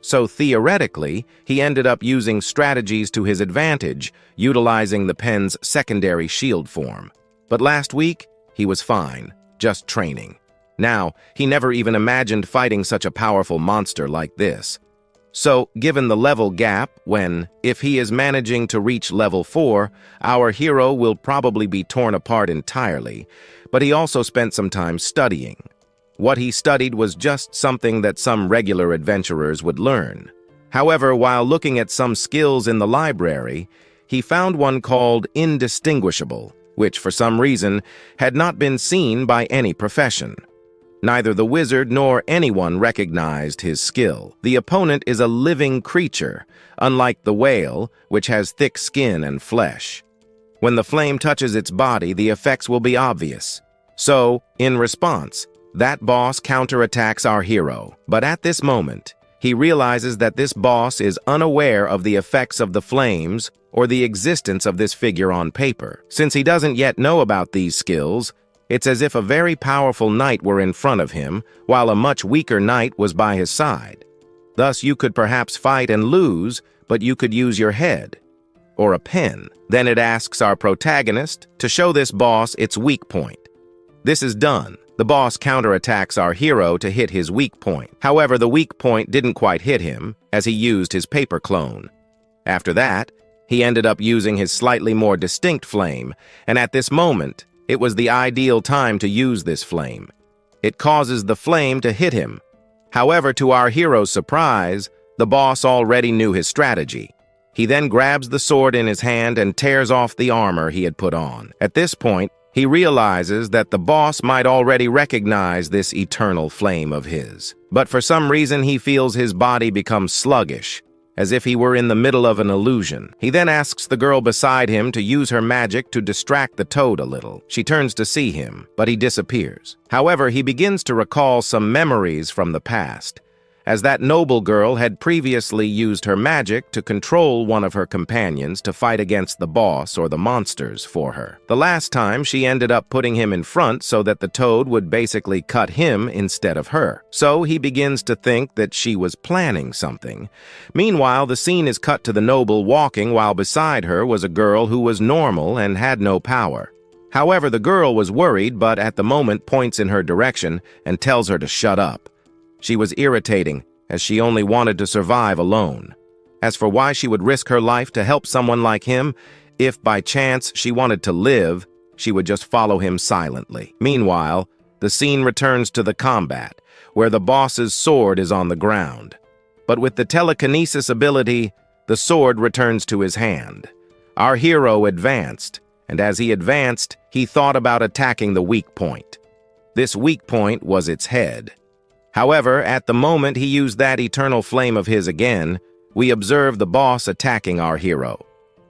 A: So theoretically, he ended up using strategies to his advantage, utilizing the pen's secondary shield form. But last week, he was fine, just training. Now, he never even imagined fighting such a powerful monster like this. So, given the level gap, if he is managing to reach level 4, our hero will probably be torn apart entirely, but he also spent some time studying. What he studied was just something that some regular adventurers would learn. However, while looking at some skills in the library, he found one called indistinguishable, which for some reason had not been seen by any profession. Neither the wizard nor anyone recognized his skill. The opponent is a living creature, unlike the whale, which has thick skin and flesh. When the flame touches its body, the effects will be obvious. So, in response, that boss counterattacks our hero. But at this moment, he realizes that this boss is unaware of the effects of the flames or the existence of this figure on paper. Since he doesn't yet know about these skills, It's as if a very powerful knight were in front of him, while a much weaker knight was by his side. Thus, you could perhaps fight and lose, but you could use your head. Or a pen. Then it asks our protagonist to show this boss its weak point. This is done. The boss counterattacks our hero to hit his weak point. However, the weak point didn't quite hit him, as he used his paper clone. After that, he ended up using his slightly more distinct flame, and at this moment, it was the ideal time to use this flame. It causes the flame to hit him. However, to our hero's surprise, the boss already knew his strategy. He then grabs the sword in his hand and tears off the armor he had put on. At this point, he realizes that the boss might already recognize this eternal flame of his. But for some reason, he feels his body become sluggish, as if he were in the middle of an illusion. He then asks the girl beside him to use her magic to distract the toad a little. She turns to see him, but he disappears. However, he begins to recall some memories from the past, as that noble girl had previously used her magic to control one of her companions to fight against the boss or the monsters for her. The last time, she ended up putting him in front so that the toad would basically cut him instead of her. So he begins to think that she was planning something. Meanwhile, the scene is cut to the noble walking while beside her was a girl who was normal and had no power. However, the girl was worried, but at the moment points in her direction and tells her to shut up. She was irritating, as she only wanted to survive alone. As for why she would risk her life to help someone like him, if by chance she wanted to live, she would just follow him silently. Meanwhile, the scene returns to the combat, where the boss's sword is on the ground. But with the telekinesis ability, the sword returns to his hand. Our hero advanced, and as he advanced, he thought about attacking the weak point. This weak point was its head. However, at the moment he used that eternal flame of his again, we observe the boss attacking our hero.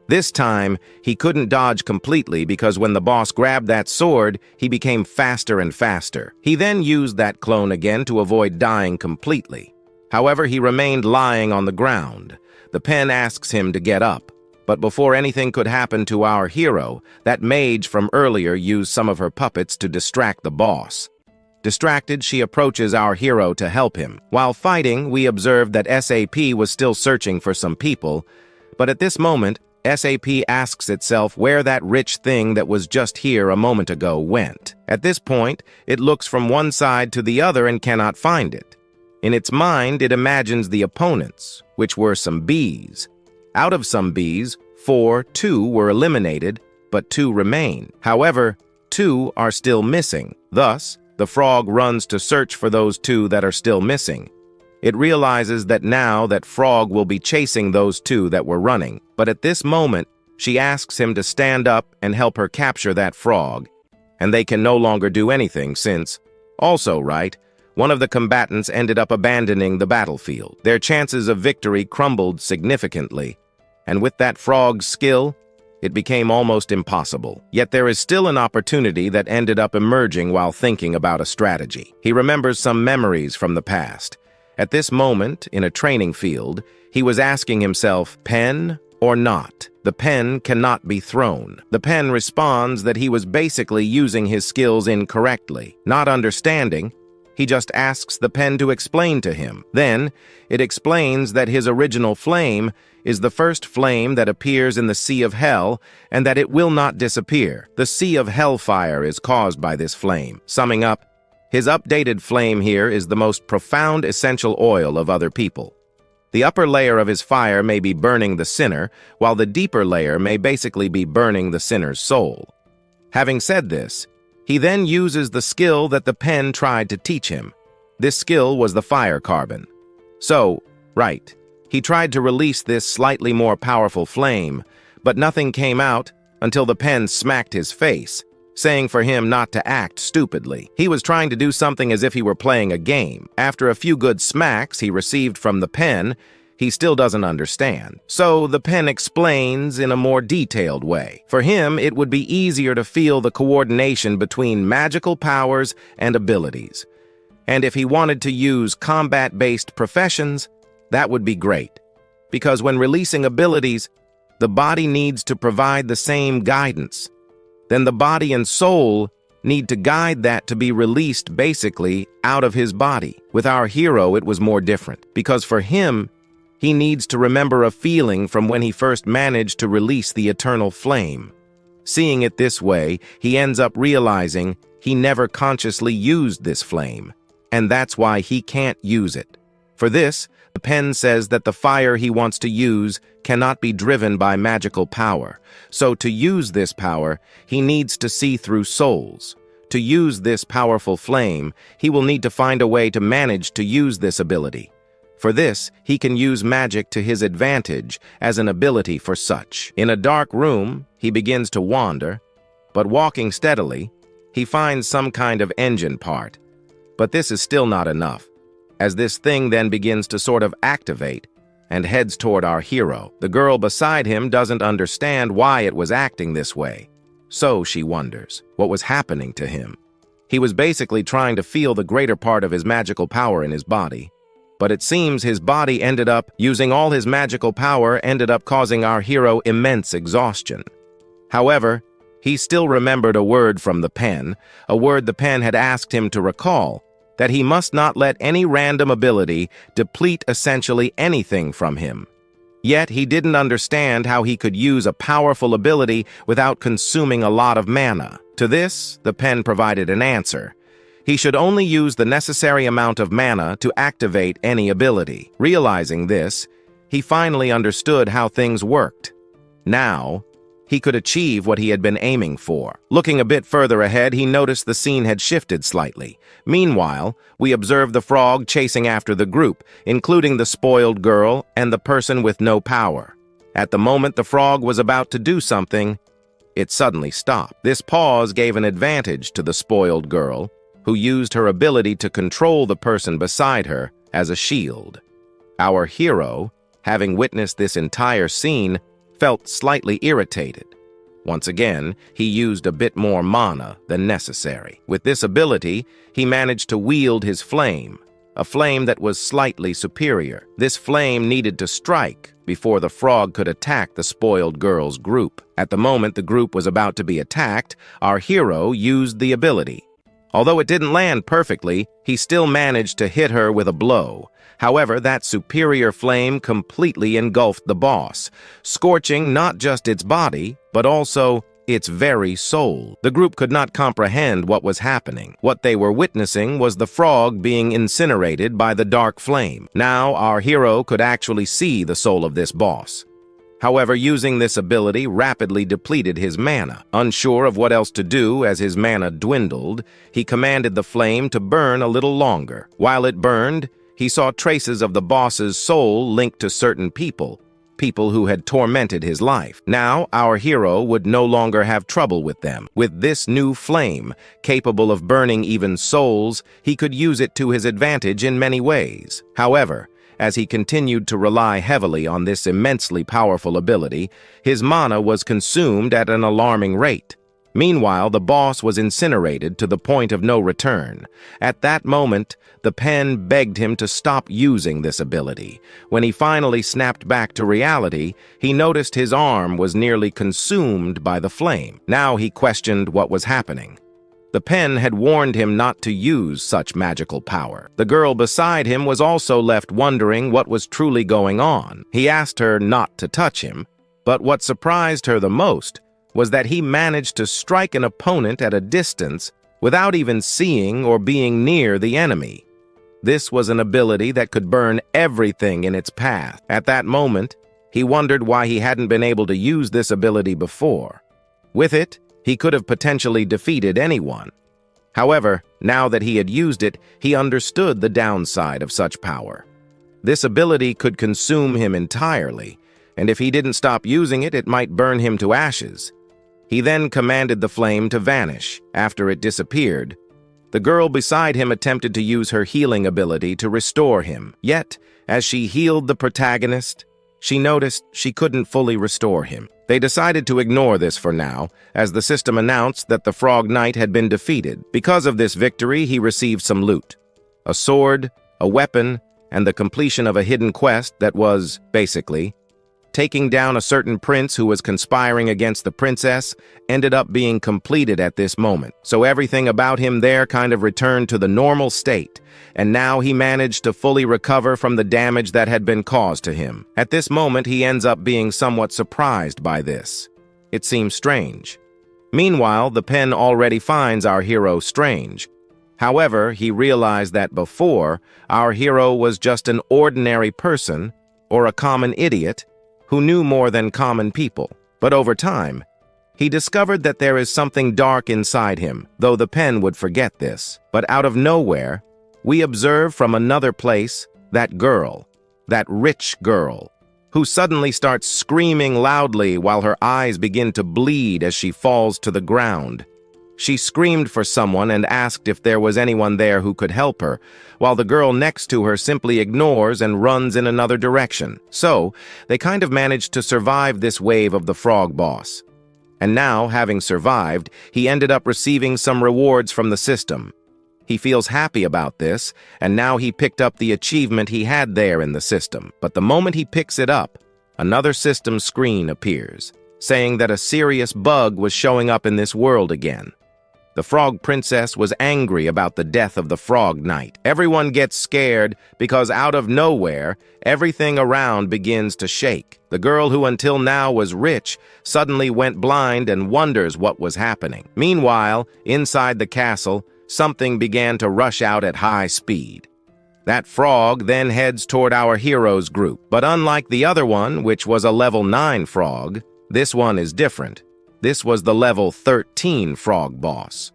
A: This time, he couldn't dodge completely because when the boss grabbed that sword, he became faster and faster. He then used that clone again to avoid dying completely. However, he remained lying on the ground. The pen asks him to get up, but before anything could happen to our hero, that mage from earlier used some of her puppets to distract the boss. Distracted, she approaches our hero to help him. While fighting, we observed that SAP was still searching for some people, but at this moment, SAP asks itself where that rich thing that was just here a moment ago went. At this point, it looks from one side to the other and cannot find it. In its mind, it imagines the opponents, which were some bees. Out of some bees, 2 were eliminated, but 2 remain. However, 2 are still missing. Thus, the frog runs to search for those 2 that are still missing. It realizes that now that frog will be chasing those 2 that were running, but at this moment, she asks him to stand up and help her capture that frog, and they can no longer do anything since, also right, one of the combatants ended up abandoning the battlefield. Their chances of victory crumbled significantly, and with that frog's skill, it became almost impossible. Yet there is still an opportunity that ended up emerging while thinking about a strategy. He remembers some memories from the past. At this moment, in a training field, he was asking himself, pen or not? The pen cannot be thrown. The pen responds that he was basically using his skills incorrectly. Not understanding, he just asks the pen to explain to him. Then, it explains that his original flame is the first flame that appears in the Sea of Hell, and that it will not disappear. The Sea of Hellfire is caused by this flame. Summing up, his updated flame here is the most profound essential oil of other people. The upper layer of his fire may be burning the sinner, while the deeper layer may basically be burning the sinner's soul. Having said this, he then uses the skill that the pen tried to teach him. This skill was the fire carbon. So, right, he tried to release this slightly more powerful flame, but nothing came out until the pen smacked his face, saying for him not to act stupidly. He was trying to do something as if he were playing a game. After a few good smacks he received from the pen, he still doesn't understand. So the pen explains in a more detailed way. For him, it would be easier to feel the coordination between magical powers and abilities. And if he wanted to use combat-based professions, that would be great. Because when releasing abilities, the body needs to provide the same guidance. Then the body and soul need to guide that to be released basically out of his body. With our hero, it was more different, because for him, he needs to remember a feeling from when he first managed to release the eternal flame. Seeing it this way, he ends up realizing he never consciously used this flame, and that's why he can't use it. For this, the pen says that the fire he wants to use cannot be driven by magical power. So to use this power, he needs to see through souls. To use this powerful flame, he will need to find a way to manage to use this ability. For this, he can use magic to his advantage as an ability for such. In a dark room, he begins to wander, but walking steadily, he finds some kind of engine part. But this is still not enough, as this thing then begins to sort of activate and heads toward our hero. The girl beside him doesn't understand why it was acting this way. So she wonders what was happening to him. He was basically trying to feel the greater part of his magical power in his body. But it seems his body ended up using all his magical power, ended up causing our hero immense exhaustion. However, he still remembered a word from the pen, a word the pen had asked him to recall, that he must not let any random ability deplete essentially anything from him. Yet he didn't understand how he could use a powerful ability without consuming a lot of mana. To this, the pen provided an answer. He should only use the necessary amount of mana to activate any ability. Realizing this, he finally understood how things worked. Now, he could achieve what he had been aiming for. Looking a bit further ahead, he noticed the scene had shifted slightly. Meanwhile, we observed the frog chasing after the group, including the spoiled girl and the person with no power. At the moment the frog was about to do something, it suddenly stopped. This pause gave an advantage to the spoiled girl, who used her ability to control the person beside her as a shield. Our hero, having witnessed this entire scene, felt slightly irritated. Once again, he used a bit more mana than necessary. With this ability, he managed to wield his flame, a flame that was slightly superior. This flame needed to strike before the frog could attack the spoiled girl's group. At the moment the group was about to be attacked, our hero used the ability. Although it didn't land perfectly, he still managed to hit her with a blow. However, that superior flame completely engulfed the boss, scorching not just its body, but also its very soul. The group could not comprehend what was happening. What they were witnessing was the frog being incinerated by the dark flame. Now, our hero could actually see the soul of this boss. However, using this ability rapidly depleted his mana. Unsure of what else to do as his mana dwindled, he commanded the flame to burn a little longer. While it burned, he saw traces of the boss's soul linked to certain people who had tormented his life. Now, our hero would no longer have trouble with them. With this new flame, capable of burning even souls, he could use it to his advantage in many ways. However, as he continued to rely heavily on this immensely powerful ability, his mana was consumed at an alarming rate. Meanwhile, the boss was incinerated to the point of no return. At that moment, the pen begged him to stop using this ability. When he finally snapped back to reality, he noticed his arm was nearly consumed by the flame. Now he questioned what was happening. The pen had warned him not to use such magical power. The girl beside him was also left wondering what was truly going on. He asked her not to touch him, but what surprised her the most was that he managed to strike an opponent at a distance without even seeing or being near the enemy. This was an ability that could burn everything in its path. At that moment, he wondered why he hadn't been able to use this ability before. With it, he could have potentially defeated anyone. However, now that he had used it, he understood the downside of such power. This ability could consume him entirely, and if he didn't stop using it, it might burn him to ashes. He then commanded the flame to vanish. After it disappeared, the girl beside him attempted to use her healing ability to restore him. Yet, as she healed the protagonist, she noticed she couldn't fully restore him. They decided to ignore this for now, as the system announced that the Frog Knight had been defeated. Because of this victory, he received some loot: a sword, a weapon, and the completion of a hidden quest that was, basically, taking down a certain prince who was conspiring against the princess ended up being completed at this moment. So everything about him there kind of returned to the normal state, and now he managed to fully recover from the damage that had been caused to him. At this moment, he ends up being somewhat surprised by this. It seems strange. Meanwhile, the pen already finds our hero strange. However, he realized that before, our hero was just an ordinary person, or a common idiot, who knew more than common people. But over time, he discovered that there is something dark inside him, though the pen would forget this. But out of nowhere, we observe from another place that girl, that rich girl, who suddenly starts screaming loudly while her eyes begin to bleed as she falls to the ground. She screamed for someone and asked if there was anyone there who could help her, while the girl next to her simply ignores and runs in another direction. So, they kind of managed to survive this wave of the frog boss. And now, having survived, he ended up receiving some rewards from the system. He feels happy about this, and now he picked up the achievement he had there in the system. But the moment he picks it up, another system screen appears, saying that a serious bug was showing up in this world again. The frog princess was angry about the death of the frog knight. Everyone gets scared because out of nowhere, everything around begins to shake. The girl who until now was rich suddenly went blind and wonders what was happening. Meanwhile, inside the castle, something began to rush out at high speed. That frog then heads toward our hero's group. But unlike the other one, which was a level 9 frog, this one is different. This was the level 13 frog boss.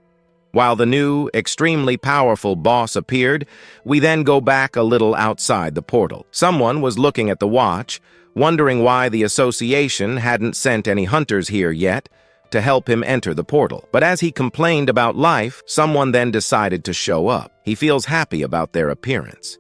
A: While the new, extremely powerful boss appeared, we then go back a little outside the portal. Someone was looking at the watch, wondering why the association hadn't sent any hunters here yet to help him enter the portal. But as he complained about life, someone then decided to show up. He feels happy about their appearance.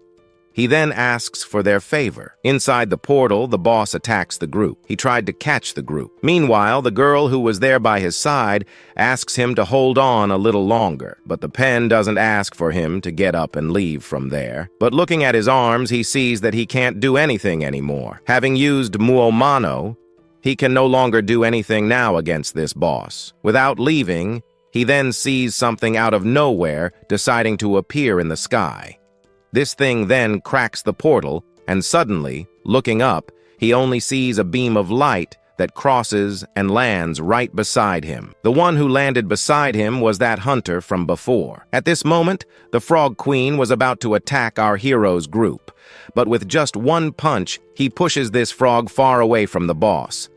A: He then asks for their favor. Inside the portal, the boss attacks the group. He tried to catch the group. Meanwhile, the girl who was there by his side asks him to hold on a little longer, but the pen doesn't ask for him to get up and leave from there. But looking at his arms, he sees that he can't do anything anymore. Having used Muomano, he can no longer do anything now against this boss. Without leaving, he then sees something out of nowhere deciding to appear in the sky. This thing then cracks the portal, and suddenly, looking up, he only sees a beam of light that crosses and lands right beside him. The one who landed beside him was that hunter from before. At this moment, the Frog Queen was about to attack our hero's group, but with just one punch, he pushes this frog far away from the boss.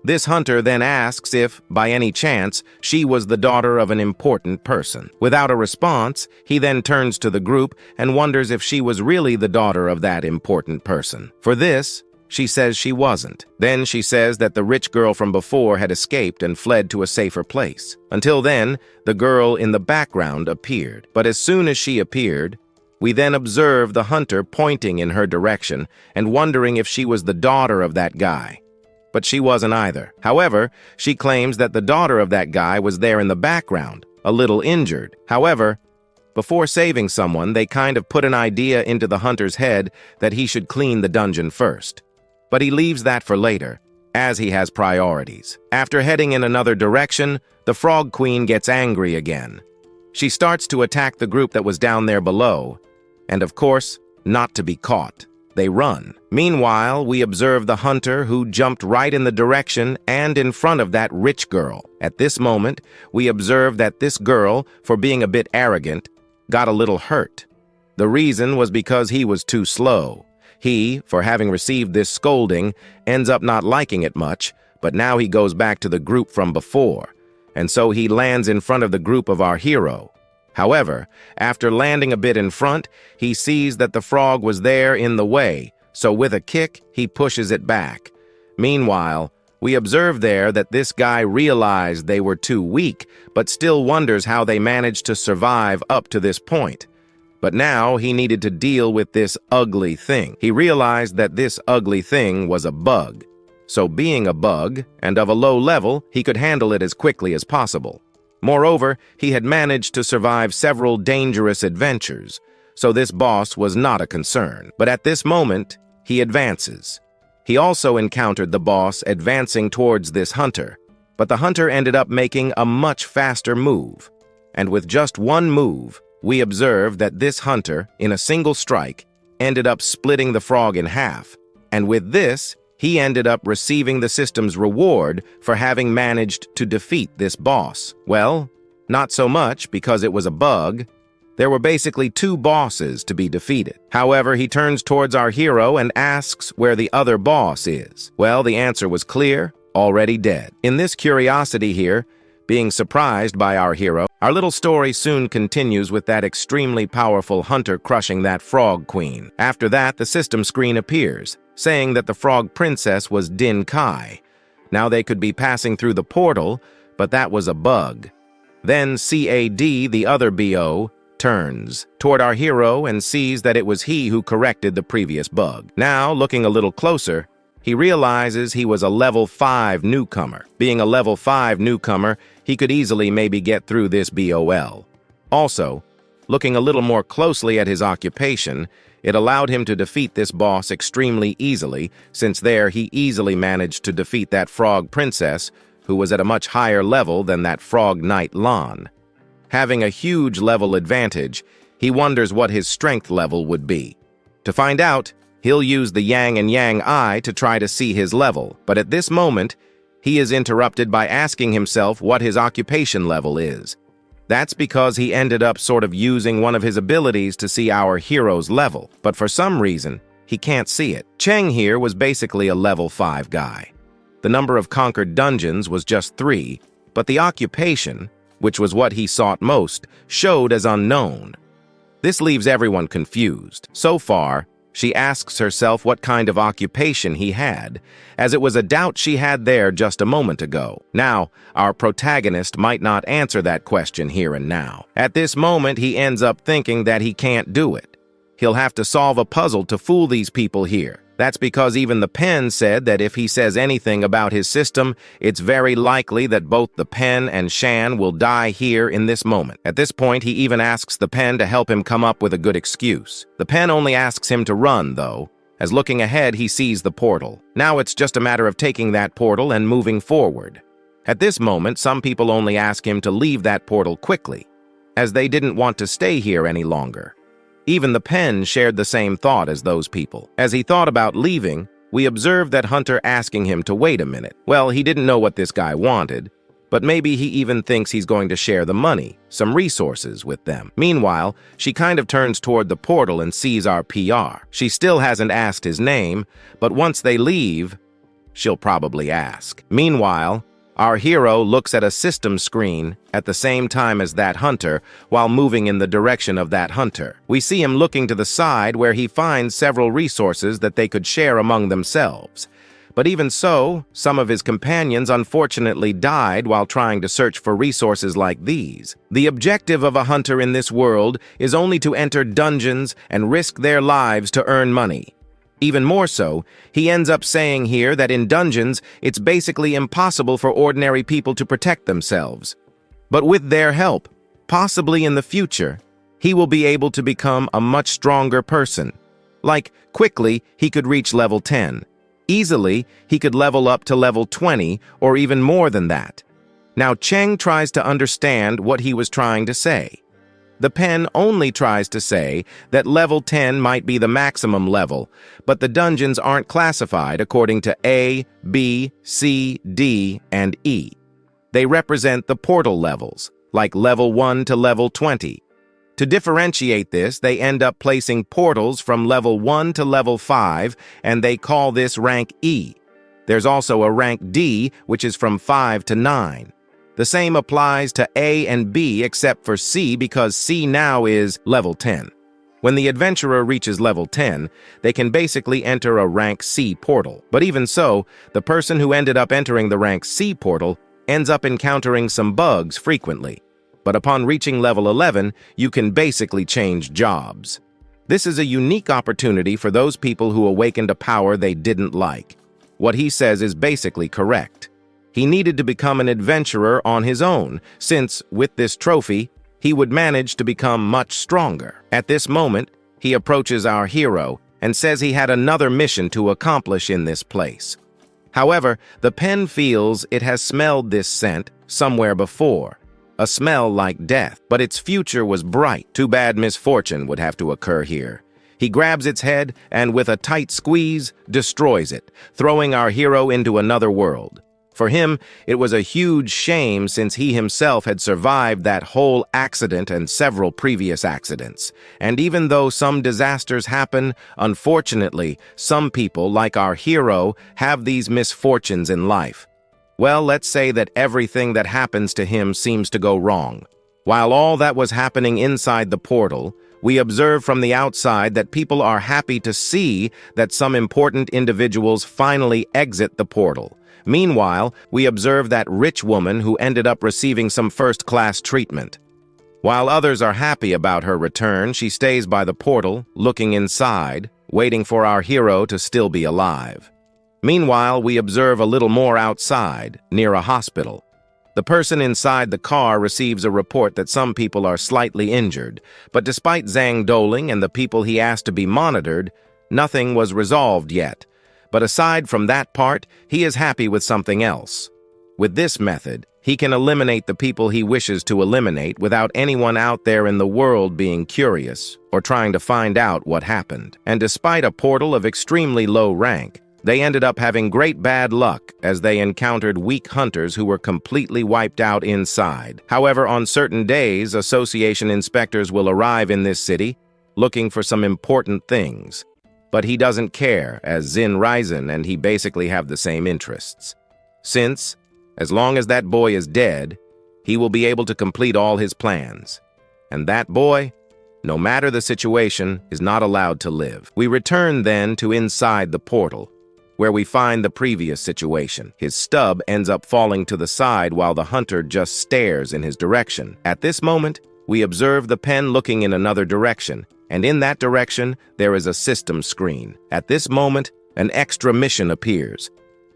A: This hunter then asks if, by any chance, she was the daughter of an important person. Without a response, he then turns to the group and wonders if she was really the daughter of that important person. For this, she says she wasn't. Then she says that the rich girl from before had escaped and fled to a safer place. Until then, the girl in the background appeared. But as soon as she appeared, we then observe the hunter pointing in her direction and wondering if she was the daughter of that guy. But she wasn't either. However, she claims that the daughter of that guy was there in the background, a little injured. However, before saving someone, they kind of put an idea into the hunter's head that he should clean the dungeon first. But he leaves that for later, as he has priorities. After heading in another direction, the Frog Queen gets angry again. She starts to attack the group that was down there below, and of course, not to be caught. They run. Meanwhile, we observe the hunter who jumped right in the direction and in front of that rich girl. At this moment, we observe that this girl, for being a bit arrogant, got a little hurt. The reason was because he was too slow. He, for having received this scolding, ends up not liking it much, but now he goes back to the group from before, and so he lands in front of the group of our hero. However, after landing a bit in front, he sees that the frog was there in the way, so with a kick, he pushes it back. Meanwhile, we observe there that this guy realized they were too weak, but still wonders how they managed to survive up to this point. But now he needed to deal with this ugly thing. He realized that this ugly thing was a bug. So being a bug, and of a low level, he could handle it as quickly as possible. Moreover, he had managed to survive several dangerous adventures, so this boss was not a concern. But at this moment, he advances. He also encountered the boss advancing towards this hunter, but the hunter ended up making a much faster move. And with just one move, we observed that this hunter, in a single strike, ended up splitting the frog in half, and with this, he ended up receiving the system's reward for having managed to defeat this boss. Well, not so much because it was a bug. There were basically two bosses to be defeated. However, he turns towards our hero and asks where the other boss is. Well, the answer was clear, already dead. In this curiosity here, being surprised by our hero, our little story soon continues with that extremely powerful hunter crushing that frog queen. After that, the system screen appears, saying that the frog princess was Din Kai. Now they could be passing through the portal, but that was a bug. Then CAD, the other BO, turns toward our hero and sees that it was he who corrected the previous bug. Now, looking a little closer, he realizes he was a level 5 newcomer. Being a level 5 newcomer, he could easily maybe get through this BOL. Also, looking a little more closely at his occupation, it allowed him to defeat this boss extremely easily, since there he easily managed to defeat that frog princess, who was at a much higher level than that frog knight Lan. Having a huge level advantage, he wonders what his strength level would be. To find out, he'll use the Yang and Yang eye to try to see his level, but at this moment, he is interrupted by asking himself what his occupation level is. That's because he ended up sort of using one of his abilities to see our hero's level, but for some reason, he can't see it. Cheng here was basically a level 5 guy. The number of conquered dungeons was just 3, but the occupation, which was what he sought most, showed as unknown. This leaves everyone confused. So far, she asks herself what kind of occupation he had, as it was a doubt she had there just a moment ago. Now, our protagonist might not answer that question here and now. At this moment, he ends up thinking that he can't do it. He'll have to solve a puzzle to fool these people here. That's because even the pen said that if he says anything about his system, it's very likely that both the pen and Shan will die here in this moment. At this point, he even asks the pen to help him come up with a good excuse. The pen only asks him to run, though, as looking ahead he sees the portal. Now it's just a matter of taking that portal and moving forward. At this moment, some people only ask him to leave that portal quickly, as they didn't want to stay here any longer. Even the pen shared the same thought as those people. As he thought about leaving, we observed that Hunter asking him to wait a minute. Well, he didn't know what this guy wanted, but maybe he even thinks he's going to share the money, some resources with them. Meanwhile, she kind of turns toward the portal and sees our PR. She still hasn't asked his name, but once they leave, she'll probably ask. Meanwhile, our hero looks at a system screen at the same time as that hunter while moving in the direction of that hunter. We see him looking to the side where he finds several resources that they could share among themselves. But even so, some of his companions unfortunately died while trying to search for resources like these. The objective of a hunter in this world is only to enter dungeons and risk their lives to earn money. Even more so, he ends up saying here that in dungeons, it's basically impossible for ordinary people to protect themselves. But with their help, possibly in the future, he will be able to become a much stronger person. Like, quickly, he could reach level 10. Easily, he could level up to level 20 or even more than that. Now, Cheng tries to understand what he was trying to say. The pen only tries to say that level 10 might be the maximum level, but the dungeons aren't classified according to A, B, C, D, and E. They represent the portal levels, like level 1 to level 20. To differentiate this, they end up placing portals from level 1 to level 5, and they call this rank E. There's also a rank D, which is from 5 to 9. The same applies to A and B except for C because C now is level 10. When the adventurer reaches level 10, they can basically enter a rank C portal. But even so, the person who ended up entering the rank C portal ends up encountering some bugs frequently. But upon reaching level 11, you can basically change jobs. This is a unique opportunity for those people who awakened a power they didn't like. What he says is basically correct. He needed to become an adventurer on his own, since, with this trophy, he would manage to become much stronger. At this moment, he approaches our hero and says he had another mission to accomplish in this place. However, the pen feels it has smelled this scent somewhere before, a smell like death, but its future was bright. Too bad misfortune would have to occur here. He grabs its head and, with a tight squeeze, destroys it, throwing our hero into another world. For him, it was a huge shame since he himself had survived that whole accident and several previous accidents. And even though some disasters happen, unfortunately, some people, like our hero, have these misfortunes in life. Well, let's say that everything that happens to him seems to go wrong. While all that was happening inside the portal, we observe from the outside that people are happy to see that some important individuals finally exit the portal. Meanwhile, we observe that rich woman who ended up receiving some first-class treatment. While others are happy about her return, she stays by the portal, looking inside, waiting for our hero to still be alive. Meanwhile, we observe a little more outside, near a hospital. The person inside the car receives a report that some people are slightly injured, but despite Zhang Doling and the people he asked to be monitored, nothing was resolved yet. But aside from that part, he is happy with something else. With this method, he can eliminate the people he wishes to eliminate without anyone out there in the world being curious or trying to find out what happened. And despite a portal of extremely low rank, they ended up having great bad luck as they encountered weak hunters who were completely wiped out inside. However, on certain days, association inspectors will arrive in this city looking for some important things. But he doesn't care, as Zin Ryzen and he basically have the same interests. Since, as long as that boy is dead, he will be able to complete all his plans. And that boy, no matter the situation, is not allowed to live. We return then to inside the portal, where we find the previous situation. His stub ends up falling to the side while the hunter just stares in his direction. At this moment, we observe the pen looking in another direction, and in that direction, there is a system screen. At this moment, an extra mission appears.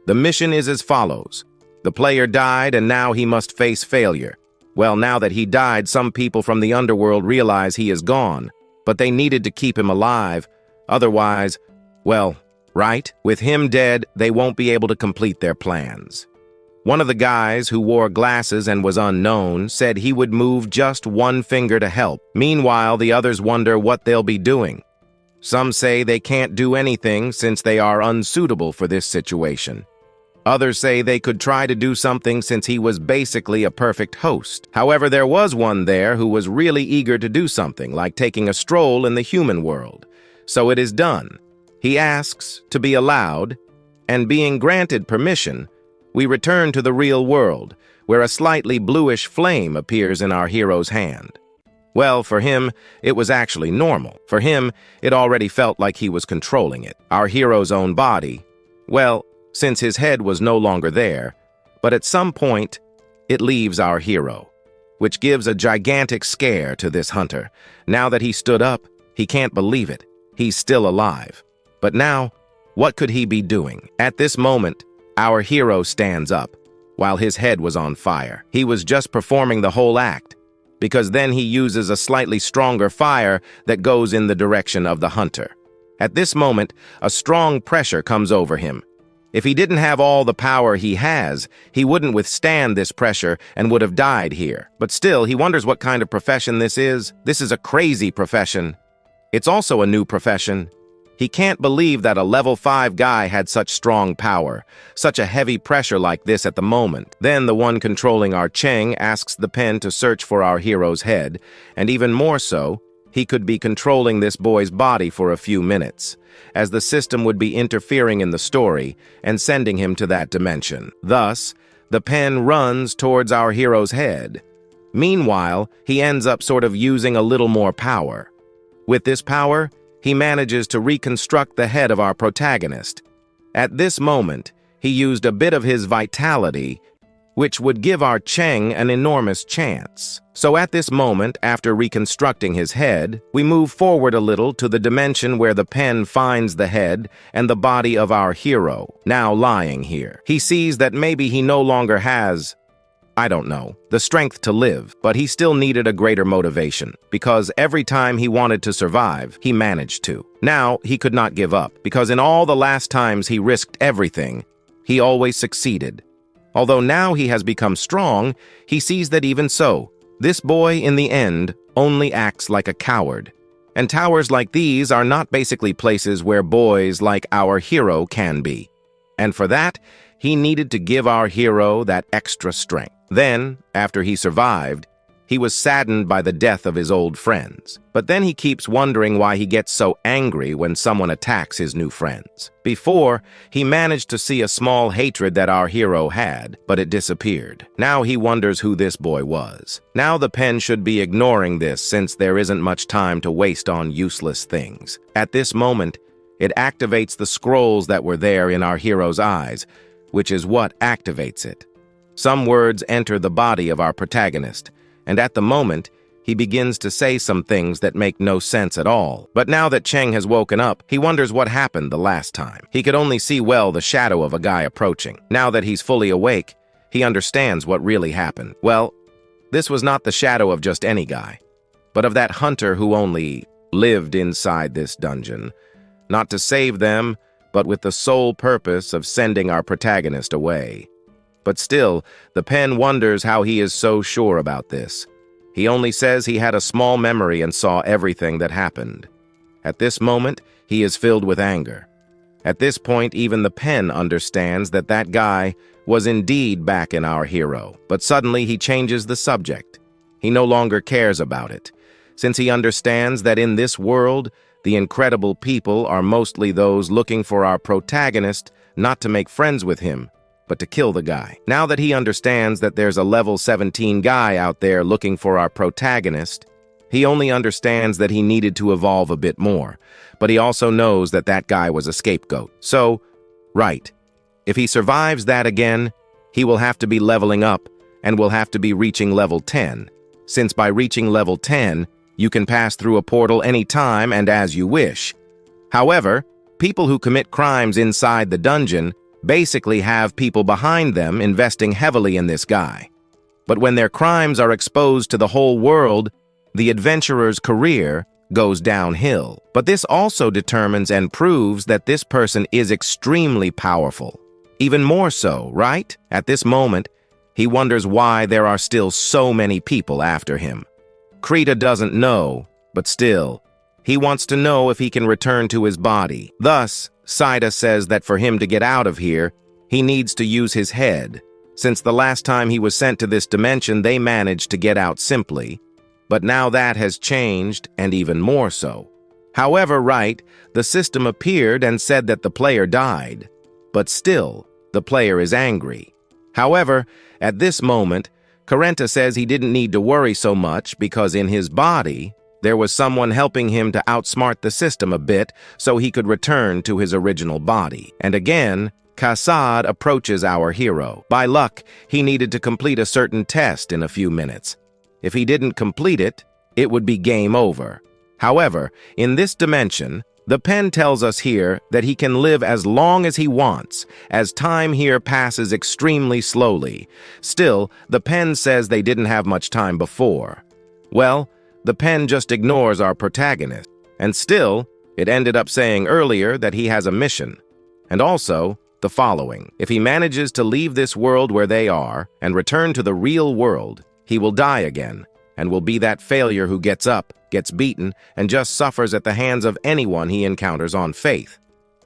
A: The mission is as follows. The player died and now he must face failure. Well, now that he died, some people from the Underworld realize he is gone, but they needed to keep him alive. Otherwise, well, right? With him dead, they won't be able to complete their plans. One of the guys who wore glasses and was unknown said he would move just one finger to help. Meanwhile, the others wonder what they'll be doing. Some say they can't do anything since they are unsuitable for this situation. Others say they could try to do something since he was basically a perfect host. However, there was one there who was really eager to do something, like taking a stroll in the human world. So it is done. He asks to be allowed, and being granted permission, we return to the real world, where a slightly bluish flame appears in our hero's hand. Well, for him, it was actually normal. For him, it already felt like he was controlling it. Our hero's own body, well, since his head was no longer there, but at some point, it leaves our hero, which gives a gigantic scare to this hunter. Now that he stood up, he can't believe it. He's still alive. But now, what could he be doing? At this moment, our hero stands up, while his head was on fire. He was just performing the whole act, because then he uses a slightly stronger fire that goes in the direction of the hunter. At this moment, a strong pressure comes over him. If he didn't have all the power he has, he wouldn't withstand this pressure and would have died here. But still, he wonders what kind of profession this is. This is a crazy profession. It's also a new profession. He can't believe that a level 5 guy had such strong power, such a heavy pressure like this at the moment. Then the one controlling our Cheng asks the pen to search for our hero's head, and even more so, he could be controlling this boy's body for a few minutes, as the system would be interfering in the story and sending him to that dimension. Thus, the pen runs towards our hero's head. Meanwhile, he ends up sort of using a little more power. With this power, he manages to reconstruct the head of our protagonist. At this moment, he used a bit of his vitality, which would give our Cheng an enormous chance. So at this moment, after reconstructing his head, we move forward a little to the dimension where the pen finds the head and the body of our hero, now lying here. He sees that maybe he no longer has I don't know, the strength to live, but he still needed a greater motivation, because every time he wanted to survive, he managed to. Now, he could not give up, because in all the last times he risked everything, he always succeeded. Although now he has become strong, he sees that even so, this boy, in the end, only acts like a coward. And towers like these are not basically places where boys like our hero can be. And for that, he needed to give our hero that extra strength. Then, after he survived, he was saddened by the death of his old friends. But then he keeps wondering why he gets so angry when someone attacks his new friends. Before, he managed to see a small hatred that our hero had, but it disappeared. Now he wonders who this boy was. Now the pen should be ignoring this since there isn't much time to waste on useless things. At this moment, it activates the scrolls that were there in our hero's eyes, which is what activates it. Some words enter the body of our protagonist, and at the moment, he begins to say some things that make no sense at all. But now that Cheng has woken up, he wonders what happened the last time. He could only see well the shadow of a guy approaching. Now that he's fully awake, he understands what really happened. Well, this was not the shadow of just any guy, but of that hunter who only lived inside this dungeon, not to save them, but with the sole purpose of sending our protagonist away. But still, the pen wonders how he is so sure about this. He only says he had a small memory and saw everything that happened. At this moment, he is filled with anger. At this point, even the pen understands that that guy was indeed back in our hero. But suddenly, he changes the subject. He no longer cares about it, since he understands that in this world, the incredible people are mostly those looking for our protagonist not to make friends with him, but to kill the guy. Now that he understands that there's a level 17 guy out there looking for our protagonist, he only understands that he needed to evolve a bit more, but he also knows that that guy was a scapegoat. So, right, if he survives that again, he will have to be leveling up and will have to be reaching level 10, since by reaching level 10, you can pass through a portal anytime and as you wish. However, people who commit crimes inside the dungeon basically have people behind them investing heavily in this guy. But when their crimes are exposed to the whole world, the adventurer's career goes downhill. But this also determines and proves that this person is extremely powerful. Even more so, right? At this moment, he wonders why there are still so many people after him. Krita doesn't know, but still, he wants to know if he can return to his body. Thus, Saida says that for him to get out of here, he needs to use his head. Since the last time he was sent to this dimension, they managed to get out simply. But now that has changed, and even more so. However, right, the system appeared and said that the player died. But still, the player is angry. However, at this moment, Karenta says he didn't need to worry so much because in his body, there was someone helping him to outsmart the system a bit so he could return to his original body. And again, Kassad approaches our hero. By luck, he needed to complete a certain test in a few minutes. If he didn't complete it, it would be game over. However, in this dimension, the pen tells us here that he can live as long as he wants, as time here passes extremely slowly. Still, the pen says they didn't have much time before. Well, the pen just ignores our protagonist, and still, it ended up saying earlier that he has a mission, and also the following. If he manages to leave this world where they are and return to the real world, he will die again, and will be that failure who gets up, gets beaten, and just suffers at the hands of anyone he encounters on faith.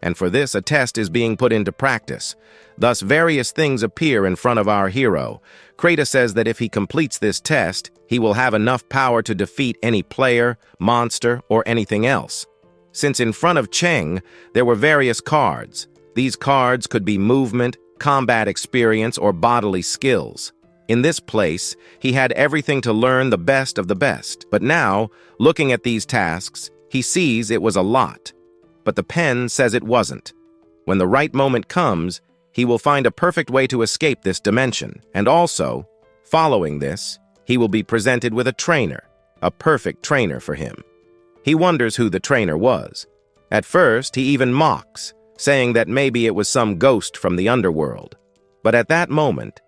A: And for this, a test is being put into practice. Thus, various things appear in front of our hero. Krita says that if he completes this test, he will have enough power to defeat any player, monster, or anything else. Since in front of Cheng, there were various cards. These cards could be movement, combat experience, or bodily skills. In this place, he had everything to learn the best of the best. But now, looking at these tasks, he sees it was a lot. But the pen says it wasn't. When the right moment comes, he will find a perfect way to escape this dimension. And also, following this, he will be presented with a trainer, a perfect trainer for him. He wonders who the trainer was. At first, he even mocks, saying that maybe it was some ghost from the Underworld. But at that moment,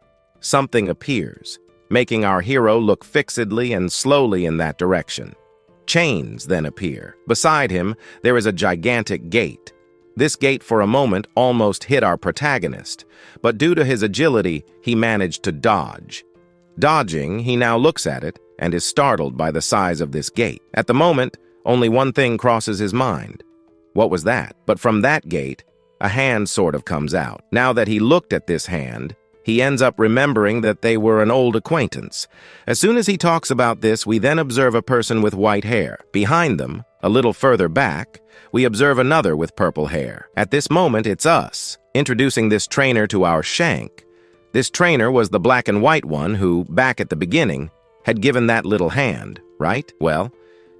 A: something appears, making our hero look fixedly and slowly in that direction. Chains then appear. Beside him, there is a gigantic gate. This gate for a moment almost hit our protagonist, but due to his agility, he managed to dodge. Dodging, he now looks at it and is startled by the size of this gate. At the moment, only one thing crosses his mind. What was that? But from that gate, a hand sort of comes out. Now that he looked at this hand, he ends up remembering that they were an old acquaintance. As soon as he talks about this, we then observe a person with white hair. Behind them, a little further back, we observe another with purple hair. At this moment, it's us, introducing this trainer to our Shank. This trainer was the black and white one who, back at the beginning, had given that little hand, right? Well,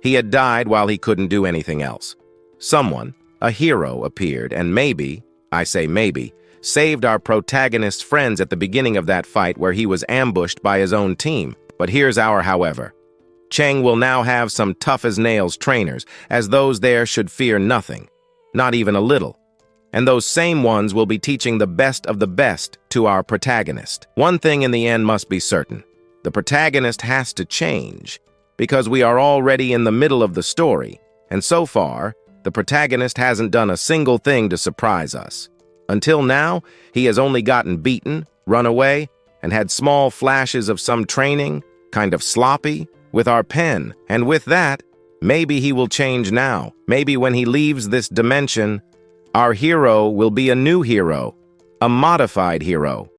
A: he had died while he couldn't do anything else. Someone, a hero, appeared and maybe, I say maybe, saved our protagonist's friends at the beginning of that fight where he was ambushed by his own team. But here's our however. Cheng will now have some tough-as-nails trainers, as those there should fear nothing, not even a little. And those same ones will be teaching the best of the best to our protagonist. One thing in the end must be certain. The protagonist has to change, because we are already in the middle of the story, and so far, the protagonist hasn't done a single thing to surprise us. Until now, he has only gotten beaten, run away, and had small flashes of some training, kind of sloppy, with our pen. And with that, maybe he will change now. Maybe when he leaves this dimension, our hero will be a new hero, a modified hero.